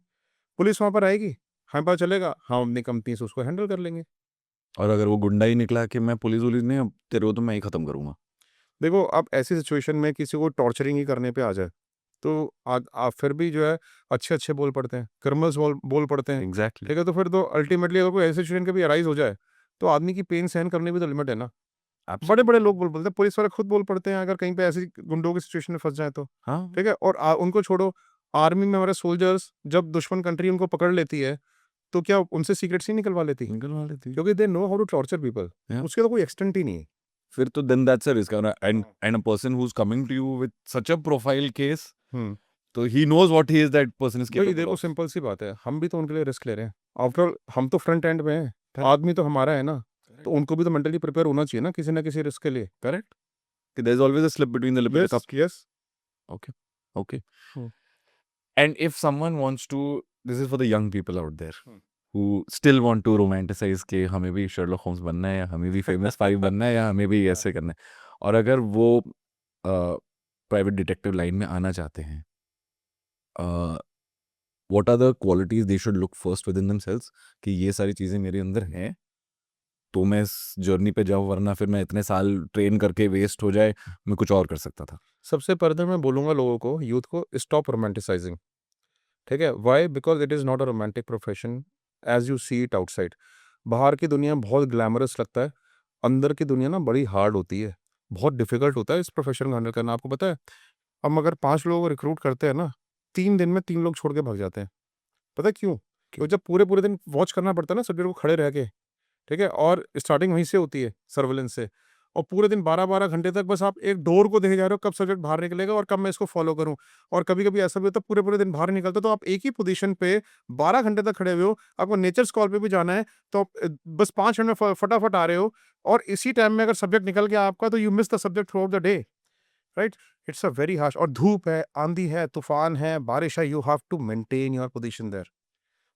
पुलिस वहाँ पर आएगी, हमें पता चलेगा, हम अपनी कंपनी से उसको हैंडल कर लेंगे। और अगर वो गुंडा ही निकला कि मैं पुलिस-वुलिस नहीं, अब तेरे को तो मैं ही खत्म करूँगा। देखो, अब ऐसी सिचुएशन में किसी को टॉर्चरिंग ही करने पे आ जाए, तो आप फिर भी जो है अच्छे-अच्छे बोल पड़ते हैं, क्रिमिनल्स बोल बोल पड़ते हैं, एग्ज़ैक्टली। ठीक है? तो फिर तो अल्टीमेटली अगर कोई ऐसी सिचुएशन कभी अराइज़ हो जाए, तो आदमी की पेन सहन करने की भी तो लिमिट है ना। बड़े-बड़े एब्सोल्युटली। लोग बोल पड़ते हैं, पुलिस वाले खुद बोल पड़ते हैं अगर कहीं पे ऐसी गुंडों की सिचुएशन में फँस जाएँ तो, हाँ, ठीक है? और उनको छोड़ो, आर्मी में हमारे सोल्जर्स जब दुश्मन कंट्री उनको पकड़ लेती है, तो क्या उनसे सीक्रेट्स नहीं निकलवा लेती? निकलवा लेती है। क्योंकि they know how to torture people. या उसके तो कोई एक्सटेंट ही नहीं है। फिर तो then that's a risk, and हाँ। And a person who is coming to you with such a profile case, hmm. तो he knows what he is that person is भई कैपेबल देखो ऑफ। सिंपल सी बात है, हम भी तो उनके लिए रिस्क ले रहे हैं। आफ्टर ऑल हम तो फ्रंट एंड में हैं, करेक्ट, आदमी तो हमारा है ना, तो करेक्ट, उनको भी तो मेंटली प्रिपेयर होना चाहिए ना किसी न किसी रिस्क के लिए। Correct. There is always a slip between the lip and the yes, cup. Yes. Okay, okay. Hmm, and if someone wants to, this is for the young people out there hmm. Who still want to romanticize कि हमें भी Sherlock Holmes बनना है, या हमें भी famous 5 बनना है, या हमें भी हाँ। ऐसे करना है। और अगर वो प्राइवेट डिटेक्टिव लाइन में आना चाहते हैं, what are the qualities they should look first within themselves कि ये सारी चीज़ें मेरे अंदर हैं, तो मैं इस जर्नी पे जाऊँ, वरना फिर मैं इतने साल ट्रेन करके वेस्ट हो जाए, मैं कुछ और कर सकता था। सबसे पहले तो मैं बोलूँगा लोगों को, यूथ को स्टॉप रोमांटिसाइजिंग, ठीक है? Why? Because it is not a romantic profession as you see it outside. बाहर की दुनिया बहुत ग्लैमरस लगता है, अंदर की दुनिया ना बड़ी हार्ड होती है। बहुत डिफ़िकल्ट होता है इस प्रोफेशन को हैंडल करना, आपको पता है? हम अगर 5 लोगों को रिक्रूट करते हैं ना, 3 दिन में 3 लोग छोड़ के भाग जाते हैं। पता है क्यों? क्यों? तो जब पूरे-पूरे दिन वॉच करना पड़ता है ना सभी को खड़े रह के, ठीक है? और स्टार्टिंग वहीं से होती है सर्विलेंस से और पूरे दिन 12-12 घंटे तक बस आप एक डोर को देखे जा रहे हो, कब सब्जेक्ट बाहर निकलेगा और कब मैं इसको फ़ॉलो करूँ। और कभी-कबी ऐसा भी होता है पूरे-पूरे दिन बाहर नहीं निकलता, तो आप एक ही पोज़ीशन पे 12 घंटे तक खड़े हुए हो, आपको नेचर्स कॉल पे भी जाना है, तो आप बस 5 मिनट में फटाफट आ रहे हो और इसी टाइम में अगर सब्जेक्ट निकल गया आपका, तो you miss the subject throughout the day, right? It's a very harsh. और धूप है, आंधी है, तूफ़ान है, बारिश है, you have to maintain your position there.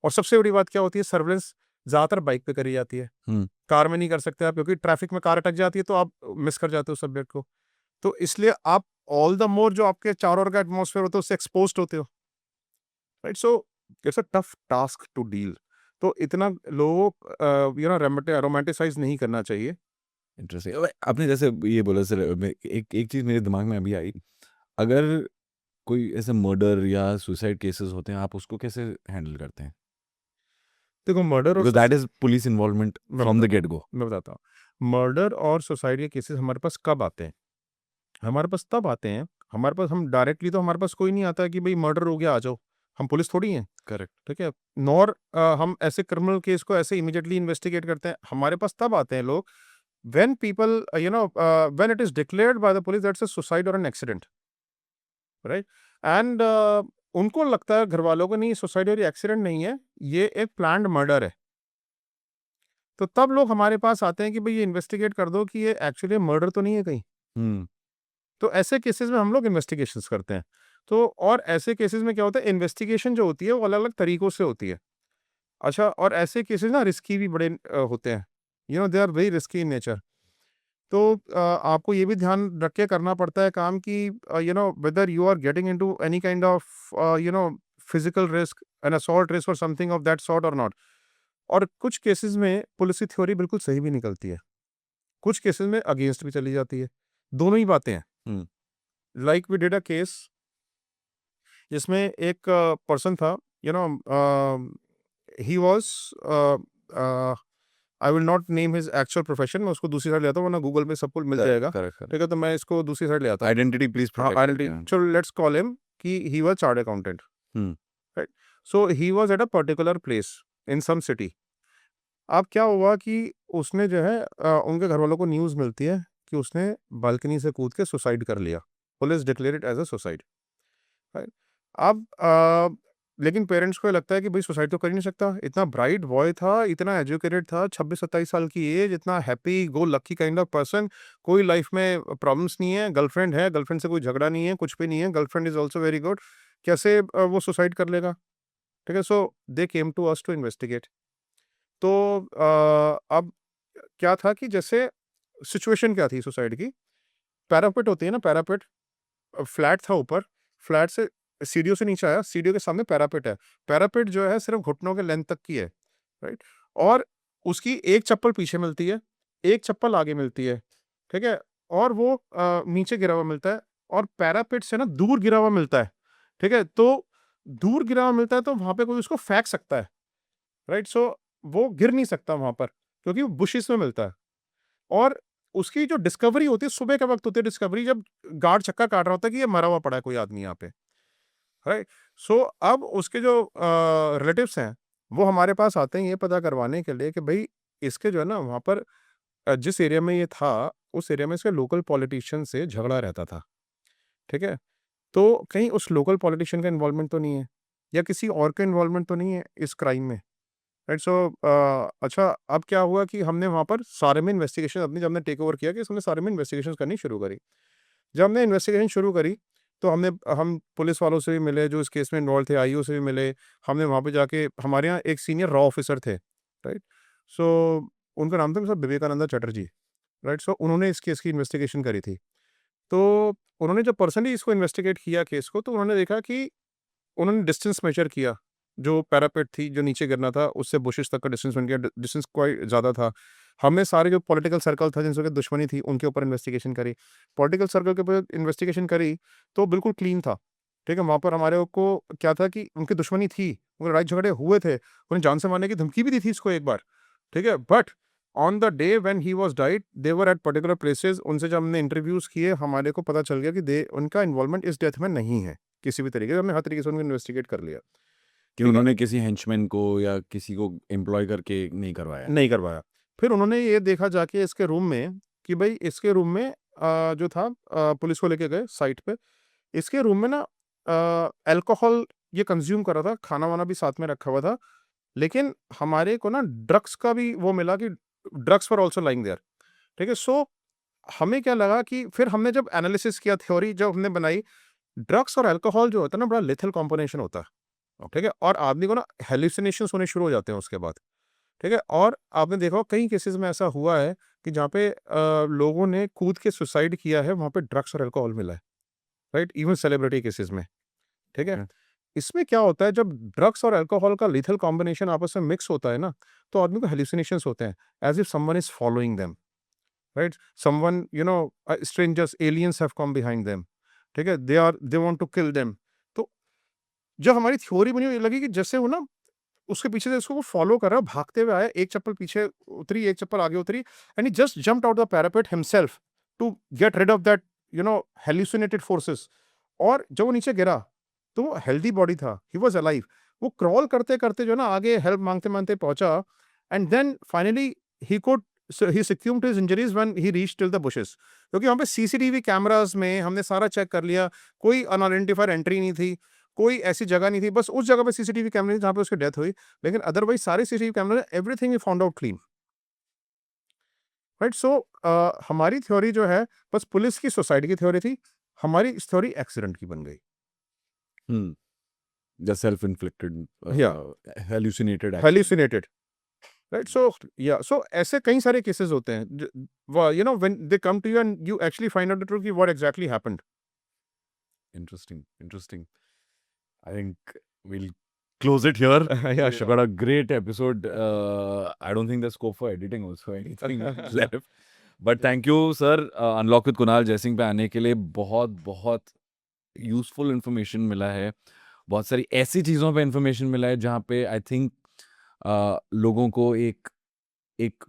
और सबसे बड़ी बात क्या होती है, सर्विलेंस ज़्यादातर बाइक पे करी जाती है। हुँ। कार में नहीं कर सकते आप, क्योंकि ट्रैफिक में कार अटक जाती है तो आप मिस कर जाते हो सब्जेक्ट को। तो इसलिए आप ऑल द मोर जो आपके चारों ओर का एटमॉस्फेयर होता है उससे एक्सपोज्ड होते हो, right? So it's a tough task to deal. तो इतना लोगों रोमांटिसाइज़ नहीं करना चाहिए। इंटरेस्टिंग। अबे आपने जैसे ये बोला सर, मैं एक एक चीज़ मेरे दिमाग में अभी आई। अगर कोई ऐसे मर्डर या सुसाइड केसेस होते हैं, आप उसको कैसे हैंडल करते हैं? देखो, मर्डर और because that is police involvement मैं फ्रॉम द बताता गेट हूँ गो। मैं बताता हूँ। मर्डर और सुसाइड के केसेस हमारे पास कब आते हैं? हमारे पास तब आते हैं, हमारे पास हम डायरेक्टली तो हमारे पास कोई नहीं आता है कि भई मर्डर हो गया, आ जाओ। हम पुलिस थोड़ी हैं, करेक्ट। ठीक है? नॉर हम ऐसे क्रिमिनल केस को ऐसे इमीडिएटली इन्वेस्टिगेट करते हैं। हमारे पास तब आते हैं लोग when people when it is declared by the police that's a suicide और एन एक्सीडेंट, राइट? एंड उनको लगता है घरवालों को, नहीं सुसाइड और एक्सीडेंट नहीं है, ये एक प्लान्ड मर्डर है। तो तब लोग हमारे पास आते हैं कि भई ये इन्वेस्टिगेट कर दो कि ये एक्चुअली मर्डर तो नहीं है कहीं। हुँ। तो ऐसे केसेस में हम लोग इन्वेस्टिगेशंस करते हैं। तो और ऐसे केसेस में क्या होता है, इन्वेस्टिगेशन जो होती है वो अलग-अलग तरीकों से होती है। अच्छा, और ऐसे केसेस ना रिस्की भी बड़े होते हैं। They are very risky in nature. तो आपको ये भी ध्यान रख के करना पड़ता है काम कि whether you are getting into any kind of physical risk, an assault risk और समथिंग ऑफ दैट सॉर्ट और नॉट। और कुछ केसेस में पुलिस की थ्योरी बिल्कुल सही भी निकलती है। कुछ केसेस में अगेंस्ट भी चली जाती है। दोनों ही बातें हैं। Hmm. Like we did a case जिसमें एक पर्सन था, you know he was I will not name his actual profession, मैं उसको दूसरी साइड ले आता हूँ वरना गूगल पे सब कुछ मिल करेक्ट, जाएगा, करेक्ट, करेक्ट। ठीक है? तो मैं इसको दूसरी साइड ले आता हूँ। आइडेंटिटी प्लीज़ हाँ, प्रोटेक्ट करके। आइडेंटिटी, चलो लेट्स कॉल हिम कि he was chartered accountant, hmm. Right? So he was at a particular place in some city. अब क्या हुआ कि उसने जो है उनके घर वालों को न्यूज़ मिलती है कि उसने बालकनी से कूद के सुसाइड कर लिया। Police declare it as a suicide, right? अब लेकिन पेरेंट्स को ये लगता है कि भाई सुसाइड तो कर ही नहीं सकता। इतना ब्राइट बॉय था, इतना एजुकेटेड था, 26-27 साल की एज, इतना happy go lucky kind of person, कोई लाइफ में प्रॉब्लम्स नहीं है, गर्लफ्रेंड से कोई झगड़ा नहीं है, कुछ भी नहीं है, girlfriend is also very good. कैसे वो सुसाइड कर लेगा? ठीक है? So they came to us to investigate. तो अब क्या था कि जैसे सिचुएशन क्या थी सुसाइड की, पैरापेट होती है ना, पैरापेट, फ्लैट था ऊपर, फ्लैट से सीढ़ियों से नीचे आया, सीढ़ियों के सामने पैरापेट है। पैरापेट जो है सिर्फ़ घुटनों के लेंथ तक की है, राइट? और उसकी एक चप्पल पीछे मिलती है, एक चप्पल आगे मिलती है, ठीक है? और वो नीचे गिरा हुआ मिलता है और पैरापेट से ना दूर गिरा हुआ मिलता है, ठीक है? तो दूर गिरा हुआ मिलता है तो वहाँ पे कोई उसको फेंक सकता है, राइट? सो वो गिर नहीं सकता वहाँ पर, क्योंकि वो बुशेस में मिलता है। और उसकी जो डिस्कवरी होती है, सुबह के वक़्त होती है डिस्कवरी, जब गार्ड छक्का काट रहा होता है कि ये मरा हुआ पड़ा है कोई आदमी यहाँ पे, राइट? सो अब उसके जो रिलेटिव्स हैं, वो हमारे पास आते हैं ये पता करवाने के लिए कि भई इसके जो है ना वहाँ पर जिस एरिया में ये था, उस एरिया में इसके लोकल पॉलिटिशियन से झगड़ा रहता था, ठीक है? तो कहीं उस लोकल पॉलिटिशियन का इन्वॉल्वमेंट तो नहीं है या किसी और का इन्वॉल्वमेंट तो नहीं है इस क्राइम में? राइट? सो अच्छा, अब क्या हुआ कि हमने वहाँ पर सारे में इन्वेस्टिगेशन अपनी, जब हमने टेक ओवर किया कि हमने सारे में इन्वेस्टिगेशंस करनी शुरू करी। जब हमने इन्वेस्टिगेशन शुरू करी, तो हम पुलिस वालों से भी मिले जो इस केस में इन्वॉल्व थे, आईओ से भी मिले। हमने वहाँ पे जाके, हमारे यहाँ एक सीनियर रॉ ऑफिसर थे, राइट? सो उनका नाम था मिस्टर विवेकानंद चटर्जी, राइट? सो उन्होंने इस केस की इन्वेस्टिगेशन करी थी। तो उन्होंने जब पर्सनली इसको इन्वेस्टिगेट किया केस को, तो उन्होंने देखा कि उन्होंने डिस्टेंस मेजर किया, जो पैरापेट थी, जो नीचे गिरना था, उससे बुशेस तक का डिस्टेंस बन गया, डिस्टेंस क्वाइट ज़्यादा था। हमने सारे जो पॉलिटिकल सर्कल था, जिनसे दुश्मनी थी, उनके ऊपर इन्वेस्टिगेशन करी। पॉलिटिकल सर्कल के ऊपर इन्वेस्टिगेशन करी, तो बिल्कुल क्लीन था, ठीक है? वहाँ पर हमारे को क्या था कि उनकी दुश्मनी थी, उनके लड़ाई झगड़े हुए थे, उन्हें जान से मारने की धमकी भी दी थी इसको एक बार, ठीक है? But on the day when he was died, they were at particular places. उनसे जब हमने इंटरव्यूज़ किए, हमारे को पता चल गया कि दे उनका इन्वॉल्वमेंट इस डेथ में नहीं है, किसी भी तरीके से। हमने हर तरीके से उनको इन्वेस्टिगेट कर लिया, कि ठीक है? उन्होंने किसी हेंचमैन को या किसी को एम्प्लॉय करके नहीं करवाया। नहीं करवाया। फिर उन्होंने ये देखा जाके इसके रूम में कि भाई इसके रूम में जो था पुलिस को लेके गए साइट पे, इसके रूम में ना अल्कोहल ये कंज्यूम कर रहा था, खाना-वाना भी साथ में रखा हुआ था, लेकिन हमारे को ना ड्रग्स का भी वो मिला कि drugs were also lying there, ठीक है? सो हमें क्या लगा कि फिर हमने जब एनालिसिस किया, थ्योरी जब हमने बनाई, ड्रग्स और अल्कोहल जो होता है ना बड़ा लिथल कॉम्बिनेशन होता है, ठीक है? और आदमी को ना हैलुसिनेशंस होने शुरू हो जाते हैं उसके बाद, ठीक है? और आपने देखा होगा कई केसेस में ऐसा हुआ है कि जहाँ पे लोगों ने कूद के सुसाइड किया है, वहाँ पे ड्रग्स और अल्कोहल मिला है, राइट? इवन सेलिब्रिटी केसेस में, ठीक है? Yeah. इसमें क्या होता है जब ड्रग्स और अल्कोहल का लीथल कॉम्बिनेशन आपस में मिक्स होता है ना, तो आदमी को हैलुसिनेशंस होते हैं, as if someone is following them, right? Someone strangers, aliens have come behind them, ठीक है? They want to kill them. तो जब हमारी थ्योरी बनी ये लगी कि जैसे वो ना उसके पीछे से उसको वो फॉलो कर रहा है, भागते हुए आया, एक चप्पल पीछे उतरी, एक चप्पल आगे उतरी, and he just jumped out the parapet himself to get rid of that hallucinated forces. और जब वो नीचे गिरा, तो वो हेल्दी बॉडी था, ही वाज अलाइव। वो क्रॉल करते-करते जो है ना आगे हेल्प माँगते-माँगते पहुँचा, and then finally he could he succumbed to his injuries when he reached till the bushes. क्योंकि वहाँ पे सीसीटीवी कैमरास में हमने सारा चेक कर लिया, कोई अनआइडेंटिफाइड एंट्री नहीं थी, कोई ऐसी जगह नहीं थी, बस उस जगह पे सीसीटीवी कैमरे थे जहाँ पे उसकी डेथ हुई, लेकिन अदरवाइज़ सारे सीसीटीवी कैमरे everything we found out clean, right? So हमारी थ्योरी जो है बस पुलिस की सुसाइड की थ्योरी थी, हमारी थ्योरी एक्सीडेंट की बन गई। Hmm. The self-inflicted, या hallucinated action. Hallucinated, right? So या सो ऐसे कई सारे केसेस होते हैं when they come to you and you actually find out the truth कि what exactly happened. Interesting, interesting. I think we'll close it here. या We've got a great episode. I don't think there's scope for editing also anything left. But thank you, sir. Unlock with Kunal Jaisingh पे आने के लिए बहुत बहुत useful information मिला है, बहुत सारी ऐसी चीज़ों पे इन्फॉर्मेशन मिला है जहाँ पे आई थिंक लोगों को एक एक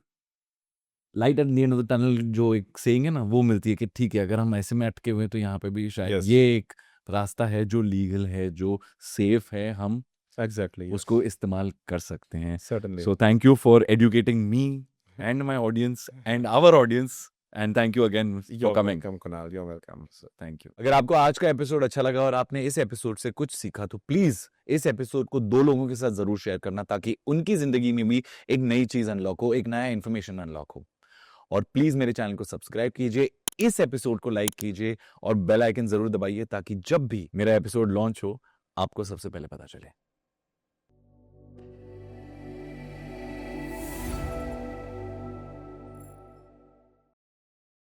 light at the end of the tunnel जो एक सेइंग है ना वो मिलती है कि ठीक है अगर हम ऐसे में अटके हुए हैं तो यहाँ पे भी शायद Yes. ये एक रास्ता है जो लीगल है, जो सेफ है, हम एग्जैक्टली उसको इस्तेमाल कर सकते हैं। Certainly So thank you for educating me and my audience and our audience, and thank you again for coming. Welcome Kunal, you welcome. Thank you. अगर आपको आज का एपिसोड अच्छा लगा और आपने इस एपिसोड से कुछ सीखा तो प्लीज इस एपिसोड को 2 लोगों के साथ जरूर शेयर करना ताकि उनकी जिंदगी में भी एक नई चीज अनलॉक हो, एक नया इन्फॉर्मेशन अनलॉक हो। और प्लीज मेरे चैनल को सब्सक्राइब कीजिए, इस एपिसोड को लाइक कीजिए और बेल आइकन जरूर दबाइए ताकि जब भी मेरा एपिसोड लॉन्च हो आपको सबसे पहले पता चले।